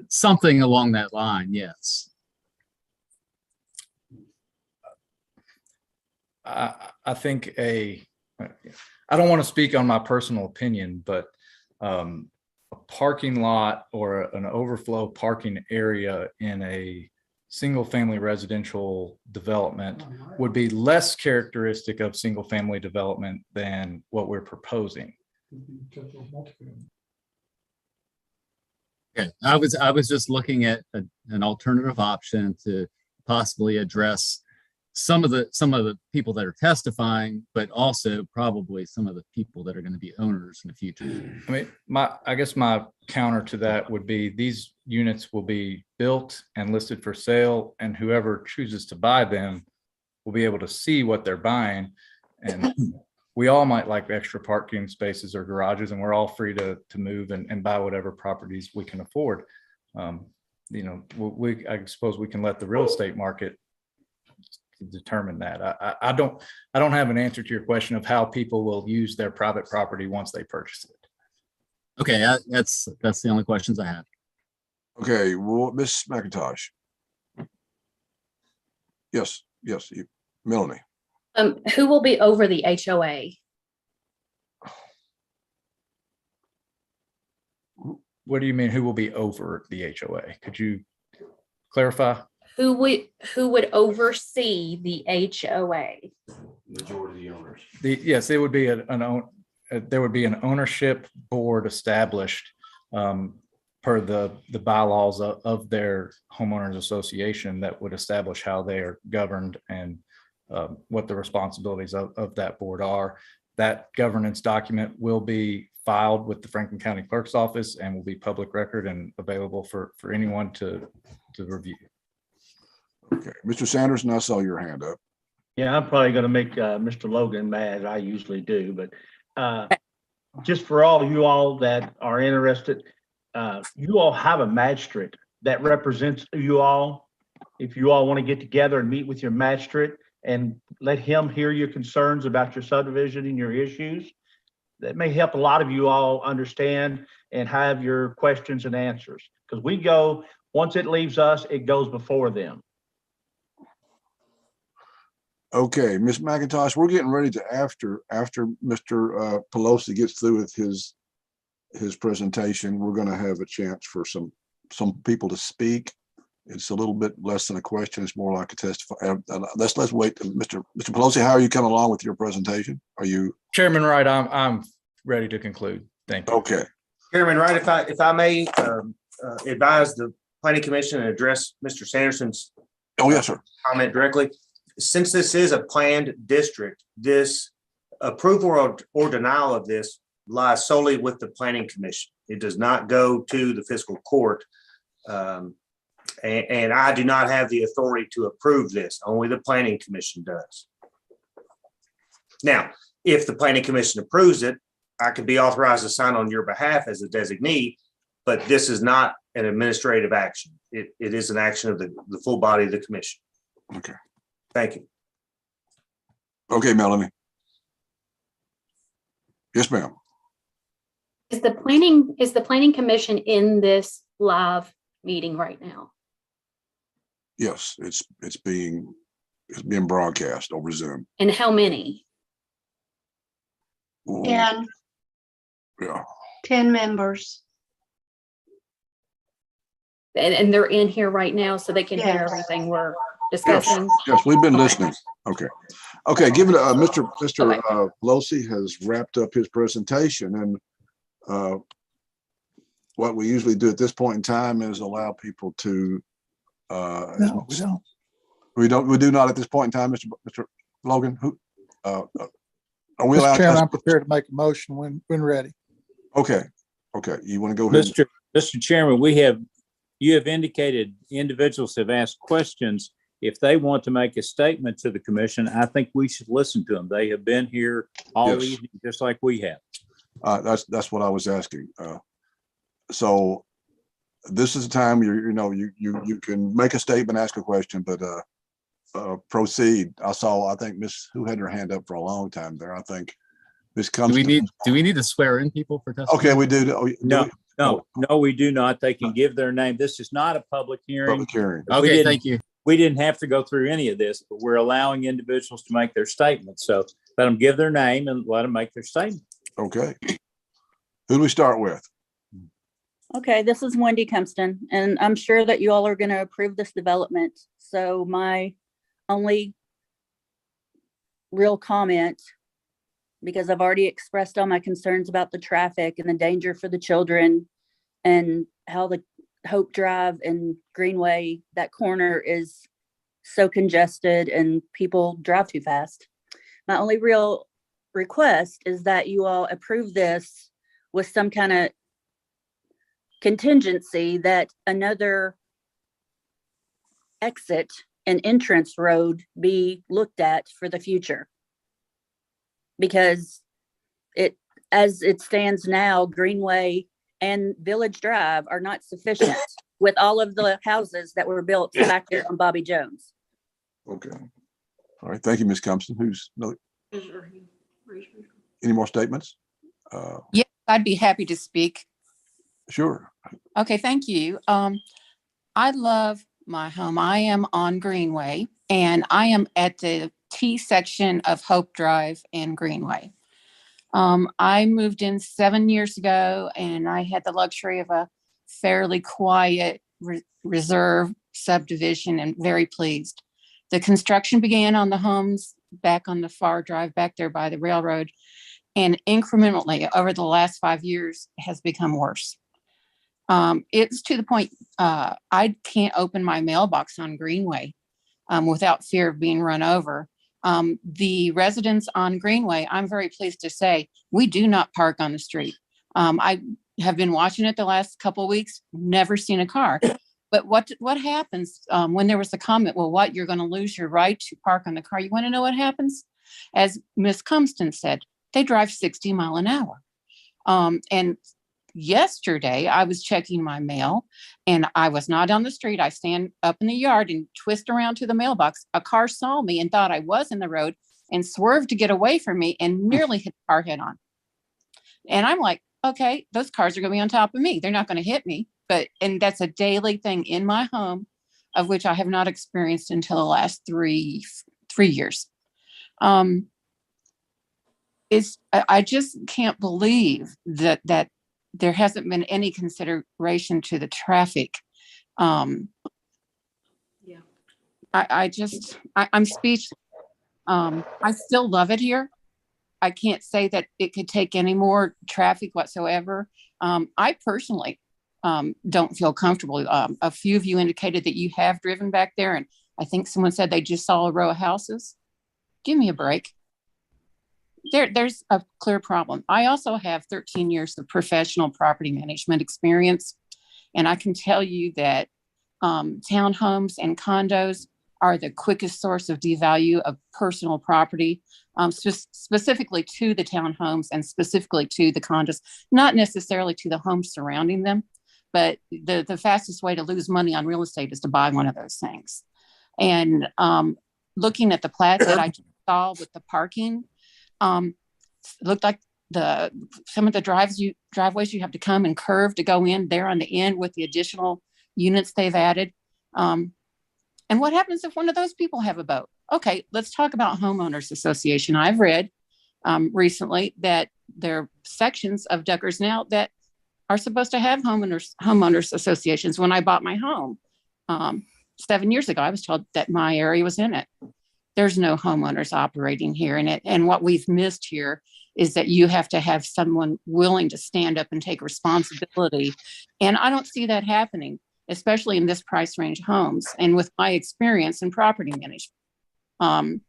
Something along that line, yes. I think I don't want to speak on my personal opinion, but a parking lot or an overflow parking area in a single family residential development would be less characteristic of single family development than what we're proposing. Okay, I was just looking at an alternative option to possibly address some of the people that are testifying, but also probably some of the people that are going to be owners in the future. I mean, I guess my counter to that would be these units will be built and listed for sale, and whoever chooses to buy them will be able to see what they're buying. And we all might like extra parking spaces or garages, and we're all free to move and buy whatever properties we can afford. I suppose we can let the real estate market determine that. I don't have an answer to your question of how people will use their private property once they purchase it. Okay, that's the only questions I have. Okay, well, Ms. McIntosh. Yes, Melanie. Who will be over the HOA? What do you mean, who will be over the HOA? Could you clarify? Who would oversee the HOA? Majority owners. Yes, it would be there would be an ownership board established per the bylaws of their homeowners association that would establish how they are governed and what the responsibilities of that board are. That governance document will be filed with the Franklin County Clerk's Office and will be public record and available for anyone to review. Okay, Mr. Sanderson, I saw your hand up. Yeah, I'm probably going to make Mr. Logan mad. I usually do, but just for all you all that are interested, you all have a magistrate that represents you all. If you all want to get together and meet with your magistrate and let him hear your concerns about your subdivision and your issues, that may help a lot of you all understand and have your questions and answers. Because once it leaves us, it goes before them. Okay, Ms. McIntosh, we're getting ready to after Mr. Pelosi gets through with his presentation, we're going to have a chance for some people to speak. It's a little bit less than a question. It's more like a testify. Let's wait. Mr. Pelosi, how are you coming along with your presentation? Are you? Chairman Wright, I'm ready to conclude. Thank you. Okay. Chairman Wright, if I may advise the Planning Commission and address Mr. Sanderson's yes, sir. Comment directly. Since this is a planned district, this approval or denial of this lies solely with the Planning Commission. It does not go to the fiscal court. And I do not have the authority to approve this. Only the Planning Commission does. Now, if the Planning Commission approves it, I could be authorized to sign on your behalf as a designee, but this is not an administrative action. It is an action of the full body of the commission. Okay. Thank you. Okay, Melanie. Yes, ma'am. Is the planning commission in this live meeting right now? Yes, it's being broadcast over Zoom. And how many? 10. Yeah. 10 members. And they're in here right now so they can hear Yes. everything we're discussing. Yes, we've been listening. Okay. Okay, give it Mr. Pelosi has wrapped up his presentation, and what we usually do at this point in time is allow people to No, we don't. we do not at this point in time, Mr. Logan. Who are we Mr. allowed? Chairman, I'm prepared to make a motion when ready. Okay. You want to go ahead? Mr. Chairman, you have indicated individuals have asked questions. If they want to make a statement to the commission, I think we should listen to them. They have been here all evening, just like we have. That's what I was asking. So this is the time you can make a statement, ask a question, but proceed. I think Miss who had her hand up for a long time there. I think Miss comes. Do we need to swear in people for testimony? Okay, we do. No, we do not. They can give their name. This is not a public hearing. Public hearing. Okay, thank you. We didn't have to go through any of this, but we're allowing individuals to make their statements. So let them give their name and let them make their statement. Okay. Who do we start with? Okay, this is Wendy Kempston, and I'm sure that you all are going to approve this development. So my only real comment, because I've already expressed all my concerns about the traffic and the danger for the children and how the Hope Drive and Greenway, that corner is so congested and people drive too fast. My only real request is that you all approve this with some kind of contingency that another exit and entrance road be looked at for the future. Because as it stands now, Greenway and Village Drive are not sufficient with all of the houses that were built back there on Bobby Jones. Okay. All right. Thank you, Ms. Compton. Any more statements? Yeah, I'd be happy to speak. Sure. Okay, thank you. I love my home. I am on Greenway and I am at the T section of Hope Drive and Greenway. I moved in 7 years ago and I had the luxury of a fairly quiet reserve subdivision and very pleased. The construction began on the homes back on the far drive back there by the railroad, and incrementally over the last 5 years has become worse. It's to the point I can't open my mailbox on Greenway without fear of being run over. The residents on Greenway, I'm very pleased to say, we do not park on the street. I have been watching it the last couple of weeks, never seen a car. But what happens when there was a comment, well, you're going to lose your right to park on the car. You want to know what happens? As Ms. Cumston said, they drive 60 miles an hour. And yesterday I was checking my mail and I was not on the street. I stand up in the yard and twist around to the mailbox. A car saw me and thought I was in the road and swerved to get away from me and nearly hit the car head on. And I'm like, okay, those cars are going to be on top of me. They're not going to hit me. And that's a daily thing in my home, of which I have not experienced until the last three years. I just can't believe that there hasn't been any consideration to the traffic I'm speechless. I still love it here. I can't say that it could take any more traffic whatsoever. I personally don't feel comfortable. A few of you indicated that you have driven back there, and I think someone said they just saw a row of houses. Give me a break. There's a clear problem. I also have 13 years of professional property management experience, and I can tell you that townhomes and condos are the quickest source of devalue of personal property, specifically to the townhomes and specifically to the condos, not necessarily to the homes surrounding them, but the fastest way to lose money on real estate is to buy one of those things. And looking at the plat that I saw with the parking, looked like some of the driveways you have to come and curve to go in there on the end with the additional units they've added. And what happens if one of those people have a boat? Okay, let's talk about homeowners association. I've read recently that there are sections of Duckers now that are supposed to have homeowners associations. When I bought my home 7 years ago, I was told that my area was in it. There's no homeowners operating here in it. And what we've missed here is that you have to have someone willing to stand up and take responsibility. And I don't see that happening, especially in this price range homes. And with my experience in property management,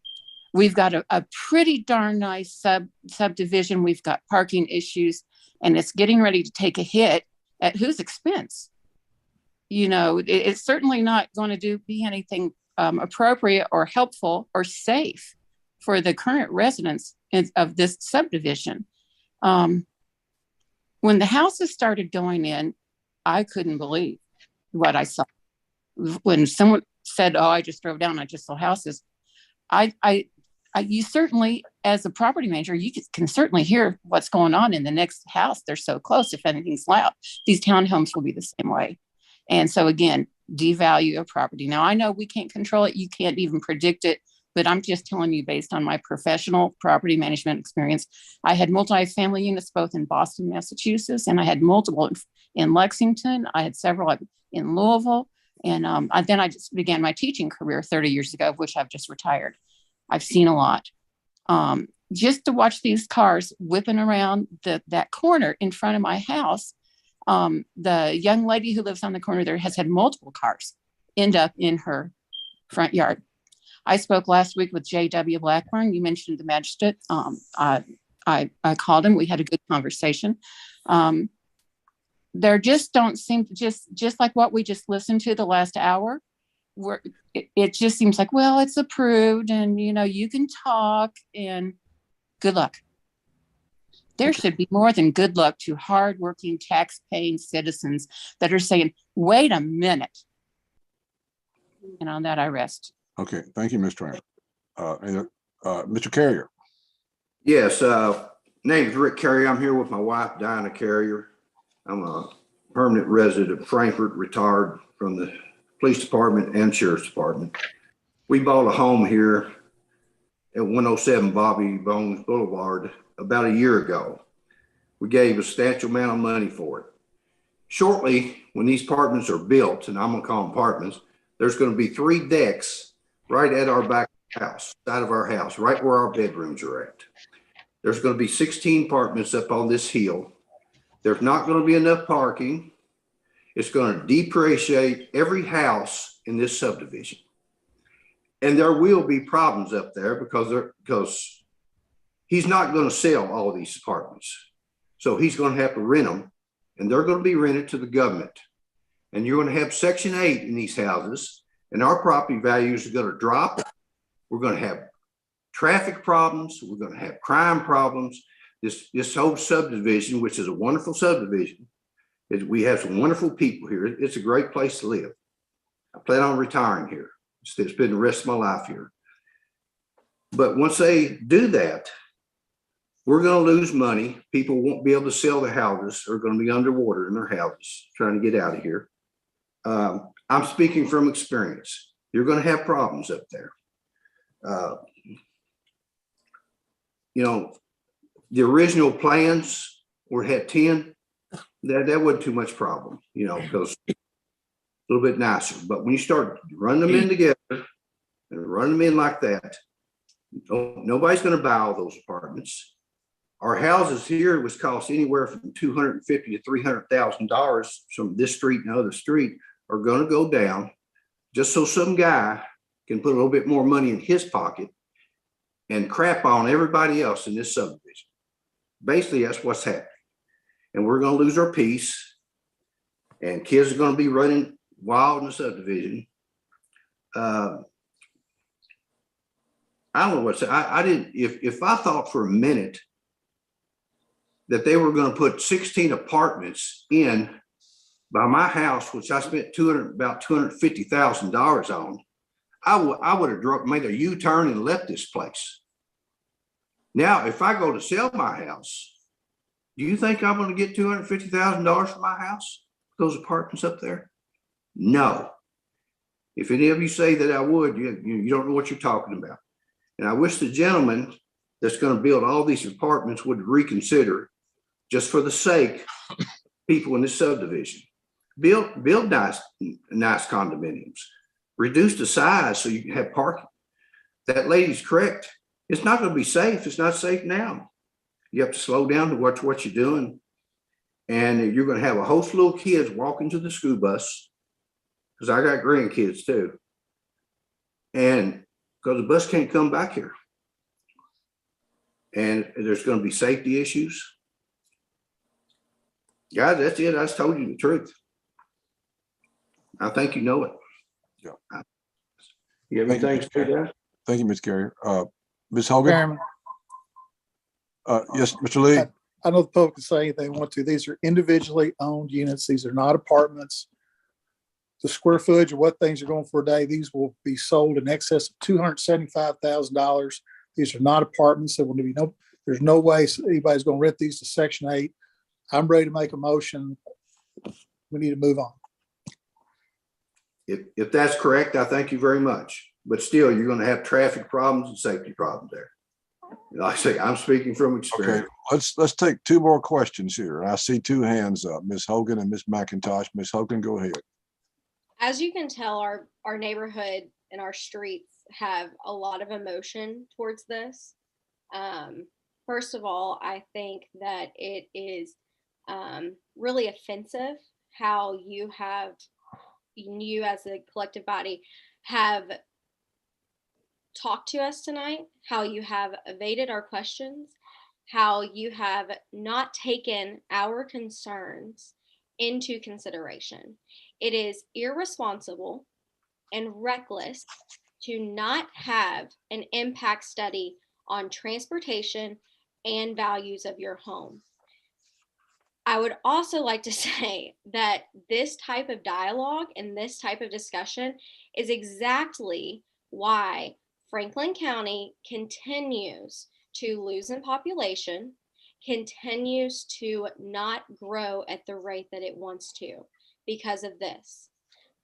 we've got a pretty darn nice subdivision. We've got parking issues, and it's getting ready to take a hit at whose expense? You know, it's certainly not going to be anything appropriate or helpful or safe for the current residents of this subdivision. When the houses started going in, I couldn't believe what I saw. When someone said, "Oh, I just drove down, I just saw houses," you certainly, as a property manager, you can certainly hear what's going on in the next house. They're so close. If anything's loud, these townhomes will be the same way. And so again, devalue of property. Now, I know we can't control it. You can't even predict it, but I'm just telling you based on my professional property management experience. I had multi-family units both in Boston, Massachusetts, and I had multiple in Lexington. I had several in Louisville. And then I just began my teaching career 30 years ago, of which I've just retired. I've seen a lot. Just to watch these cars whipping around that corner in front of my house. The young lady who lives on the corner there has had multiple cars end up in her front yard. I spoke last week with J.W. Blackburn. You mentioned the magistrate. I called him. We had a good conversation. There just don't seem to just like what we just listened to the last hour, where it just seems like, well, it's approved and, you know, you can talk and good luck. There should be more than good luck to hardworking, tax-paying citizens that are saying, wait a minute. And on that, I rest. Okay, thank you, Ms. Trainer. Mr. Carrier. Yes, name is Rick Carrier. I'm here with my wife, Diana Carrier. I'm a permanent resident of Frankfurt, retired from the police department and sheriff's department. We bought a home here at 107 Bobby Bones Boulevard about a year ago. We gave a substantial amount of money for it. Shortly, when these apartments are built, and I'm gonna call them apartments, there's gonna be 3 decks right at our back house, side of our house, right where our bedrooms are at. There's gonna be 16 apartments up on this hill. There's not gonna be enough parking. It's gonna depreciate every house in this subdivision. And there will be problems up there because he's not going to sell all of these apartments. So he's going to have to rent them, and they're going to be rented to the government. And you're going to have Section 8 in these houses, and our property values are going to drop. We're going to have traffic problems. We're going to have crime problems. This whole subdivision, which is a wonderful subdivision, we have some wonderful people here. It's a great place to live. I plan on retiring here. It's been the rest of my life here. But once they do that, we're going to lose money. People won't be able to sell their houses. They're going to be underwater in their houses trying to get out of here. I'm speaking from experience. You're going to have problems up there. You know, the original plans had 10. That wasn't too much problem, you know, because a little bit nicer. But when you start running them in together, and run them in like that. Nobody's going to buy all those apartments. Our houses here was cost anywhere from $250,000 to $300,000 from this street and other street are going to go down just so some guy can put a little bit more money in his pocket and crap on everybody else in this subdivision. Basically, that's what's happening. And we're going to lose our peace, and kids are going to be running wild in the subdivision. I don't know what to say. I didn't, if I thought for a minute that they were going to put 16 apartments in by my house, which I spent about $250,000 on, I would have made a U-turn and left this place. Now, if I go to sell my house, do you think I'm going to get $250,000 for my house? Those apartments up there? No. If any of you say that I would, you don't know what you're talking about. And I wish the gentleman that's going to build all these apartments would reconsider, just for the sake of people in this subdivision. Build nice condominiums. Reduce the size so you can have parking. That lady's correct. It's not going to be safe. It's not safe now. You have to slow down to watch what you're doing. And you're going to have a host of little kids walking to the school bus, because I got grandkids too. And because the bus can't come back here. And there's going to be safety issues. Guys, that's it. I just told you the truth. I think you know it. Yeah. You have anything to say that? Thank you, Ms. Carrier. Ms. Hogan? Chairman, Yes, Mr. Lee? I know the public can say anything they want to. These are individually owned units. These are not apartments. The square footage of what things are going for a day, these will be sold in excess of $275,000. These are not apartments. There's no way anybody's going to rent these to Section 8. I'm ready to make a motion. We need to move on. If that's correct, I thank you very much. But still, you're going to have traffic problems and safety problems there. Like I say, I'm speaking from experience. Okay, let's take two more questions here. I see two hands up, Ms. Hogan and Ms. McIntosh. Ms. Hogan, go ahead. As you can tell, our neighborhood and our streets have a lot of emotion towards this. First of all, I think that it is really offensive how you as a collective body have talked to us tonight, how you have evaded our questions, how you have not taken our concerns into consideration. It is irresponsible and reckless to not have an impact study on transportation and values of your home. I would also like to say that this type of dialogue and this type of discussion is exactly why Franklin County continues to lose in population, continues to not grow at the rate that it wants to because of this.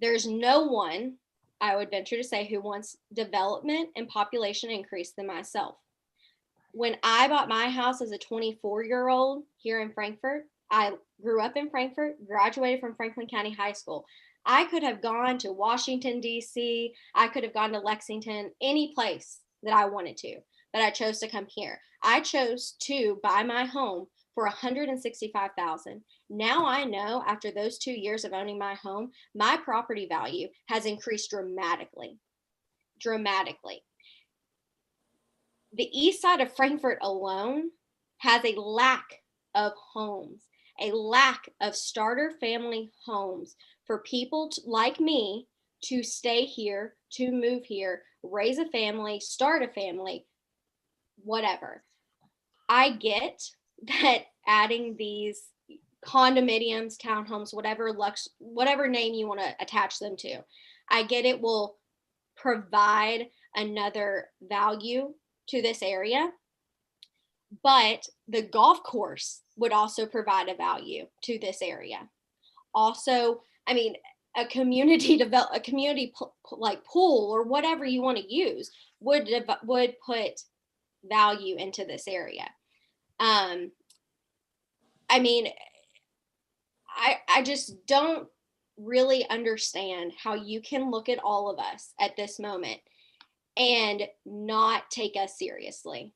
There's no one, I would venture to say, who wants development and population increase than myself. When I bought my house as a 24-year-old here in Frankfurt, I grew up in Frankfurt, graduated from Franklin County High School. I could have gone to Washington, D.C. I could have gone to Lexington, any place that I wanted to, but I chose to come here. I chose to buy my home for $165,000. Now I know, after those 2 years of owning my home, my property value has increased dramatically. Dramatically. The east side of Frankfurt alone has a lack of homes, a lack of starter family homes for people like me to stay here, to move here, raise a family, start a family, whatever. I get that adding these condominiums, townhomes, whatever name you want to attach them to, I get it will provide another value to this area, but the golf course would also provide a value to this area. Also, I mean, a community like pool or whatever you want to use would put value into this area. I mean, I just don't really understand how you can look at all of us at this moment and not take us seriously.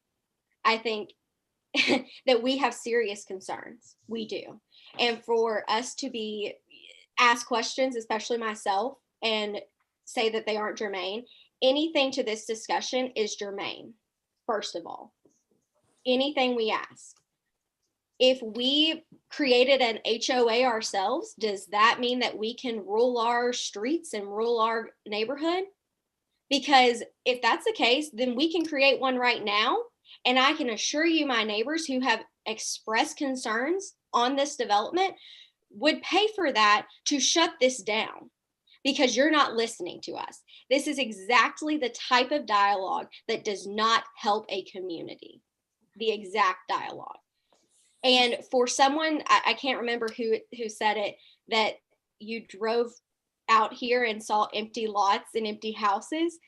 I think that we have serious concerns. We do. And for us to be asked questions, especially myself, and say that they aren't germane, anything to this discussion is germane, first of all. Anything we ask. If we created an HOA ourselves, does that mean that we can rule our streets and rule our neighborhood? Because if that's the case, then we can create one right now. And I can assure you, my neighbors who have expressed concerns on this development would pay for that to shut this down, because you're not listening to us. This is exactly the type of dialogue that does not help a community, the exact dialogue. And for someone, I can't remember who said it, that you drove out here and saw empty lots and empty houses.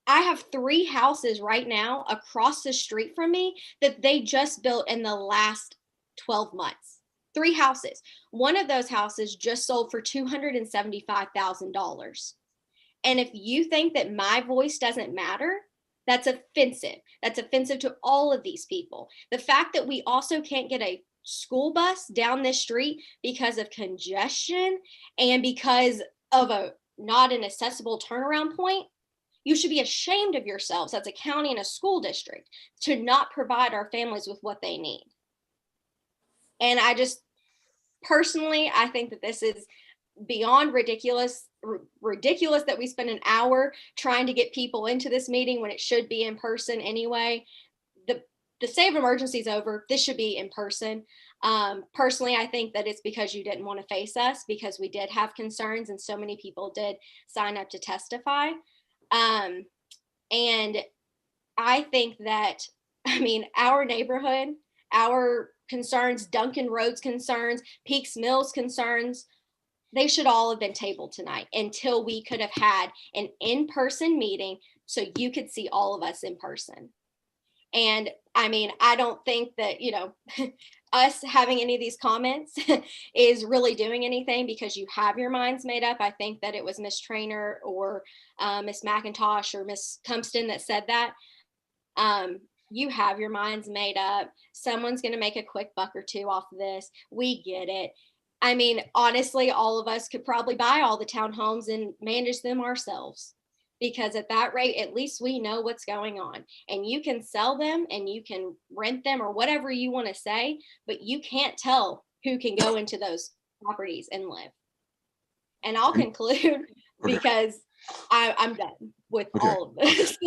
I have 3 houses right now across the street from me that they just built in the last 12 months. 3 houses. One of those houses just sold for $275,000. And if you think that my voice doesn't matter, that's offensive. That's offensive to all of these people. The fact that we also can't get a school bus down this street because of congestion and because of not an accessible turnaround point, you should be ashamed of yourselves as a county and a school district to not provide our families with what they need. And I just personally, I think that this is beyond ridiculous that we spend an hour trying to get people into this meeting when it should be in person anyway. The state of emergency is over. This should be in person. Personally, I think that it's because you didn't want to face us, because we did have concerns and so many people did sign up to testify. And I think that, our neighborhood, our concerns, Duncan Road's concerns, Peaks Mills concerns, they should all have been tabled tonight until we could have had an in-person meeting so you could see all of us in person. And I don't think that, us having any of these comments is really doing anything, because you have your minds made up. I think that it was Miss Trainer or Miss McIntosh or Miss Cumpston that said that. You have your minds made up. Someone's going to make a quick $1 or $2 off of this. We get it. Honestly, all of us could probably buy all the townhomes and manage them ourselves, because at that rate, at least we know what's going on. And you can sell them and you can rent them or whatever you want to say, but you can't tell who can go into those properties and live. And I'll conclude because I'm done with all of this.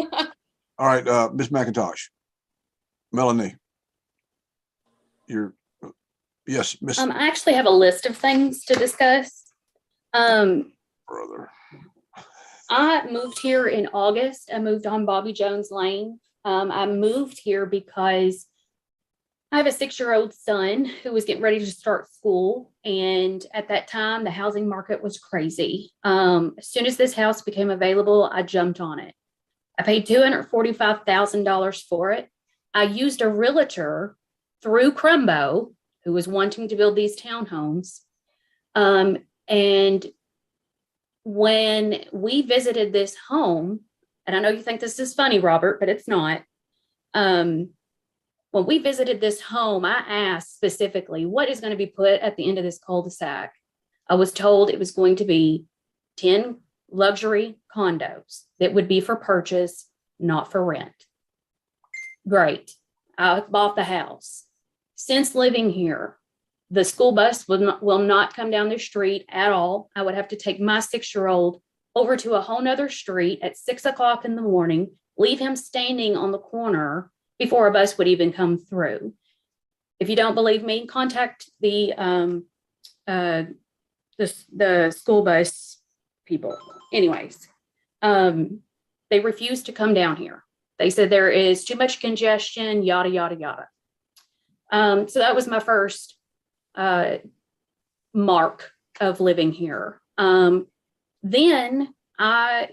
All right, Ms. McIntosh. Melanie. Yes, Miss. I actually have a list of things to discuss. Brother. I moved here in August. I moved on Bobby Jones Lane. I moved here because I have a 6-year-old son who was getting ready to start school. And at that time, the housing market was crazy. As soon as this house became available, I jumped on it. I paid $245,000 for it. I used a realtor through Crumbo, who was wanting to build these townhomes. And when we visited this home, and I know you think this is funny, Robert, but it's not. When we visited this home, I asked specifically, what is going to be put at the end of this cul-de-sac? I was told it was going to be 10 luxury condos that would be for purchase, not for rent. Great. I bought the house. Since living here, the school bus will not come down the street at all. I would have to take my 6-year-old over to a whole nother street at 6 o'clock in the morning, leave him standing on the corner before a bus would even come through. If you don't believe me, contact the school bus people. Anyways, they refused to come down here. They said there is too much congestion, yada, yada, yada. So that was my first mark of living here. Then I,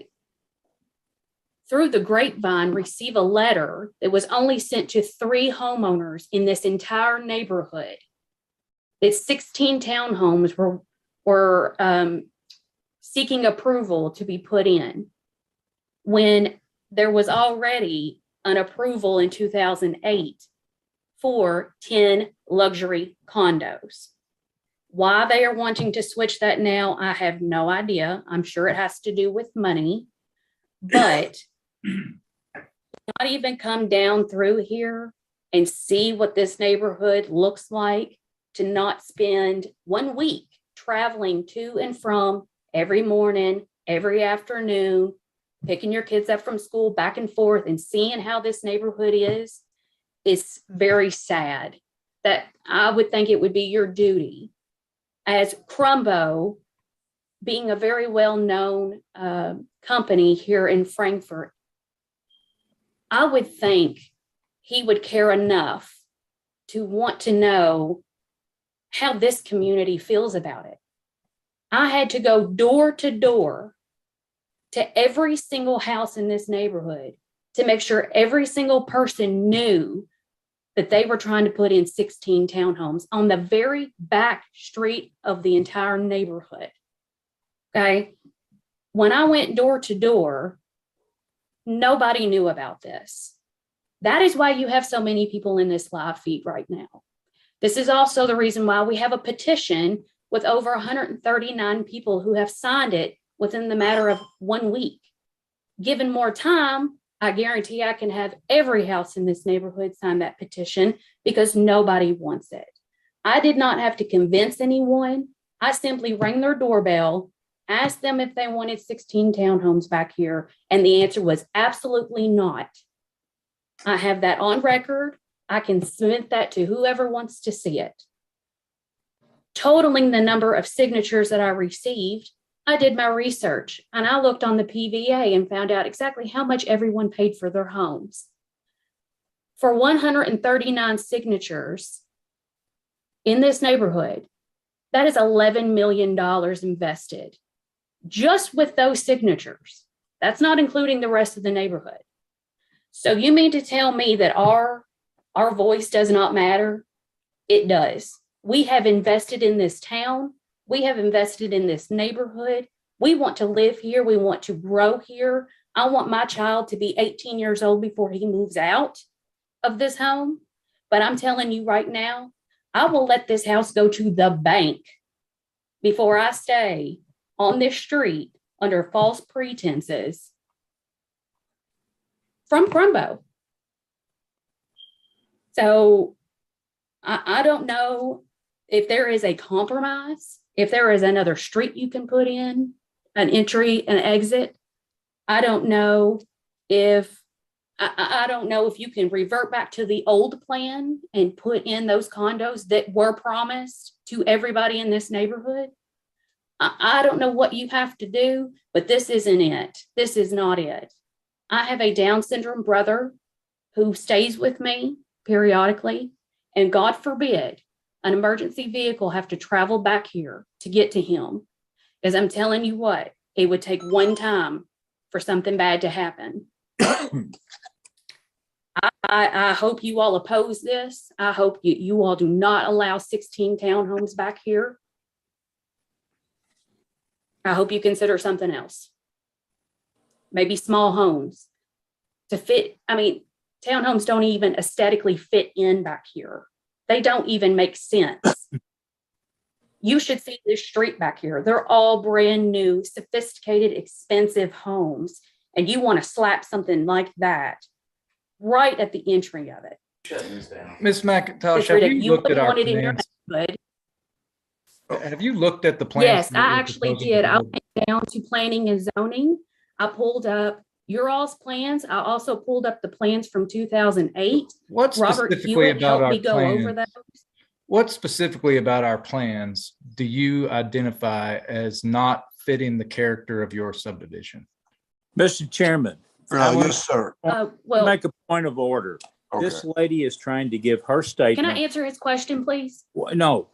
through the grapevine, received a letter that was only sent to 3 homeowners in this entire neighborhood. That 16 townhomes were seeking approval to be put in. When there was already an approval in 2008 for 10 luxury condos. Why they are wanting to switch that now, I have no idea. I'm sure it has to do with money, but not even come down through here and see what this neighborhood looks like, to not spend 1 week traveling to and from every morning, every afternoon, picking your kids up from school back and forth and seeing how this neighborhood is very sad. That I would think it would be your duty as Crumbo, being a very well-known company here in Frankfurt. I would think he would care enough to want to know how this community feels about it. I had to go door to door to every single house in this neighborhood to make sure every single person knew that they were trying to put in 16 townhomes on the very back street of the entire neighborhood. Okay. When I went door to door, nobody knew about this. That is why you have so many people in this live feed right now. This is also the reason why we have a petition with over 139 people who have signed it within the matter of 1 week. Given more time, I guarantee I can have every house in this neighborhood sign that petition, because nobody wants it. I did not have to convince anyone. I simply rang their doorbell, asked them if they wanted 16 townhomes back here, and the answer was absolutely not. I have that on record. I can submit that to whoever wants to see it. Totaling the number of signatures that I received, I did my research and I looked on the PVA and found out exactly how much everyone paid for their homes. For 139 signatures in this neighborhood, that is $11 million invested just with those signatures. That's not including the rest of the neighborhood. So you mean to tell me that our voice does not matter? It does. We have invested in this town. We have invested in this neighborhood. We want to live here. We want to grow here. I want my child to be 18 years old before he moves out of this home. But I'm telling you right now, I will let this house go to the bank before I stay on this street under false pretenses from Crumbo. So I don't know if there is a compromise, if there is another street you can put in, an entry, an exit. I don't know if you can revert back to the old plan and put in those condos that were promised to everybody in this neighborhood. I don't know what you have to do, but this isn't it. This is not it. I have a Down syndrome brother who stays with me periodically, and God forbid an emergency vehicle have to travel back here to get to him. Because I'm telling you what, it would take one time for something bad to happen. I hope you all oppose this. I hope you all do not allow 16 townhomes back here. I hope you consider something else. Maybe small homes to fit. I mean, townhomes don't even aesthetically fit in back here. They don't even make sense. You should see this street back here. They're all brand new, sophisticated, expensive homes. And you want to slap something like that right at the entry of it. Ms. McIntosh, have you looked at our plans? Have you looked at the plans? Yes, I actually did. I went down to planning and zoning. I pulled up your all's plans. I also pulled up the plans from 2008. What Robert specifically Hewitt about helped our me go plans? over those. What specifically about our plans do you identify as not fitting the character of your subdivision? Mr. Chairman. I want Yes, sir. Well, to make a point of order. Okay. This lady is trying to give her statement. can I answer his question, please? No,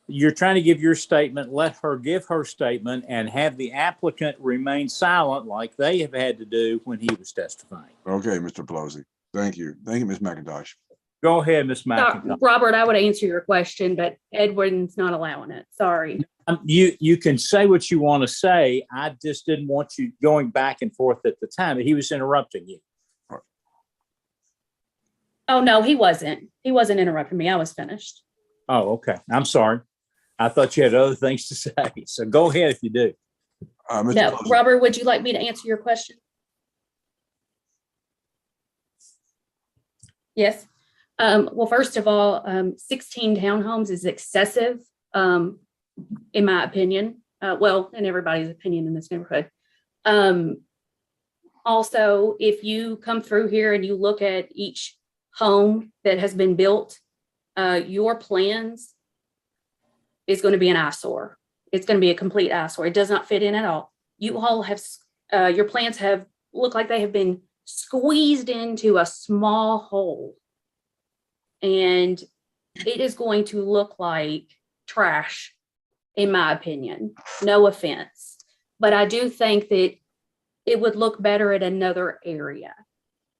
you're trying to give your statement. Let her give her statement and have the applicant remain silent like they have had to do when he was testifying. Okay, Mr. Pelosi. Thank you. Thank you, Ms. McIntosh. Go ahead, Ms. McIntosh. Robert, I would answer your question, but Edwin's not allowing it. Sorry. You can say what you want to say. I just didn't want you going back and forth at the time. He was interrupting you. Oh, no, he wasn't. He wasn't interrupting me. I was finished. Oh, okay. I'm sorry. I thought you had other things to say. So go ahead if you do. Mr. No, Pelosi. Robert, would you like me to answer your question? Yes. Well, first of all, 16 townhomes is excessive, in my opinion. Well, in everybody's opinion in this neighborhood. Also, if you come through here and you look at each home that has been built, your plans is going to be an eyesore. It's going to be a complete eyesore. It does not fit in at all. You all have, your plans have look like they have been squeezed into a small hole. And it is going to look like trash, in my opinion. No offense. But I do think that it would look better at another area.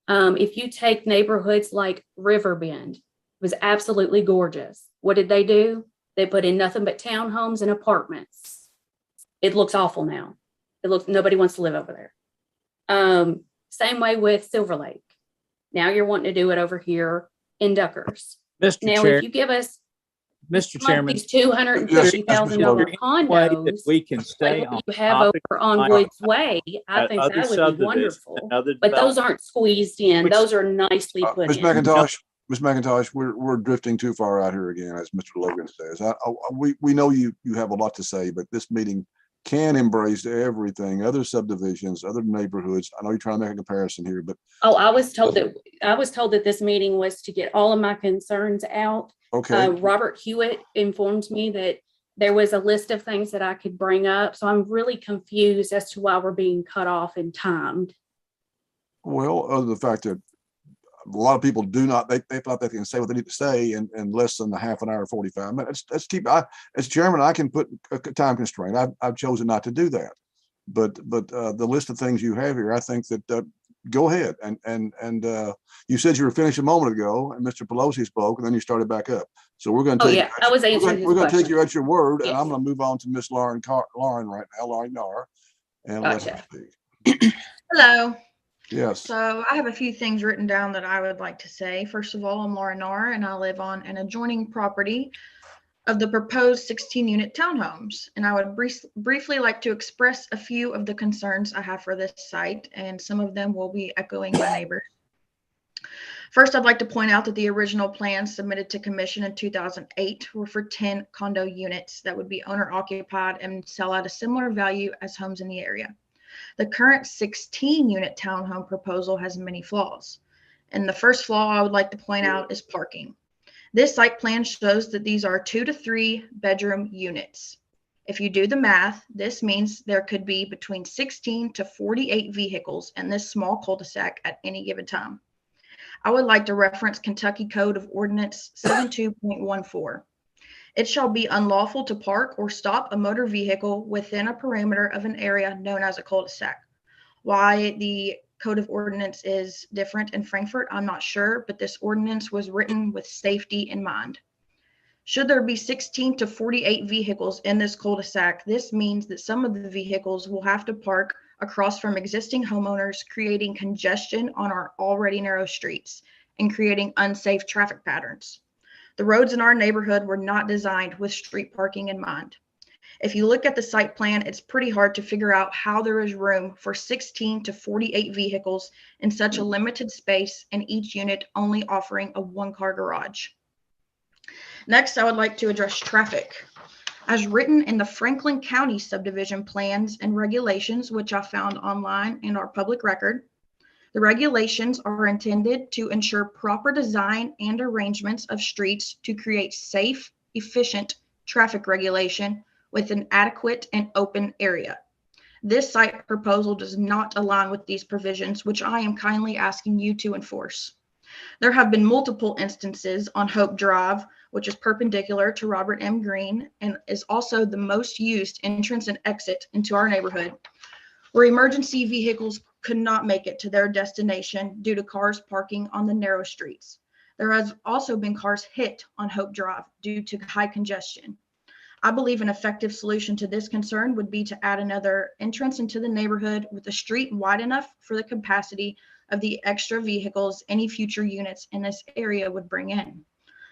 If you take neighborhoods like Riverbend, it was absolutely gorgeous. What did they do? They put in nothing but townhomes and apartments. It looks awful now. It looks, nobody wants to live over there. Same way with Silver Lake. Now you're wanting to do it over here in Duckers. Mr. Now, Chair, if you give us Mr. Chairman, these $250,000 condos, we can stay like on what you have topic over on like Woods Way, I at think other that would be subdivisions wonderful. and other But those developments. aren't squeezed in. Which- Those are nicely put Ms. in. McIntosh, Ms. McIntosh, we're drifting too far out here again, as Mr. Logan says. We know you have a lot to say, but this meeting can embrace everything, other subdivisions, other neighborhoods. I know you're trying to make a comparison here, but Oh, I was told that this meeting was to get all of my concerns out. okay. Robert Hewitt informed me that there was a list of things that I could bring up. So I'm really confused as to why we're being cut off and timed. Well, other than the fact that a lot of people do not, they thought they can say what they need to say in less than a half an hour, 45 minutes. Let's keep, as chairman, I can put a time constraint. I've chosen not to do that. But the list of things you have here, I think that go ahead. And you said you were finished a moment ago and Mr. Pelosi spoke and then you started back up. So we're going to Oh, take, yeah, I was answering we're going to take his you at your word, and Yes. I'm going to move on to Miss Lauren right now, Lauren Yar. And let her Gotcha. speak. Hello. Yes. So I have a few things written down that I would like to say. First of all, I'm Laura Narr, and I live on an adjoining property of the proposed 16-unit townhomes. And I would briefly like to express a few of the concerns I have for this site, and some of them will be echoing my neighbors. First, I'd like to point out that the original plans submitted to commission in 2008 were for 10 condo units that would be owner occupied and sell at a similar value as homes in the area. The current 16-unit townhome proposal has many flaws. And the first flaw I would like to point out is parking. This site plan shows that these are 2 to 3 bedroom units. If you do the math, this means there could be between 16 to 48 vehicles in this small cul-de-sac at any given time. I would like to reference Kentucky Code of Ordinance 72.14. It shall be unlawful to park or stop a motor vehicle within a perimeter of an area known as a cul-de-sac. Why the Code of Ordinance is different in Frankfurt, I'm not sure, but this ordinance was written with safety in mind. Should there be 16 to 48 vehicles in this cul-de-sac, this means that some of the vehicles will have to park across from existing homeowners, creating congestion on our already narrow streets and creating unsafe traffic patterns. The roads in our neighborhood were not designed with street parking in mind. If you look at the site plan, it's pretty hard to figure out how there is room for 16 to 48 vehicles in such a limited space and each unit only offering a 1-car garage. Next, I would like to address traffic. As written in the Franklin County subdivision plans and regulations, which I found online and are public record, the regulations are intended to ensure proper design and arrangements of streets to create safe, efficient traffic regulation with an adequate and open area. This site proposal does not align with these provisions, which I am kindly asking you to enforce. There have been multiple instances on Hope Drive, which is perpendicular to Robert M. Greene and is also the most used entrance and exit into our neighborhood, where emergency vehicles could not make it to their destination due to cars parking on the narrow streets. There has also been cars hit on Hope Drive due to high congestion. I believe an effective solution to this concern would be to add another entrance into the neighborhood with a street wide enough for the capacity of the extra vehicles any future units in this area would bring in.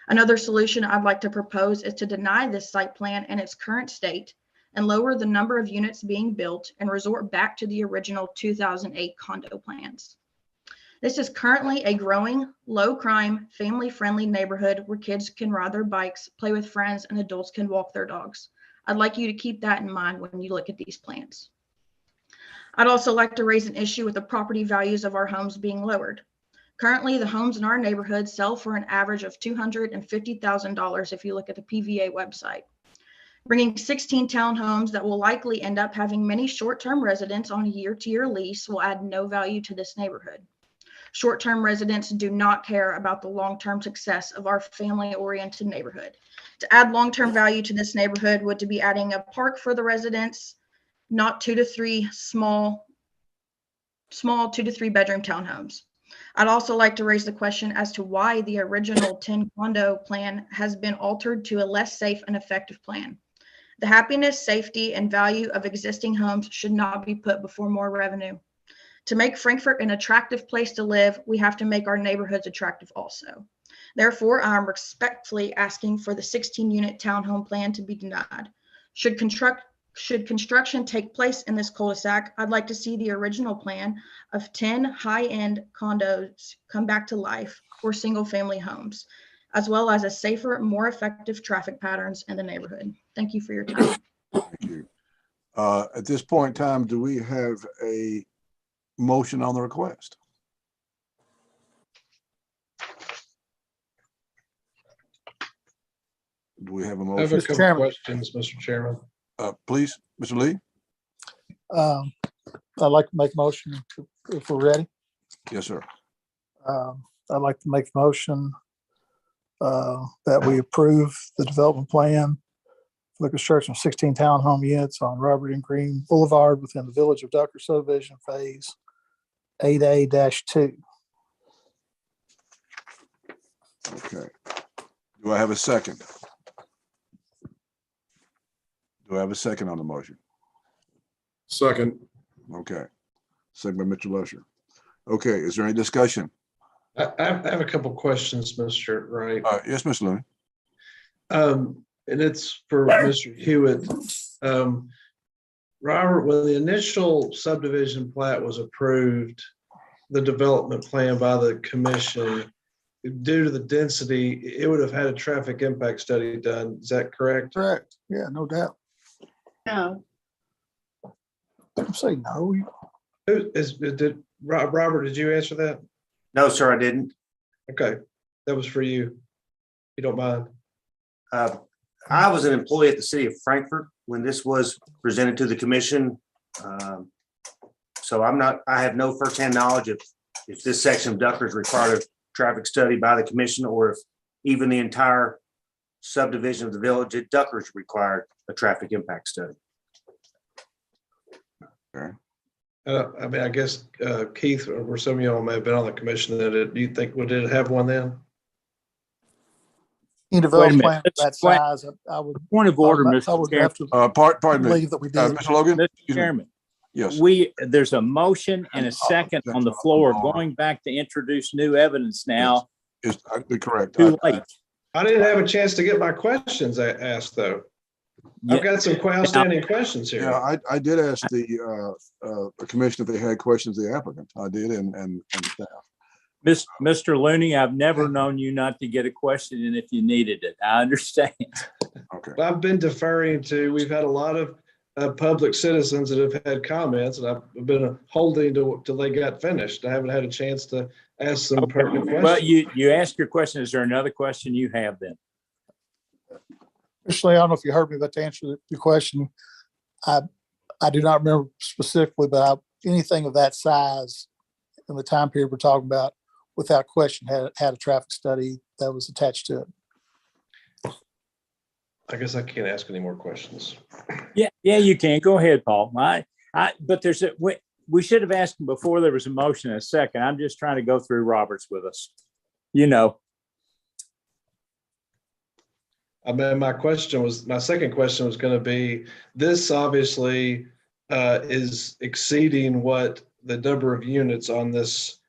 Another solution I'd like to propose is to deny this site plan in its current state and lower the number of units being built and resort back to the original 2008 condo plans. This is currently a growing, low-crime, family-friendly neighborhood where kids can ride their bikes, play with friends, and adults can walk their dogs. I'd like you to keep that in mind when you look at these plans. I'd also like to raise an issue with the property values of our homes being lowered. Currently, the homes in our neighborhood sell for an average of $250,000 if you look at the PVA website. Bringing 16 townhomes that will likely end up having many short-term residents on a year-to-year lease will add no value to this neighborhood. Short-term residents do not care about the long-term success of our family-oriented neighborhood. To add long-term value to this neighborhood would to be adding a park for the residents, not 2 to 3 small 2 to 3 bedroom townhomes. I'd also like to raise the question as to why the original 10 condo plan has been altered to a less safe and effective plan. The happiness, safety, and value of existing homes should not be put before more revenue. To make Frankfurt an attractive place to live, we have to make our neighborhoods attractive also. Therefore, I am respectfully asking for the 16-unit townhome plan to be denied. Should construction take place in this cul-de-sac, I'd like to see the original plan of 10 high-end condos come back to life for single-family homes, as well as a safer, more effective traffic patterns in the neighborhood. Thank you for your time. Thank you. At this point in time, do we have a motion on the request? Do we have a I have a motion? couple questions, Mr. Chairman. Please, Mr. Lee? I'd like to make a motion if we're ready. Yes, sir. I'd like to make a motion that we approve the development plan for the construction of 16 townhome units on Robert M. Green Boulevard within the Village of Ducker subdivision phase 8A-2. Okay. Do I have a second? Do I have a second on the motion? Second. Okay. Second by Mr. Lusher. Okay, is there any discussion? I have a couple questions, Mr. Wright. Yes, Mr. Looney. And it's for Mr. Hewitt. Robert, when the initial subdivision plat was approved, the development plan by the commission, due to the density, it would have had a traffic impact study done. Is that correct? Correct. Yeah, no doubt. No, Don't say no. Robert, did you answer that? No, sir, I didn't. Okay, that was for you. You don't mind? I was an employee at the city of Frankfurt when this was presented to the commission. So I have no firsthand knowledge if this section of Duckers required a traffic study by the commission, or if even the entire subdivision of the village at Duckers required a traffic impact study. Okay. I mean, I guess Keith, or some of y'all may have been on the commission. Do you think would it have one then? In development plan of that size, I would. Point of order, I Mr. would Chairman. have to Pardon me. believe that we did. Mr. Logan? Mr. Chairman. Yes. There's a motion and a second on the floor going back to introduce new evidence now. Is correct. Too late. I didn't have a chance to get my questions asked, though. I've got some outstanding questions here. Yeah, I did ask the commission if they had questions of the applicant. I did, and staff. Mr. Looney, I've never known you not to get a question in if you needed it. I understand. Okay. I've been deferring to, we've had a lot of public citizens that have had comments, and I've been holding till they got finished. I haven't had a chance to ask some pertinent questions. Well, you asked your question. Is there another question you have then? Actually, I don't know if you heard me, but to answer your question, I do not remember specifically, but anything of that size in the time period we're talking about, without question, had a traffic study that was attached to it. I guess I can't ask any more questions. Yeah, you can. Go ahead, Paul. But we should have asked him before there was a motion in a second. I'm just trying to go through Roberts with us. You know. I mean, my second question was going to be, this obviously is exceeding what the number of units on this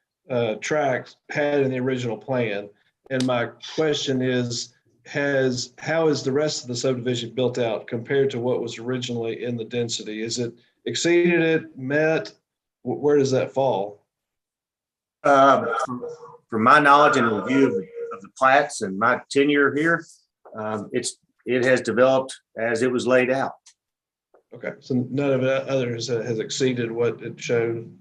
tract had in the original plan. And my question is, how is the rest of the subdivision built out compared to what was originally in the density? Is it exceeded it, met? Where does that fall? From my knowledge and review of the plats and my tenure here, it has developed as it was laid out. Okay, so none of it others has exceeded what it showed?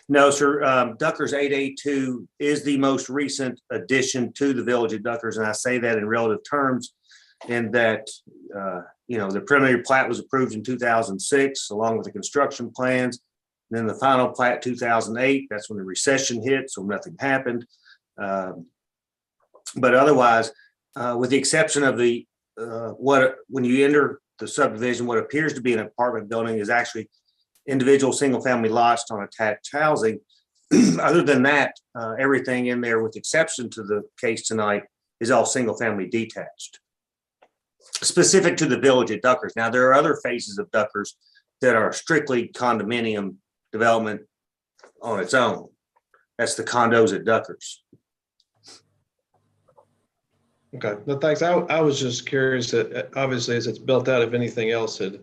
No, sir. Duckers 882 is the most recent addition to the village of Duckers, and I say that in relative terms, in that the preliminary plat was approved in 2006, along with the construction plans. And then the final plat 2008. That's when the recession hit, so nothing happened. But otherwise, with the exception of when you enter the subdivision, what appears to be an apartment building is actually individual single-family lots on attached housing. Other than that, everything in there, with exception to the case tonight, is all single-family detached, specific to the village at Duckers. Now, there are other phases of Duckers that are strictly condominium development on its own. That's the condos at Duckers. Okay, no, thanks. I was just curious that obviously as it's built out, if anything else had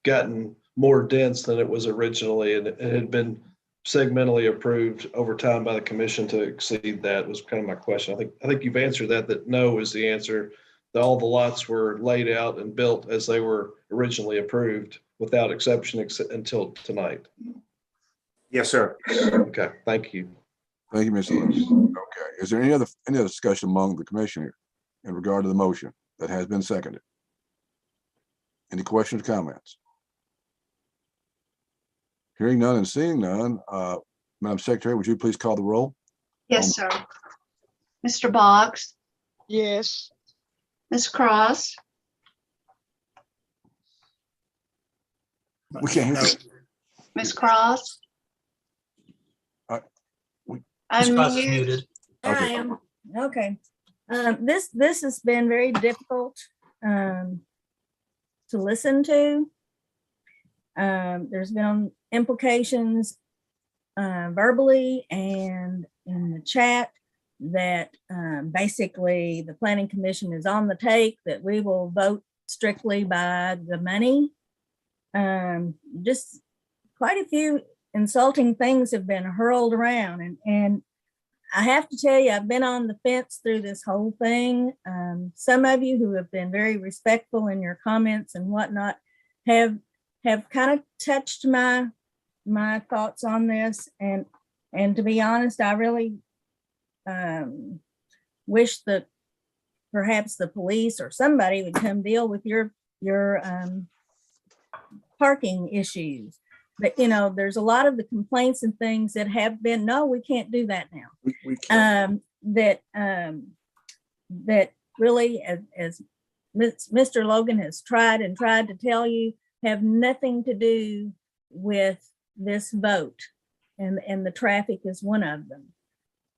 gotten more dense than it was originally, and it had been segmentally approved over time by the commission to exceed that, was kind of my question. I think you've answered that no is the answer, that all the lots were laid out and built as they were originally approved without exception until tonight. Yes, sir. Okay, thank you. Thank you, Mr. Lewis. Okay, is there any other discussion among the commission here in regard to the motion that has been seconded? Any questions or comments? Hearing none and seeing none, Madam Secretary, would you please call the roll? Yes, sir. Mr. Boggs? Yes. Ms. Cross? We can't hear you. Ms. Cross? Ms. Cross is Unmute. muted. I am. Okay. This has been very difficult to listen to. There's been implications verbally and in the chat that basically the planning commission is on the take, that we will vote strictly by the money. Just quite a few insulting things have been hurled around, and I have to tell you, I've been on the fence through this whole thing. Some of you who have been very respectful in your comments and whatnot have kind of touched my thoughts on this, and to be honest, I really wish that perhaps the police or somebody would come deal with your parking issues. But there's a lot of the complaints and things that have been, no, we can't do that now. We can't. That really, as Mr. Logan has tried to tell you, have nothing to do with this vote, and the traffic is one of them.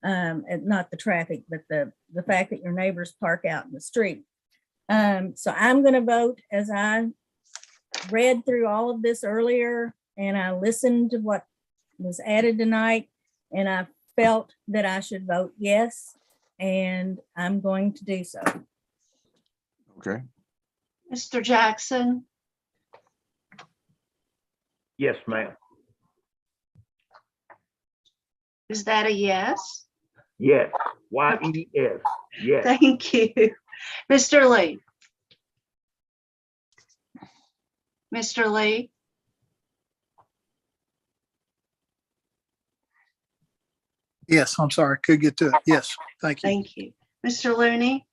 And not the traffic, but the fact that your neighbors park out in the street. So I'm going to vote as I read through all of this earlier, and I listened to what was added tonight, and I felt that I should vote yes, and I'm going to do so. Okay. Mr. Jackson? Yes, ma'am. Is that a yes? Yes. Y-E-S. Yes. Thank you. Mr. Lee? Mr. Lee? Yes, I'm sorry. Could get to it. Yes, thank you. Thank you. Mr. Looney?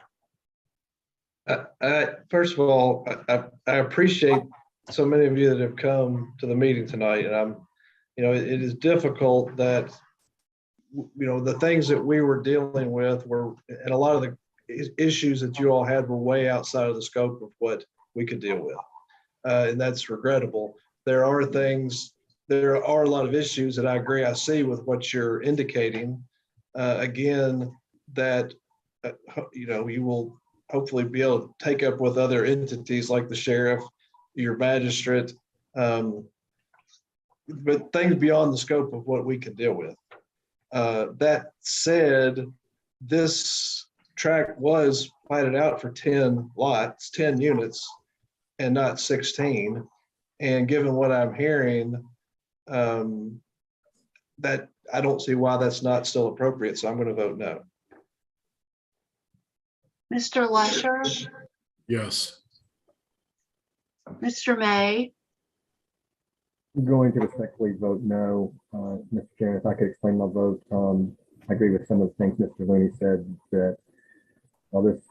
First of all, I appreciate so many of you that have come to the meeting tonight, and it is difficult that, the things that we were dealing with were, and a lot of the issues that you all had were way outside of the scope of what we could deal with. And that's regrettable. There are a lot of issues that I agree I see with what you're indicating. Again, that, you will hopefully be able to take up with other entities like the sheriff, your magistrate, but things beyond the scope of what we can deal with. That said, this tract was platted out for 10 lots, 10 units, and not 16. And given what I'm hearing, that I don't see why that's not still appropriate. So I'm going to vote no. Mr. Lesher, Yes. Mr. May, I'm going to respectfully vote no, Mr. Chairman. If I could explain my vote, I agree with some of the things Mr. Looney said, that while this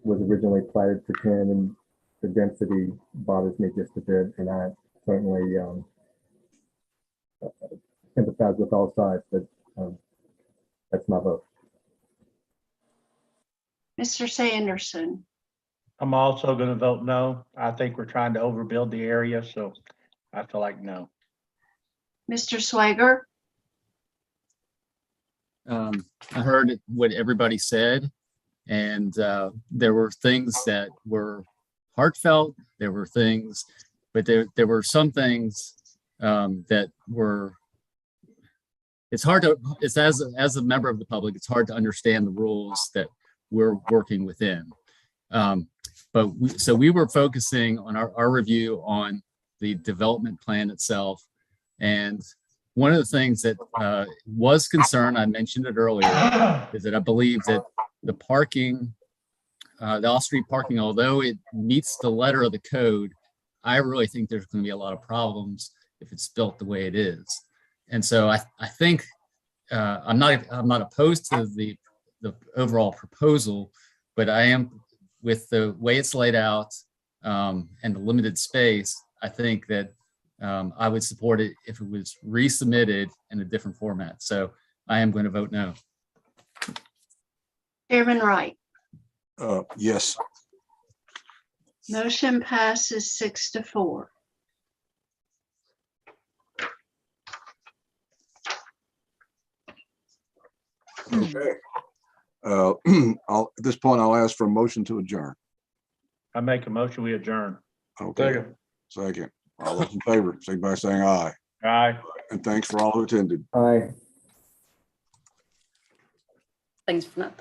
was originally platted for 10 and the density bothers me just a bit, and I certainly sympathize with all sides, but that's my vote. Mr. Sanderson, I'm also going to vote no. I think we're trying to overbuild the area, so I feel like no. Mr. Swager, I heard what everybody said, and there were things that were heartfelt. There were things, but there were some things that were. It's hard to. It's as a member of the public, it's hard to understand the rules that we're working within. So we were focusing on our review on the development plan itself, and one of the things that was concerned, I mentioned it earlier, is that I believe that the parking, the off-street parking, although it meets the letter of the code, I really think there's going to be a lot of problems if it's built the way it is. And so I think I'm not opposed to the overall proposal, but I am, with the way it's laid out and the limited space, I think that I would support it if it was resubmitted in a different format. So I am going to vote no. Chairman Wright. Yes. Motion passes 6-4. Okay. At this point, I'll ask for a motion to adjourn. I make a motion, we adjourn. Okay. Second. All those in favor, say by saying aye. Aye. And thanks for all who attended. Aye. Thanks for not.